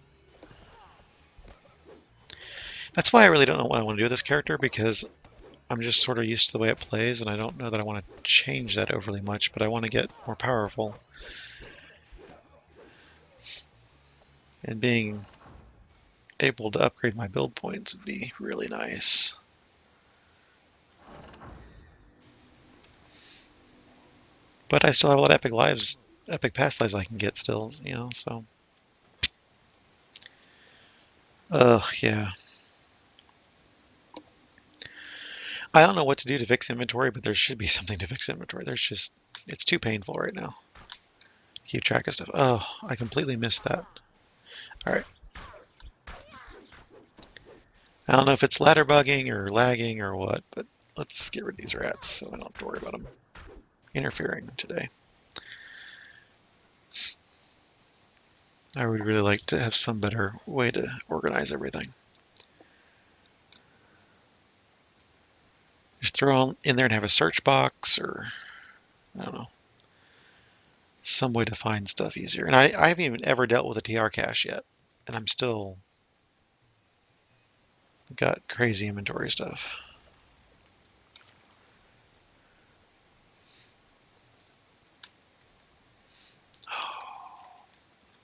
Speaker 1: That's why I really don't know what I want to do with this character, because I'm just sort of used to the way it plays, and I don't know that I want to change that overly much, but I want to get more powerful. And being able to upgrade my build points would be really nice. But I still have a lot of epic past lives I can get still, you know, so. Yeah. I don't know what to do to fix inventory, but there should be something to fix inventory. It's too painful right now. Keep track of stuff. Oh, I completely missed that. All right. I don't know if it's ladder bugging or lagging or what, but let's get rid of these rats so I don't have to worry about them interfering today. I would really like to have some better way to organize everything. Just throw in there and have a search box, or I don't know, some way to find stuff easier. And I haven't even ever dealt with a TR cache yet, and I'm still got crazy inventory stuff.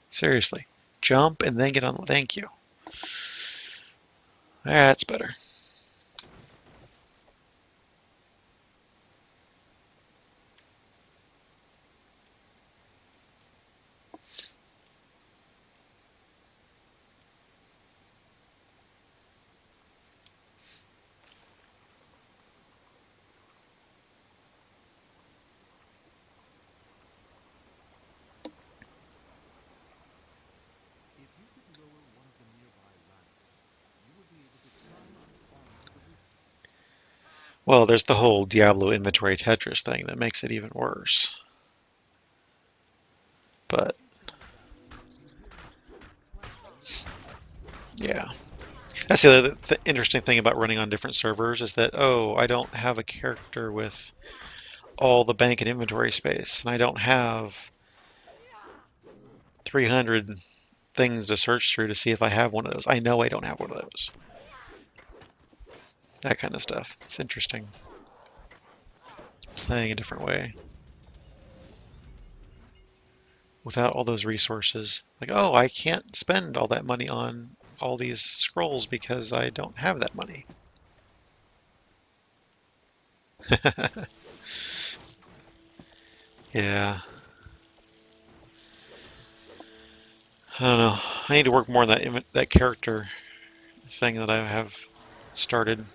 Speaker 1: Seriously, jump and then get on. Thank you. That's better. Well, there's the whole Diablo inventory Tetris thing that makes it even worse. But yeah, that's the interesting thing about running on different servers is that, oh, I don't have a character with all the bank and inventory space, and I don't have 300 things to search through to see if I have one of those. I know I don't have one of those. That kind of stuff. It's interesting. Playing a different way. Without all those resources. Like, oh, I can't spend all that money on all these scrolls because I don't have that money. Yeah. I don't know. I need to work more on that character thing that I have started.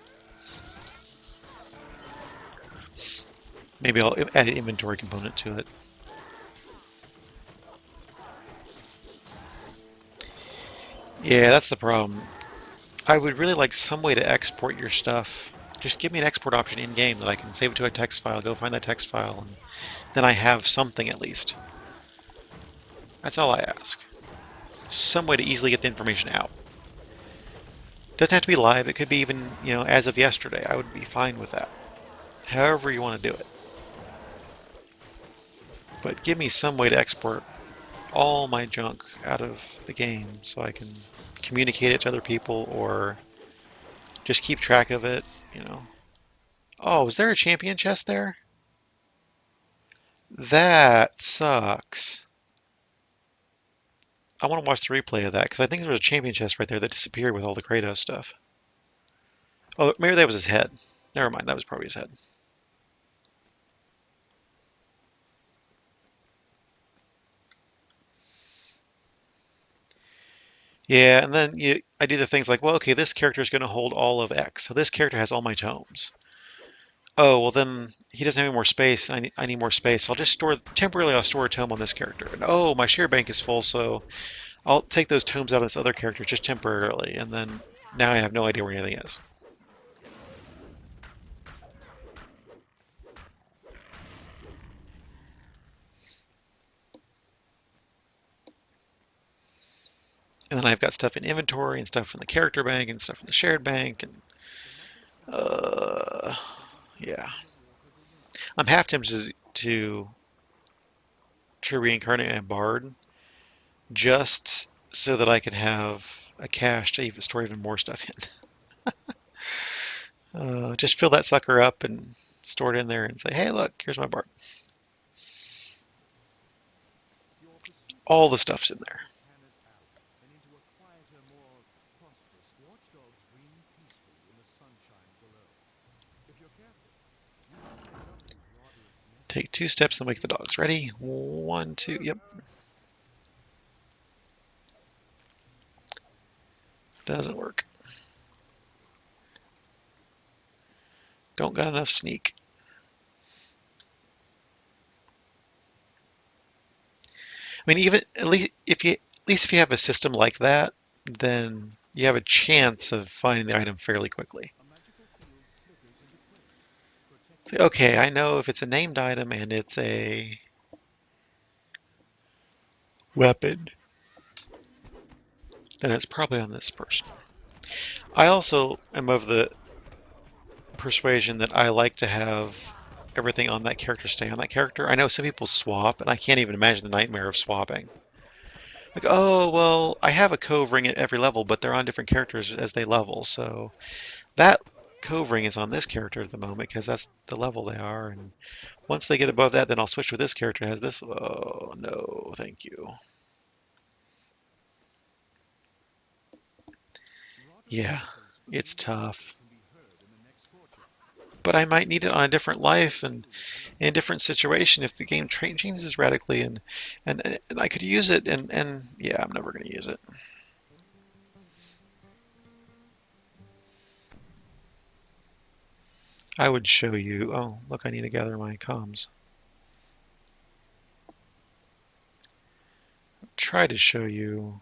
Speaker 1: Maybe I'll add an inventory component to it. Yeah, that's the problem. I would really like some way to export your stuff. Just give me an export option in-game that I can save it to a text file, go find that text file, and then I have something at least. That's all I ask. Some way to easily get the information out. Doesn't have to be live, it could be even, you know, as of yesterday. I would be fine with that. However you want to do it. But give me some way to export all my junk out of the game so I can communicate it to other people or just keep track of it, you know. Oh, is there a champion chest there? That sucks. I want to watch the replay of that because I think there was a champion chest right there that disappeared with all the Kratos stuff. Oh, maybe that was his head. Never mind, that was probably his head. Yeah, and then I do the things like, well, okay, this character is going to hold all of X, so this character has all my tomes. Oh, well then he doesn't have any more space, and I need more space, so I'll just temporarily I'll store a tome on this character. And oh, my share bank is full, so I'll take those tomes out of this other character just temporarily, and then now I have no idea where anything is. And then I've got stuff in inventory and stuff in the character bank and stuff in the shared bank. And yeah. I'm half tempted to reincarnate a bard just so that I could have a cache to even store even more stuff in. Just fill that sucker up and store it in there and say, hey, look, here's my bard. All the stuff's in there. Take 2 steps and wake the dogs. Ready? 1, 2, yep. Doesn't work. Don't got enough sneak. I mean, even at least if you have a system like that, then you have a chance of finding the item fairly quickly. Okay, I know if it's a named item and it's a weapon, then it's probably on this person. I also am of the persuasion that I like to have everything on that character stay on that character. I know some people swap, and I can't even imagine the nightmare of swapping. Like, oh, well, I have a cove ring at every level, but they're on different characters as they level, so that cove ring is on this character at the moment because that's the level they are, and once they get above that, then I'll switch with this character that has this. Oh, no, thank you. Yeah, it's tough. But I might need it on a different life and in a different situation if the game changes radically, and I could use it, and yeah, I'm never going to use it. I would show you. Oh, look, I need to gather my comms. Try to show you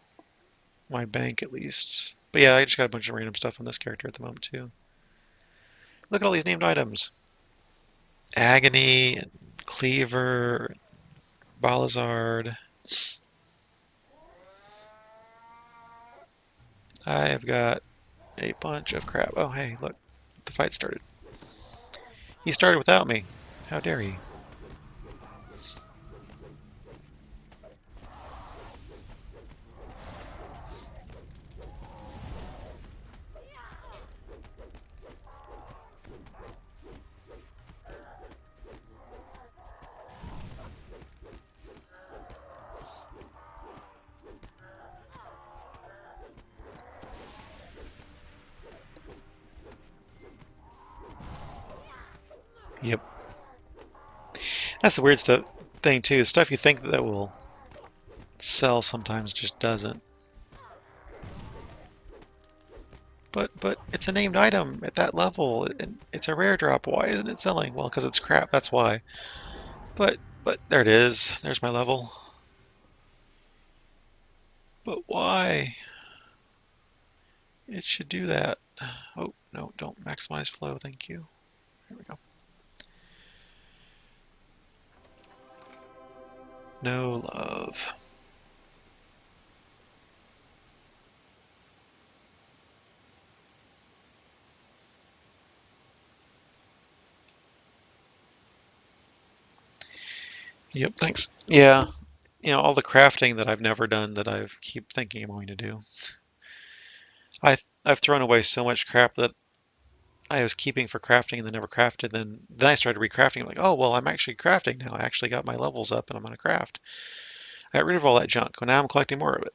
Speaker 1: my bank at least. But yeah, I just got a bunch of random stuff on this character at the moment too. Look at all these named items. Agony, and Cleaver, Balazard. I've got a bunch of crap. Oh, hey, look, the fight started. He started without me. How dare he? Yep. That's the weird stuff thing too. Stuff you think that will sell sometimes just doesn't. But it's a named item at that level, and it's a rare drop. Why isn't it selling? Well, because it's crap. That's why. But there it is. There's my level. But why? It should do that. Oh no! Don't maximize flow. Thank you. There we go. No love. Yep, thanks. Yeah, all the crafting that I've never done that I keep thinking I'm going to do. I've thrown away so much crap that I was keeping for crafting and then never crafted. Then I started recrafting. I'm like, oh well, I'm actually crafting now. I actually got my levels up and I'm going to craft. I got rid of all that junk. Well, now I'm collecting more of it,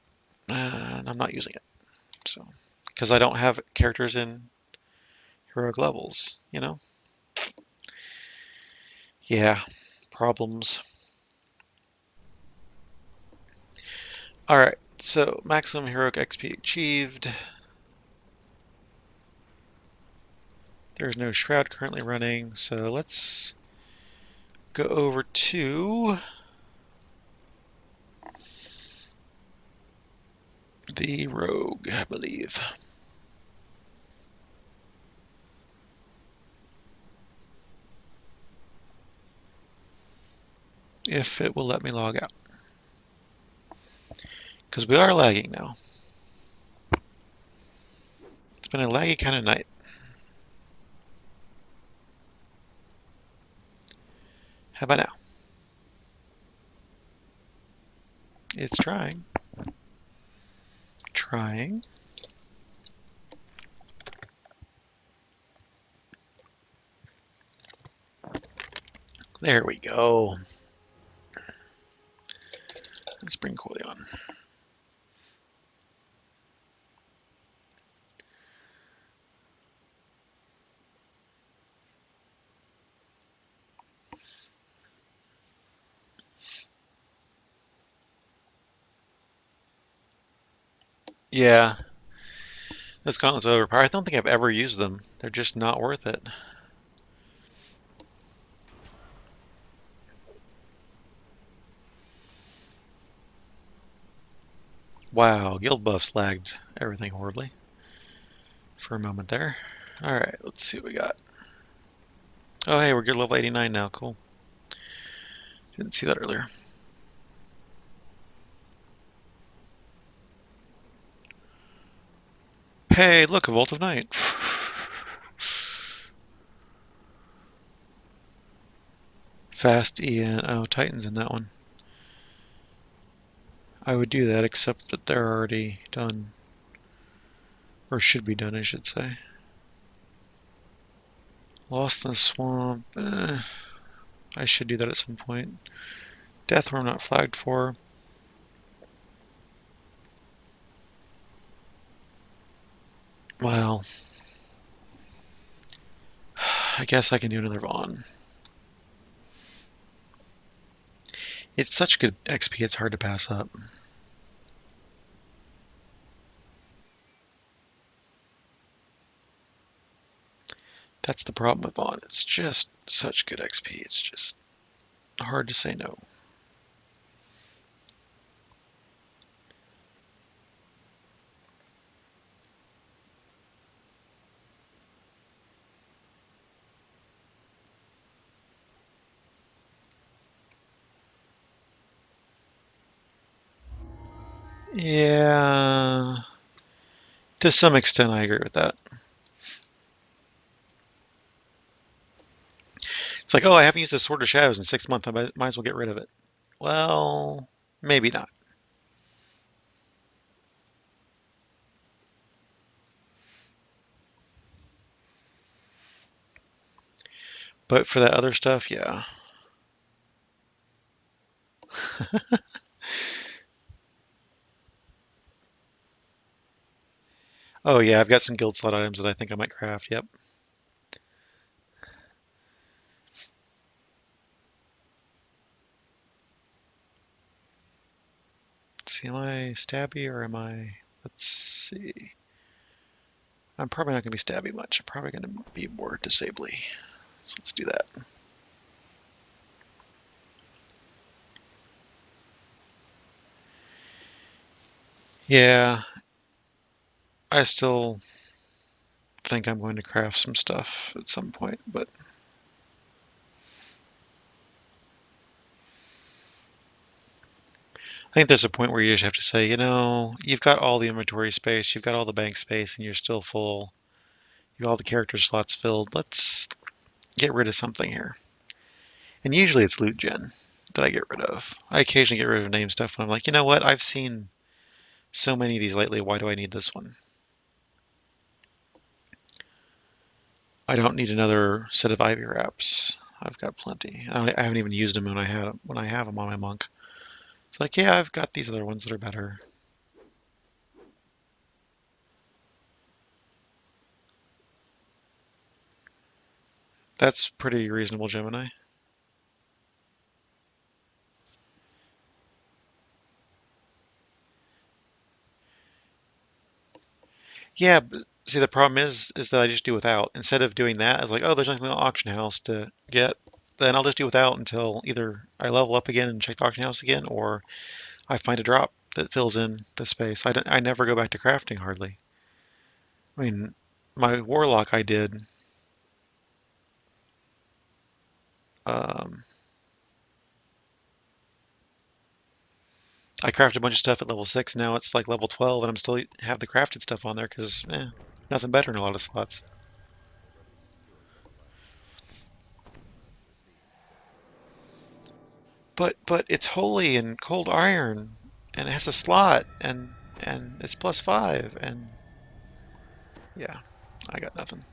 Speaker 1: and I'm not using it. So, because I don't have characters in heroic levels, Yeah, problems. All right, so maximum heroic XP achieved. There's no shroud currently running, so let's go over to the rogue, I believe. If it will let me log out. Because we are lagging now. been a laggy kind of night. How about now? It's trying. Trying. There we go. Let's bring Coily on. Yeah, those gauntlets are overpowered. I don't think I've ever used them. They're just not worth it. Wow, guild buffs lagged everything horribly for a moment there. Alright, let's see what we got. Oh hey, we're good level 89 now, cool. Didn't see that earlier. Hey, look, a Vault of Night. Fast E and oh, Titan's in that one. I would do that, except that they're already done. Or should be done, I should say. Lost in the Swamp. I should do that at some point. Death Worm not flagged for. Well, I guess I can do another Vaughn. It's such good XP, it's hard to pass up. That's the problem with Vaughn. It's just such good XP. It's just hard to say no. Yeah, to some extent I agree with that. It's like, oh, I haven't used a Sword of Shadows in 6 months. I might as well get rid of it. Well, maybe not. But for that other stuff, yeah. Oh yeah, I've got some guild slot items that I think I might craft. Yep. Let's see, am I stabby or am I? Let's see. I'm probably not going to be stabby much. I'm probably going to be more disably. So let's do that. Yeah, I still think I'm going to craft some stuff at some point, but I think there's a point where you just have to say, you know, you've got all the inventory space, you've got all the bank space, and you're still full. You have all the character slots filled. Let's get rid of something here. And usually it's loot gen that I get rid of. I occasionally get rid of name stuff when I'm like, you know what? I've seen so many of these lately. Why do I need this one? I don't need another set of Ivy wraps. I've got plenty. I haven't even used them when I have them on my monk. It's like, yeah, I've got these other ones that are better. That's pretty reasonable, Gemini. Yeah, but see, the problem is that I just do without. Instead of doing that, I was like, oh, there's nothing in the auction house to get. Then I'll just do without until either I level up again and check the auction house again, or I find a drop that fills in the space. I never go back to crafting hardly. I mean, my warlock I did. Um, I crafted a bunch of stuff at level 6. Now it's like level 12, and I'm still have the crafted stuff on there because, Nothing better in a lot of slots. But it's holy and cold iron, and it has a slot, and it's +5, and yeah, I got nothing.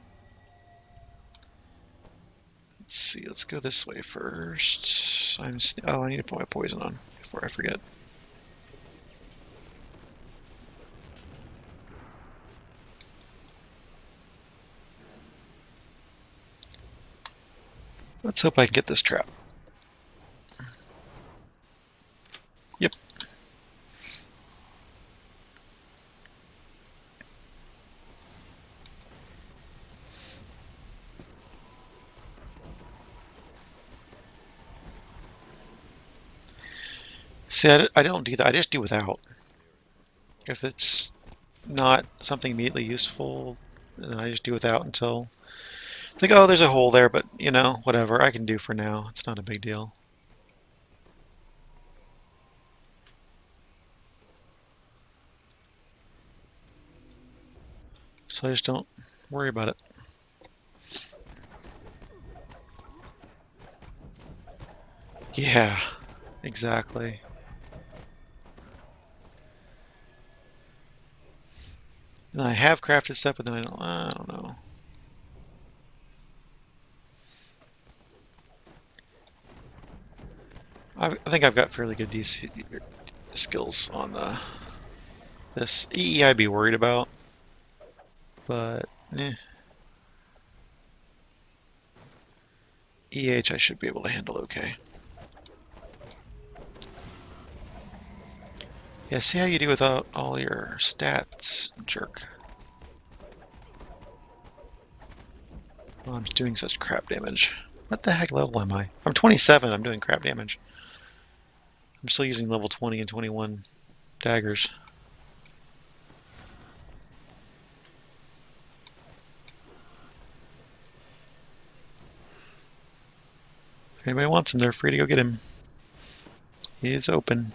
Speaker 1: Let's see. Let's go this way first. I need to put my poison on before I forget. Let's hope I can get this trap. Yep. See, I don't do that. I just do without. If it's not something immediately useful, then I just do without until I think, oh, there's a hole there, but you know, whatever I can do for now. It's not a big deal. So I just don't worry about it. Yeah, exactly. And I have crafted stuff, but then I don't know. I think I've got fairly good DC skills on this EE I'd be worried about, but EH I should be able to handle okay. Yeah, see how you do without all your stats, jerk. Oh, I'm doing such crap damage. What the heck level am I? I'm 27, I'm doing crap damage. I'm still using level 20 and 21 daggers. If anybody wants him, they're free to go get him. He is open.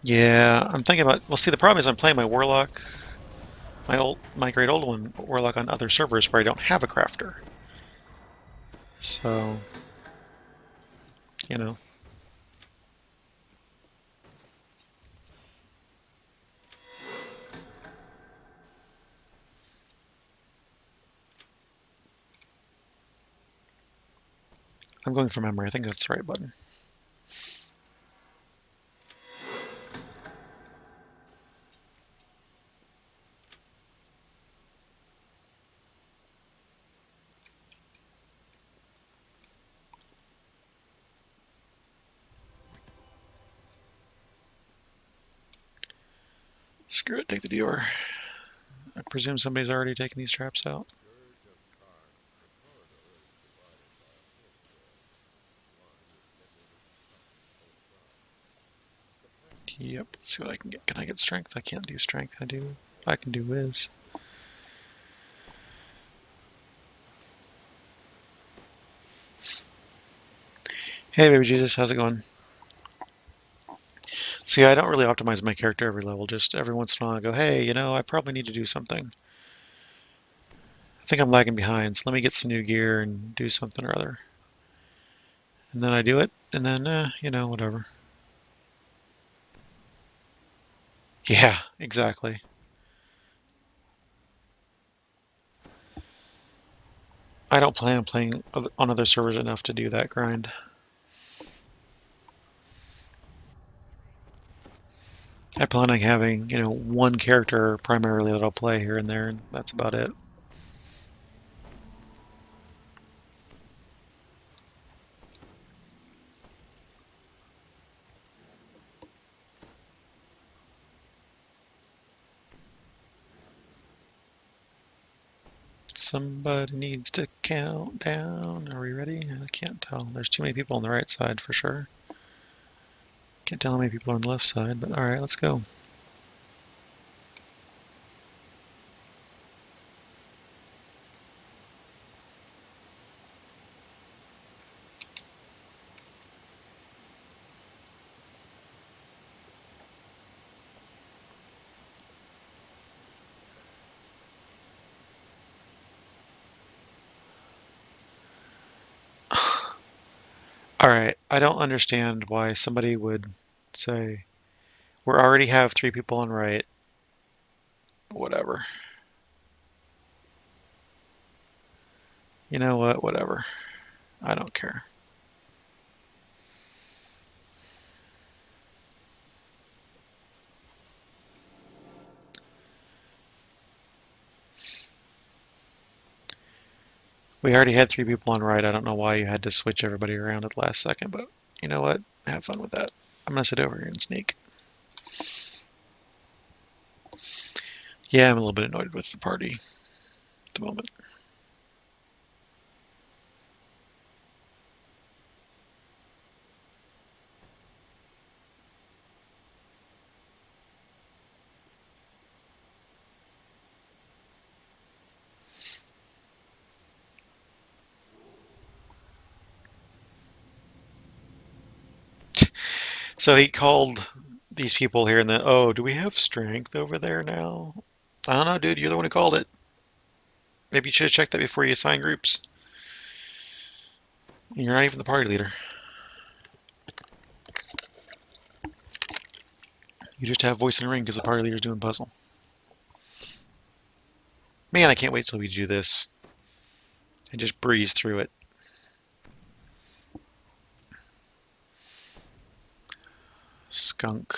Speaker 1: Yeah, I'm thinking about. Well, see, the problem is I'm playing my warlock, my great old one warlock on other servers where I don't have a crafter. So, you know. I'm going from memory. I think that's the right button. Screw it, take the Dior. I presume somebody's already taken these traps out. Yep, let's see what I can get. Can I get strength? I can't do strength. I can do whiz. Hey, baby Jesus, how's it going? See, I don't really optimize my character every level. Just every once in a while I go, hey, you know, I probably need to do something. I think I'm lagging behind, so let me get some new gear and do something or other. And then I do it, and then, you know, whatever. Yeah, exactly. I don't plan on playing on other servers enough to do that grind. I plan on having, you know, one character primarily that I'll play here and there, and that's about it. Somebody needs to count down. Are we ready? I can't tell. There's too many people on the right side for sure. Can't tell how many people are on the left side, but alright, let's go. Alright, I don't understand why somebody would say, we already have 3 people on right. Whatever. You know what? Whatever. I don't care. We already had 3 people on right. I don't know why you had to switch everybody around at the last second, but you know what? Have fun with that. I'm gonna sit over here and sneak. Yeah, I'm a little bit annoyed with the party at the moment. So he called these people here and then, oh, do we have strength over there now? I don't know, dude. You're the one who called it. Maybe you should have checked that before you assign groups. You're not even the party leader. You just have voice in the ring because the party leader's doing puzzle. Man, I can't wait till we do this and just breeze through it. Skunk.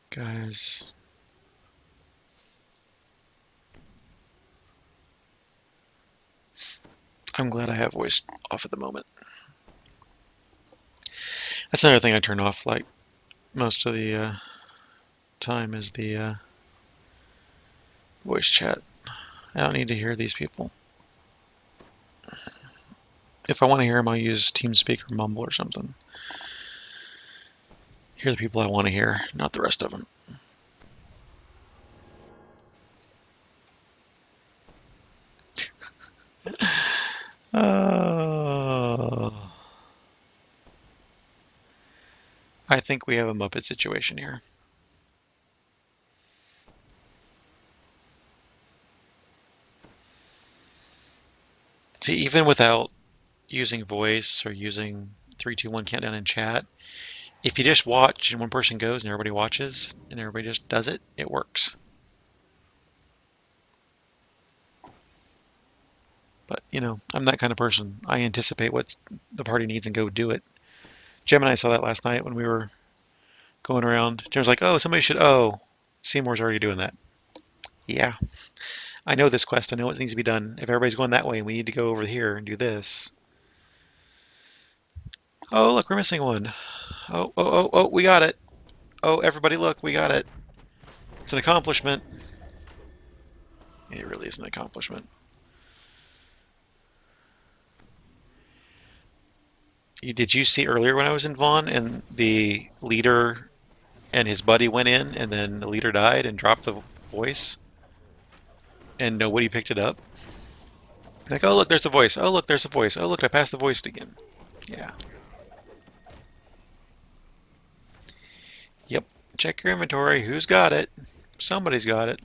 Speaker 1: Guys. I'm glad I have voice off at the moment. That's another thing I turn off like most of the time is the voice chat. I don't need to hear these people. If I want to hear them, I'll use TeamSpeak or Mumble or something. Hear the people I want to hear, not the rest of them. I think we have a Muppet situation here. See, even without using voice or using 3, 2, 1 countdown in chat, if you just watch and one person goes and everybody watches and everybody just does it, it works. But, you know, I'm that kind of person. I anticipate what the party needs and go do it. Gemini saw that last night when we were going around. Jim's like, oh, somebody should, oh, Seymour's already doing that. Yeah, I know this quest. I know what needs to be done. If everybody's going that way, we need to go over here and do this. Oh, look, we're missing one. Oh, oh, oh, oh, we got it. Oh, everybody look, we got it. It's an accomplishment. It really is an accomplishment. Did you see earlier when I was in Vaughn and the leader and his buddy went in and then the leader died and dropped the voice and nobody picked it up? Like, oh, look, there's a voice. Oh, look, there's a voice. Oh, look, I passed the voice again. Yeah. Yep. Check your inventory. Who's got it? Somebody's got it.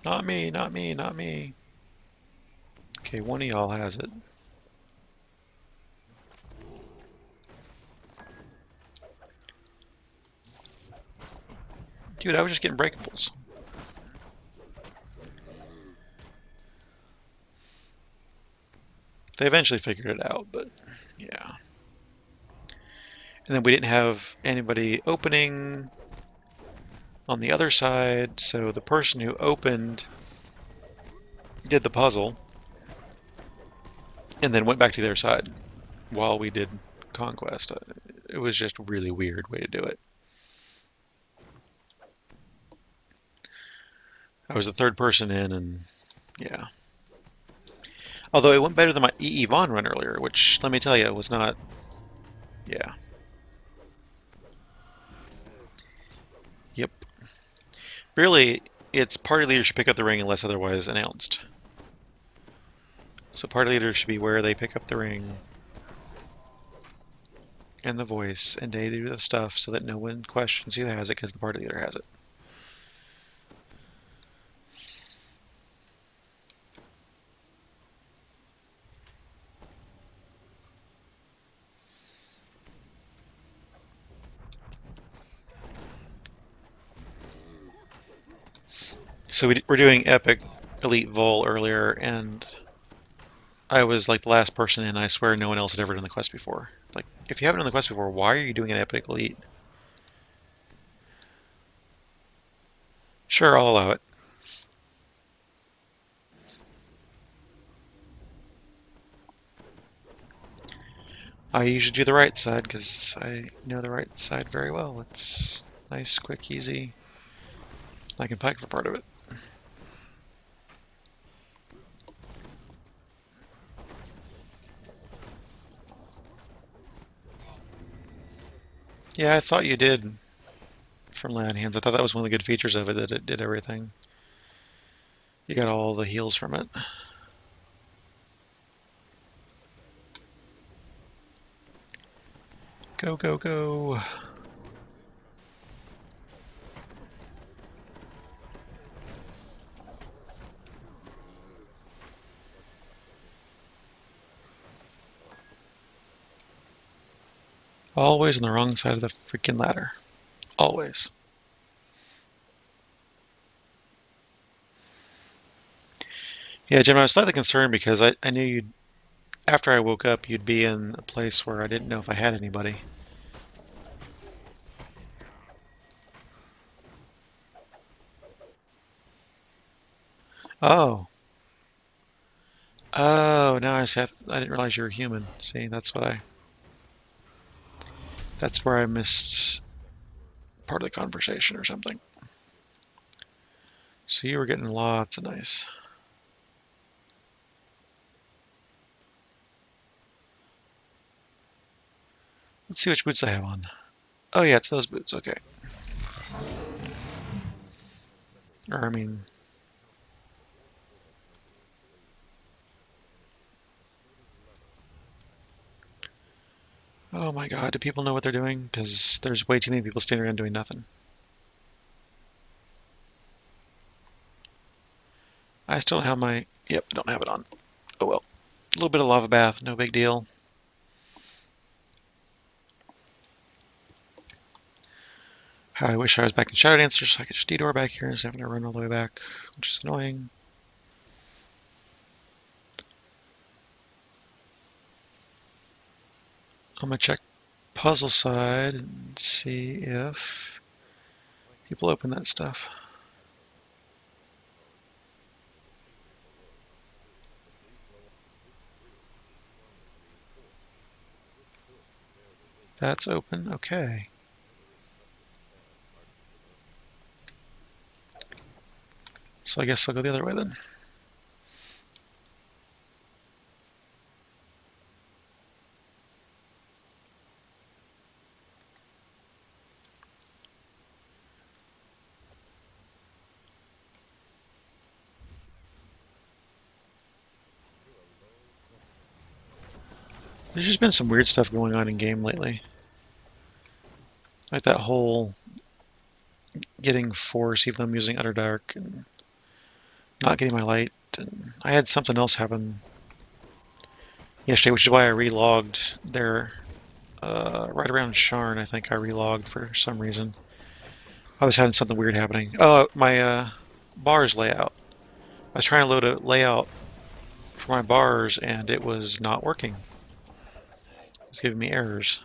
Speaker 1: Not me, not me, not me. Okay, one of y'all has it. Dude, I was just getting breakables. They eventually figured it out, but yeah. And then we didn't have anybody opening on the other side, so the person who opened did the puzzle and then went back to their side while we did Conquest. It was just a really weird way to do it. I was the third person in, and yeah. Although it went better than my EE Vaughn run earlier, which, let me tell you, was not... Yeah. Yep. Really, it's party leader should pick up the ring unless otherwise announced. So party leaders should be where they pick up the ring and the voice, and they do the stuff so that no one questions who has it because the party leader has it. So we're doing Epic Elite Vol earlier, and I was like the last person in. I swear no one else had ever done the quest before. Like, if you haven't done the quest before, why are you doing an Epic Elite? Sure, I'll allow it. I usually do the right side because I know the right side very well. It's nice, quick, easy. I can pike for part of it. Yeah, I thought you did from Land Hands. I thought that was one of the good features of it, that it did everything. You got all the heals from it. Go, go, go. Always on the wrong side of the freaking ladder. Always. Yeah, Jim, I was slightly concerned because I knew you'd, after I woke up, you'd be in a place where I didn't know if I had anybody. Oh. Oh, now I didn't realize you were human. See, that's where I missed part of the conversation or something. So you were getting lots of nice. Let's see which boots I have on. Oh yeah, it's those boots, okay. Or I mean, oh my god, do people know what they're doing? Because there's way too many people standing around doing nothing. I still don't have my, yep, I don't have it on. Oh well. A little bit of lava bath, no big deal. How I wish I was back in Shadow Dancer so I could just detour back here instead of having to run all the way back, which is annoying. I'm gonna check puzzle side and see if people open that stuff. That's open, okay. So I guess I'll go the other way then. There's just been some weird stuff going on in game lately. Like that whole getting force even though I'm using Underdark and not getting my light. And I had something else happen yesterday, which is why I relogged there right around Sharn. I think I relogged for some reason. I was having something weird happening. Oh, my bars layout. I was trying to load a layout for my bars and it was not working. It was giving me errors.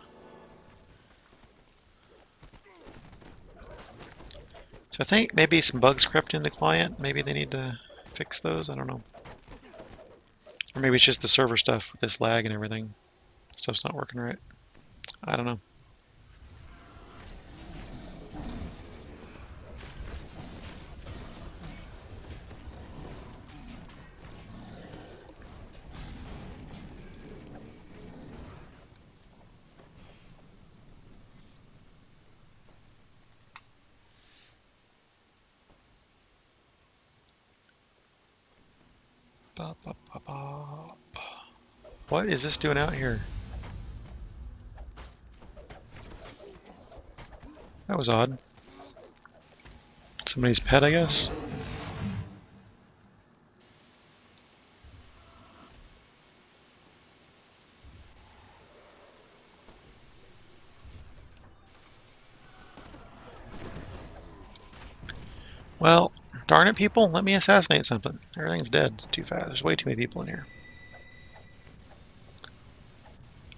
Speaker 1: So I think maybe some bugs crept in the client. Maybe they need to fix those. I don't know. Or maybe it's just the server stuff with this lag and everything. Stuff's not working right. I don't know. Ba, ba, ba, ba. What is this doing out here? That was odd. Somebody's pet, I guess? Well, darn it, people. Let me assassinate something. Everything's dead too fast. There's way too many people in here.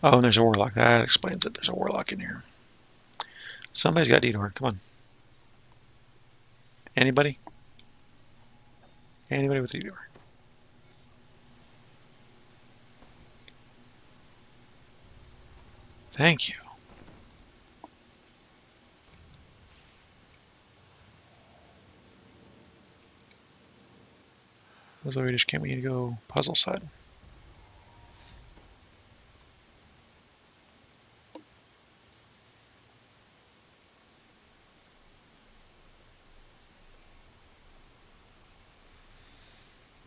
Speaker 1: Oh, and there's a warlock. That explains it. There's a warlock in here. Somebody's got DDOR. Come on. Anybody? Anybody with DDOR? Thank you. So we just can't we need to go puzzle side.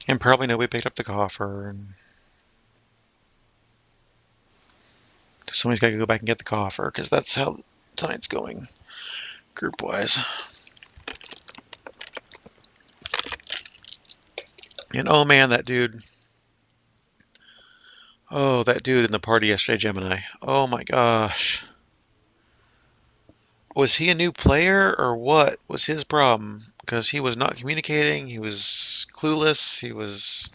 Speaker 1: And probably nobody picked up the coffer. And somebody's got to go back and get the coffer because that's how tonight's going, group wise. And oh man, that dude. Oh, that dude in the party yesterday, Gemini. Oh my gosh. Was he a new player or what was his problem? Because he was not communicating, he was clueless, he was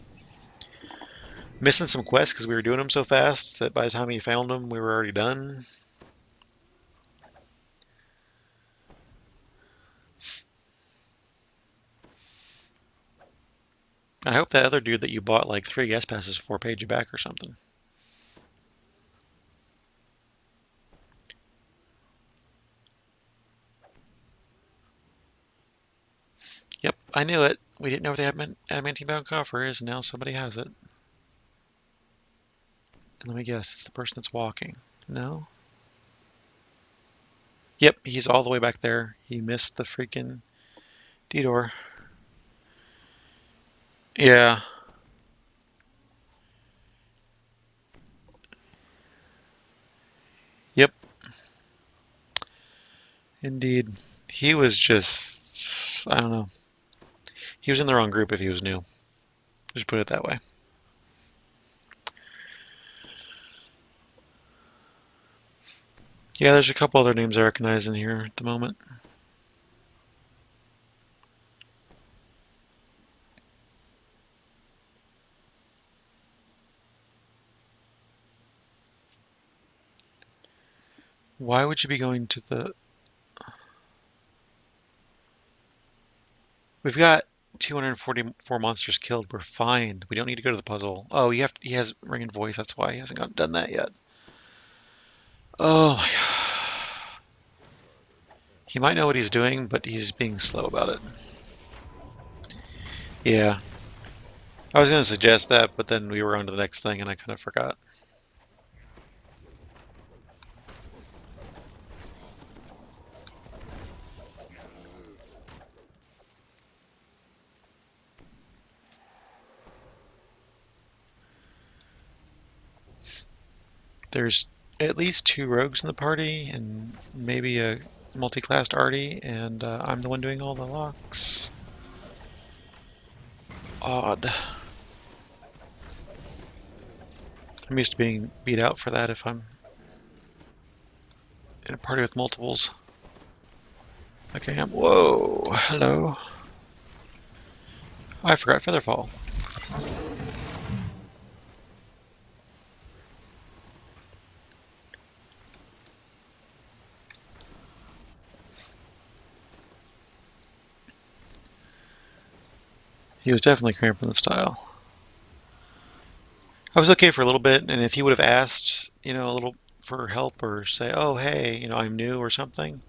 Speaker 1: missing some quests because we were doing them so fast that by the time he found them, we were already done. I hope that other dude that you bought like 3 guest passes for paid you back or something. Yep, I knew it. We didn't know where the adamantine-bound coffer is, and now somebody has it. And let me guess, it's the person that's walking. No? Yep, he's all the way back there. He missed the freaking DDOR. Yeah. Yep. Indeed. He was just, I don't know. He was in the wrong group if he was new. Just put it that way. Yeah, there's a couple other names I recognize in here at the moment. Why would you be going to the... We've got 244 monsters killed. We're fine. We don't need to go to the puzzle. Oh, he has ringing voice. That's why he hasn't done that yet. Oh my god. He might know what he's doing, but he's being slow about it. Yeah. I was going to suggest that, but then we were on to the next thing and I kind of forgot. There's at least 2 rogues in the party and maybe a multi-classed arty, and I'm the one doing all the locks. Odd. I'm used to being beat out for that if I'm in a party with multiples. Okay, whoa, hello. Oh, I forgot Featherfall. He was definitely cramping the style. I was okay for a little bit, and if he would have asked, a little for help or say, oh, hey, I'm new or something,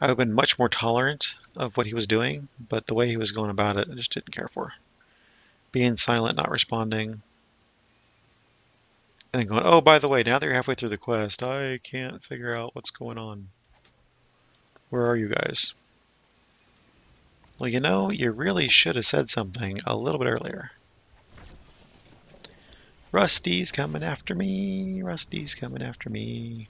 Speaker 1: I would have been much more tolerant of what he was doing, but the way he was going about it, I just didn't care for. Being silent, not responding, and then going, oh, by the way, now that you're halfway through the quest, I can't figure out what's going on. Where are you guys? Well, you really should have said something a little bit earlier. Rusty's coming after me. Rusty's coming after me.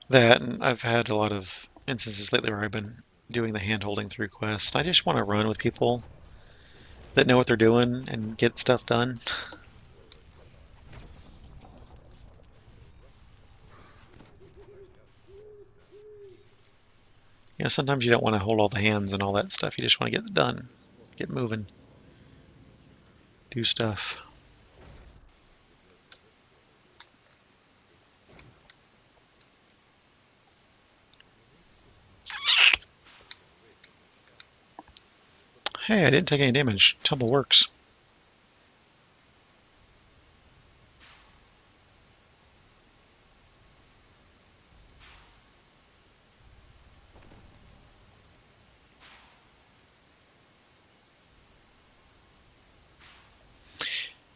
Speaker 1: That, and I've had a lot of instances lately where I've been doing the hand-holding through quests. I just want to run with people that know what they're doing and get stuff done. You know, sometimes you don't want to hold all the hands and all that stuff. You just want to get it done, get moving, do stuff. Hey, I didn't take any damage. Tumble works.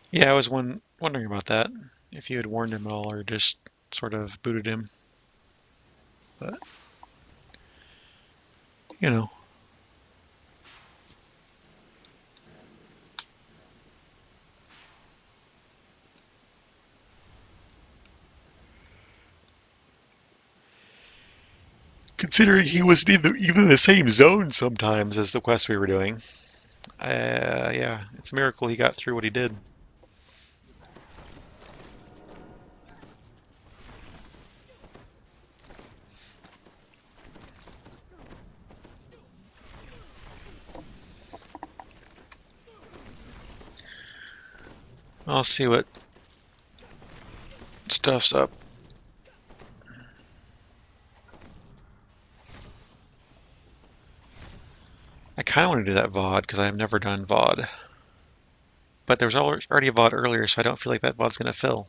Speaker 1: Yeah, I was wondering about that. If you had warned him at all or just sort of booted him. But, you know. Considering he was even in the same zone sometimes as the quest we were doing. Yeah, it's a miracle he got through what he did. I'll see what stuff's up. I kind of want to do that VOD because I've never done VOD. But there was already a VOD earlier, so I don't feel like that VOD's going to fill.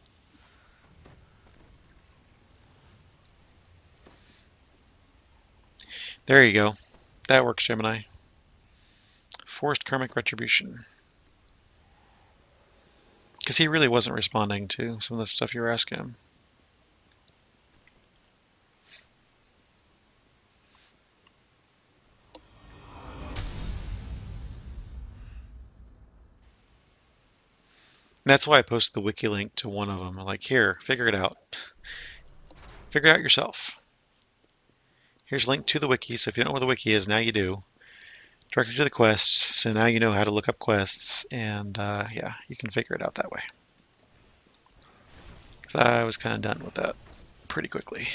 Speaker 1: There you go. That works, Gemini. Forced karmic retribution. Because he really wasn't responding to some of the stuff you were asking him. And that's why I posted the wiki link to one of them. I'm like, here, figure it out. Figure it out yourself. Here's a link to the wiki, so if you don't know where the wiki is, now you do. Directly to the quests, so now you know how to look up quests, and yeah, you can figure it out that way. So I was kind of done with that pretty quickly.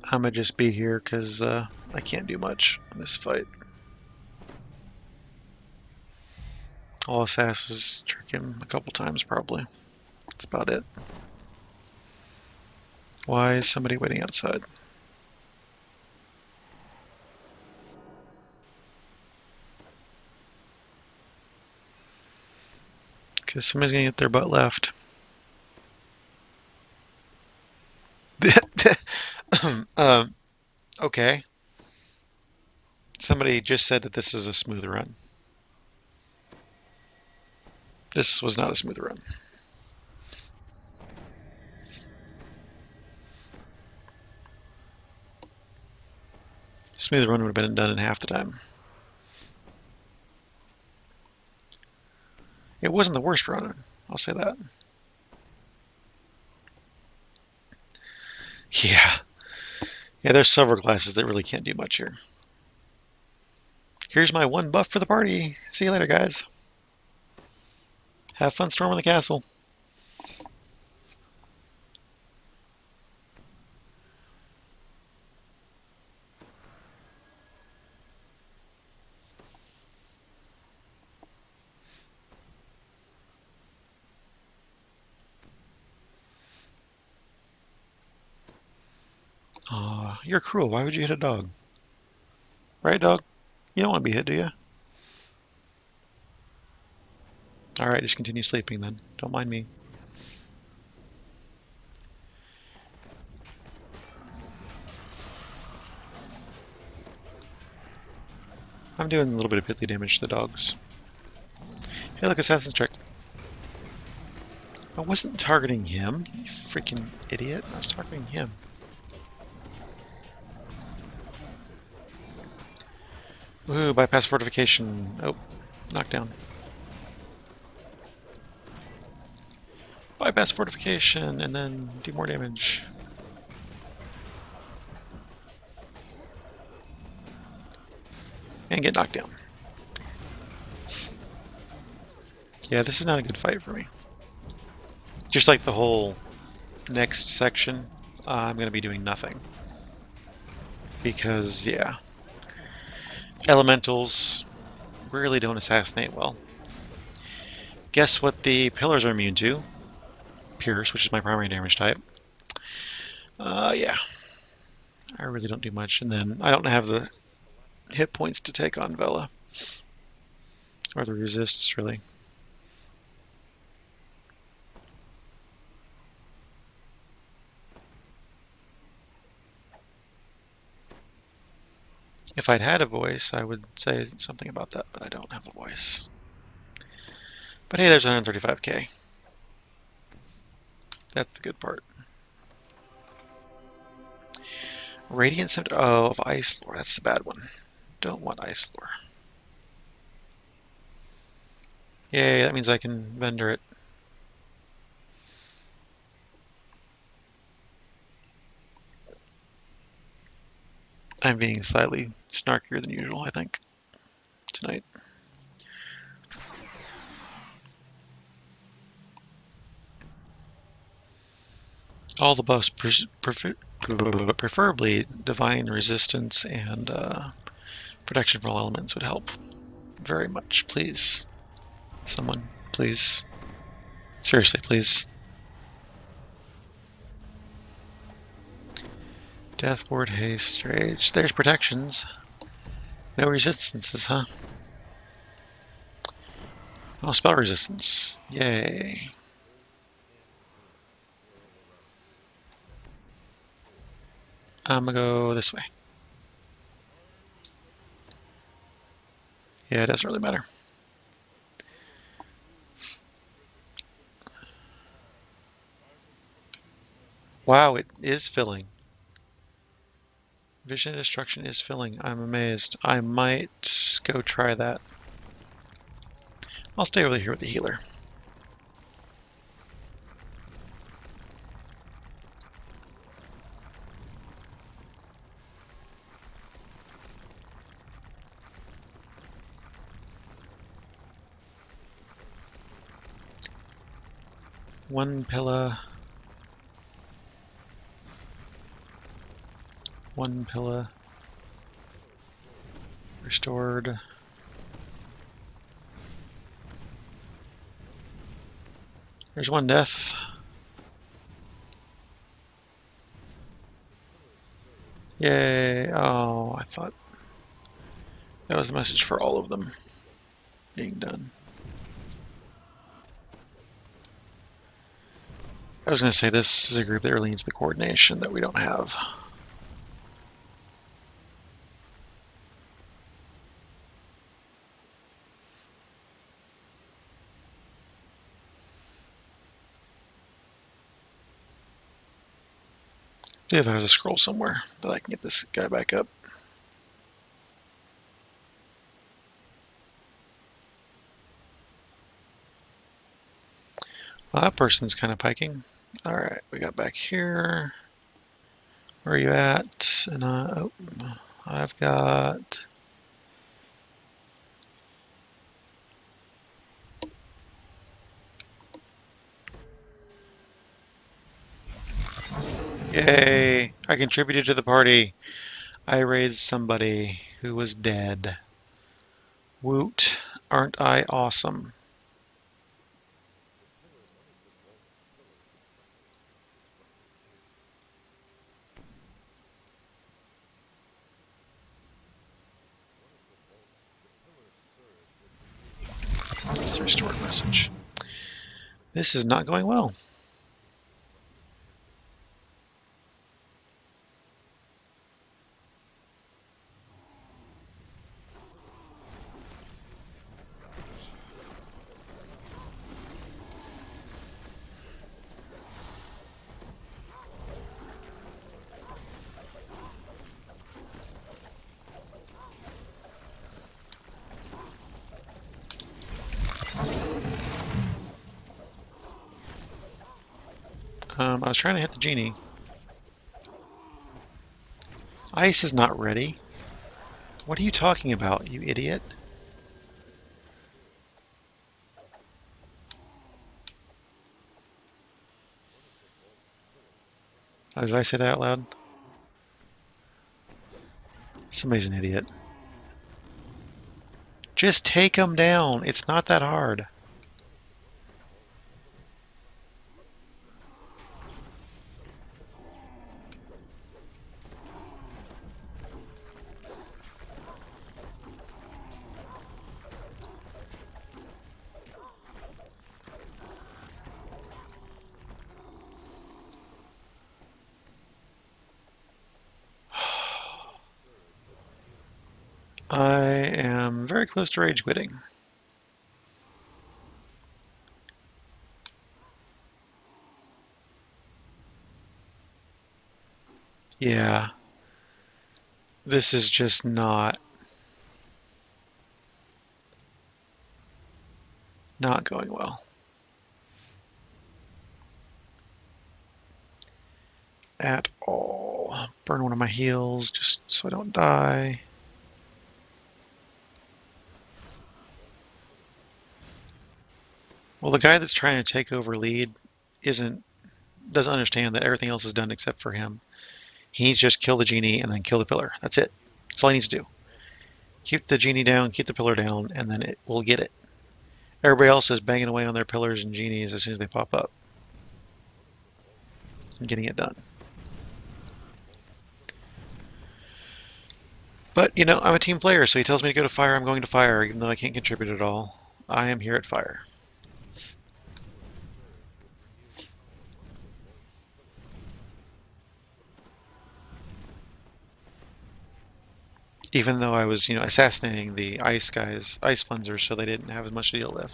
Speaker 1: I'm gonna just be here because I can't do much in this fight. All assassins trick him a couple times probably. That's about it. Why is somebody waiting outside? Because somebody's gonna get their butt left. Okay. Somebody just said that this is a smooth run. This was not a smooth run. Smooth run would have been done in half the time. It wasn't the worst run, I'll say that. Yeah. Yeah, there's several classes that really can't do much here. Here's my one buff for the party. See you later, guys. Have fun storming the castle. Aw, you're cruel. Why would you hit a dog? Right, dog? You don't want to be hit, do you? Alright, just continue sleeping then. Don't mind me. I'm doing a little bit of pithy damage to the dogs. Hey, look, Assassin's Trick. I wasn't targeting him, you freaking idiot. I was targeting him. Woohoo, bypass fortification. Oh, knockdown. Bypass fortification, and then do more damage. And get knocked down. Yeah, this is not a good fight for me. Just like the whole next section, I'm going to be doing nothing. Because, yeah. Elementals really don't assassinate well. Guess what the pillars are immune to? Pierce, which is my primary damage type. Yeah. I really don't do much. And then I don't have the hit points to take on Vela. Or the resists, really. If I'd had a voice, I would say something about that, but I don't have a voice. But hey, there's 135k. That's the good part. Radiant Center of Ice Lore. That's the bad one. Don't want Ice Lore. Yay, that means I can vendor it. I'm being slightly snarkier than usual, I think, tonight. All the buffs, preferably Divine Resistance and Protection from all elements would help very much. Please. Someone, please. Seriously, please. Death Ward, Haste, Rage. There's protections. No resistances, huh? Oh, spell resistance. Yay. I'm gonna go this way. Yeah, it doesn't really matter. Wow, it is filling. Vision of Destruction is filling. I'm amazed. I might go try that. I'll stay over here with the healer. One pillar. One pillar. Restored. There's one death. Yay. Oh, I thought that was a message for all of them being done. I was going to say this is a group that really needs the coordination that we don't have. See if there's a scroll somewhere that I can get this guy back up. Well, that person's kind of piking. All right, we got back here. Where are you at? And oh, I've got. Yay! I contributed to the party. I raised somebody who was dead. Woot! Aren't I awesome? Restored message. This is not going well. I was trying to hit the genie. Ice is not ready. What are you talking about, you idiot? Oh, did I say that out loud? Somebody's an idiot. Just take them down. It's not that hard. I am very close to rage quitting. Yeah. This is just not going well. At all. Burn one of my heals just so I don't die. Well, the guy that's trying to take over lead doesn't understand that everything else is done except for him. He needs to just kill the genie and then kill the pillar. That's it. That's all he needs to do. Keep the genie down, keep the pillar down, and then it will get it. Everybody else is banging away on their pillars and genies as soon as they pop up. And getting it done. But, you know, I'm a team player, so he tells me to go to fire, I'm going to fire, even though I can't contribute at all. I am here at fire. Even though I was, assassinating the ice guys, ice cleansers, so they didn't have as much to deal with.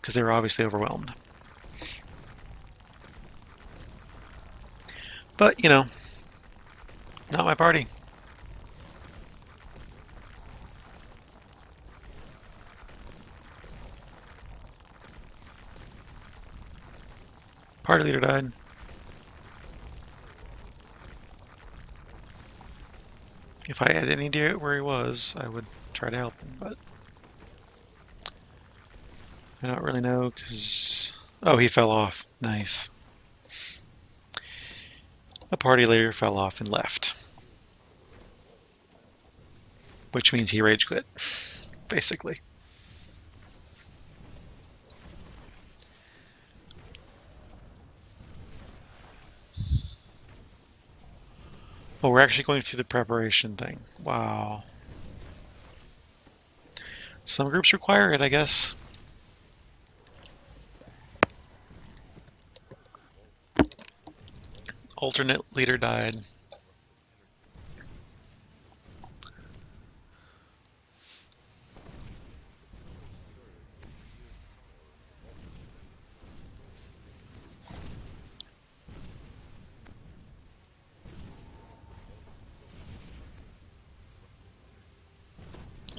Speaker 1: Because they were obviously overwhelmed. But, not my party. Party leader died. If I had any idea where he was, I would try to help him, but I don't really know because... Oh, he fell off. Nice. The party leader fell off and left. Which means he rage quit, basically. Oh, we're actually going through the preparation thing. Wow. Some groups require it, I guess. Alternate leader died.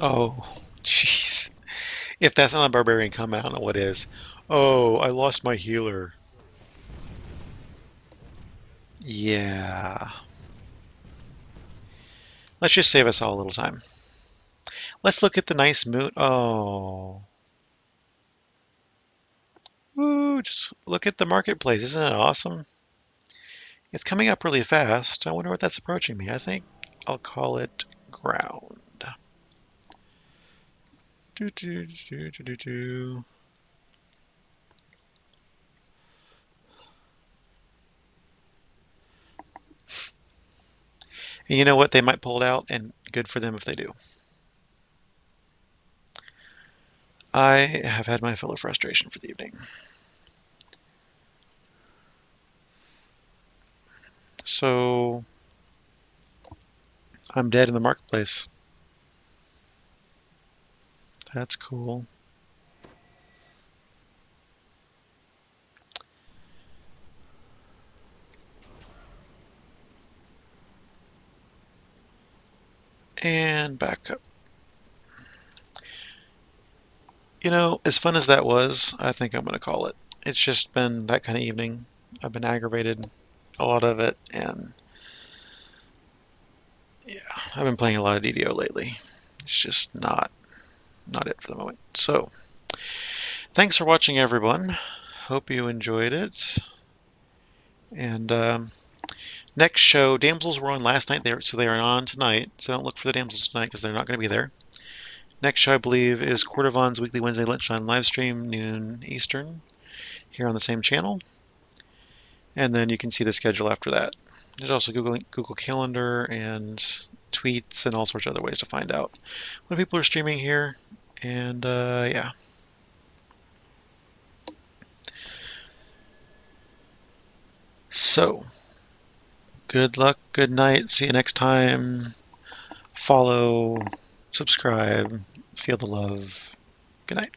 Speaker 1: Oh, jeez. If that's not a barbarian combat, I don't know what is. Oh, I lost my healer. Yeah. Let's just save us all a little time. Let's look at the nice moon. Oh. Woo, just look at the marketplace. Isn't it awesome? It's coming up really fast. I wonder what that's approaching me. I think I'll call it ground. Do, do, do, do, do, do. And you know what? They might pull it out, and good for them if they do. I have had my fill of frustration for the evening. So I'm dead in the marketplace. That's cool. And back up. You know, as fun as that was, I think I'm going to call it. It's just been that kind of evening. I've been aggravated, a lot of it, and yeah, I've been playing a lot of DDO lately. It's just not it for the moment. So, thanks for watching, everyone. Hope you enjoyed it. And next show, Damsels were on last night, so they are on tonight. So don't look for the Damsels tonight because they're not going to be there. Next show, I believe, is Cordovon's weekly Wednesday lunchtime live stream, noon Eastern, here on the same channel. And then you can see the schedule after that. There's also Google Calendar and tweets and all sorts of other ways to find out when people are streaming here. And yeah. So, good luck, good night, see you next time. Follow, subscribe, feel the love. Good night.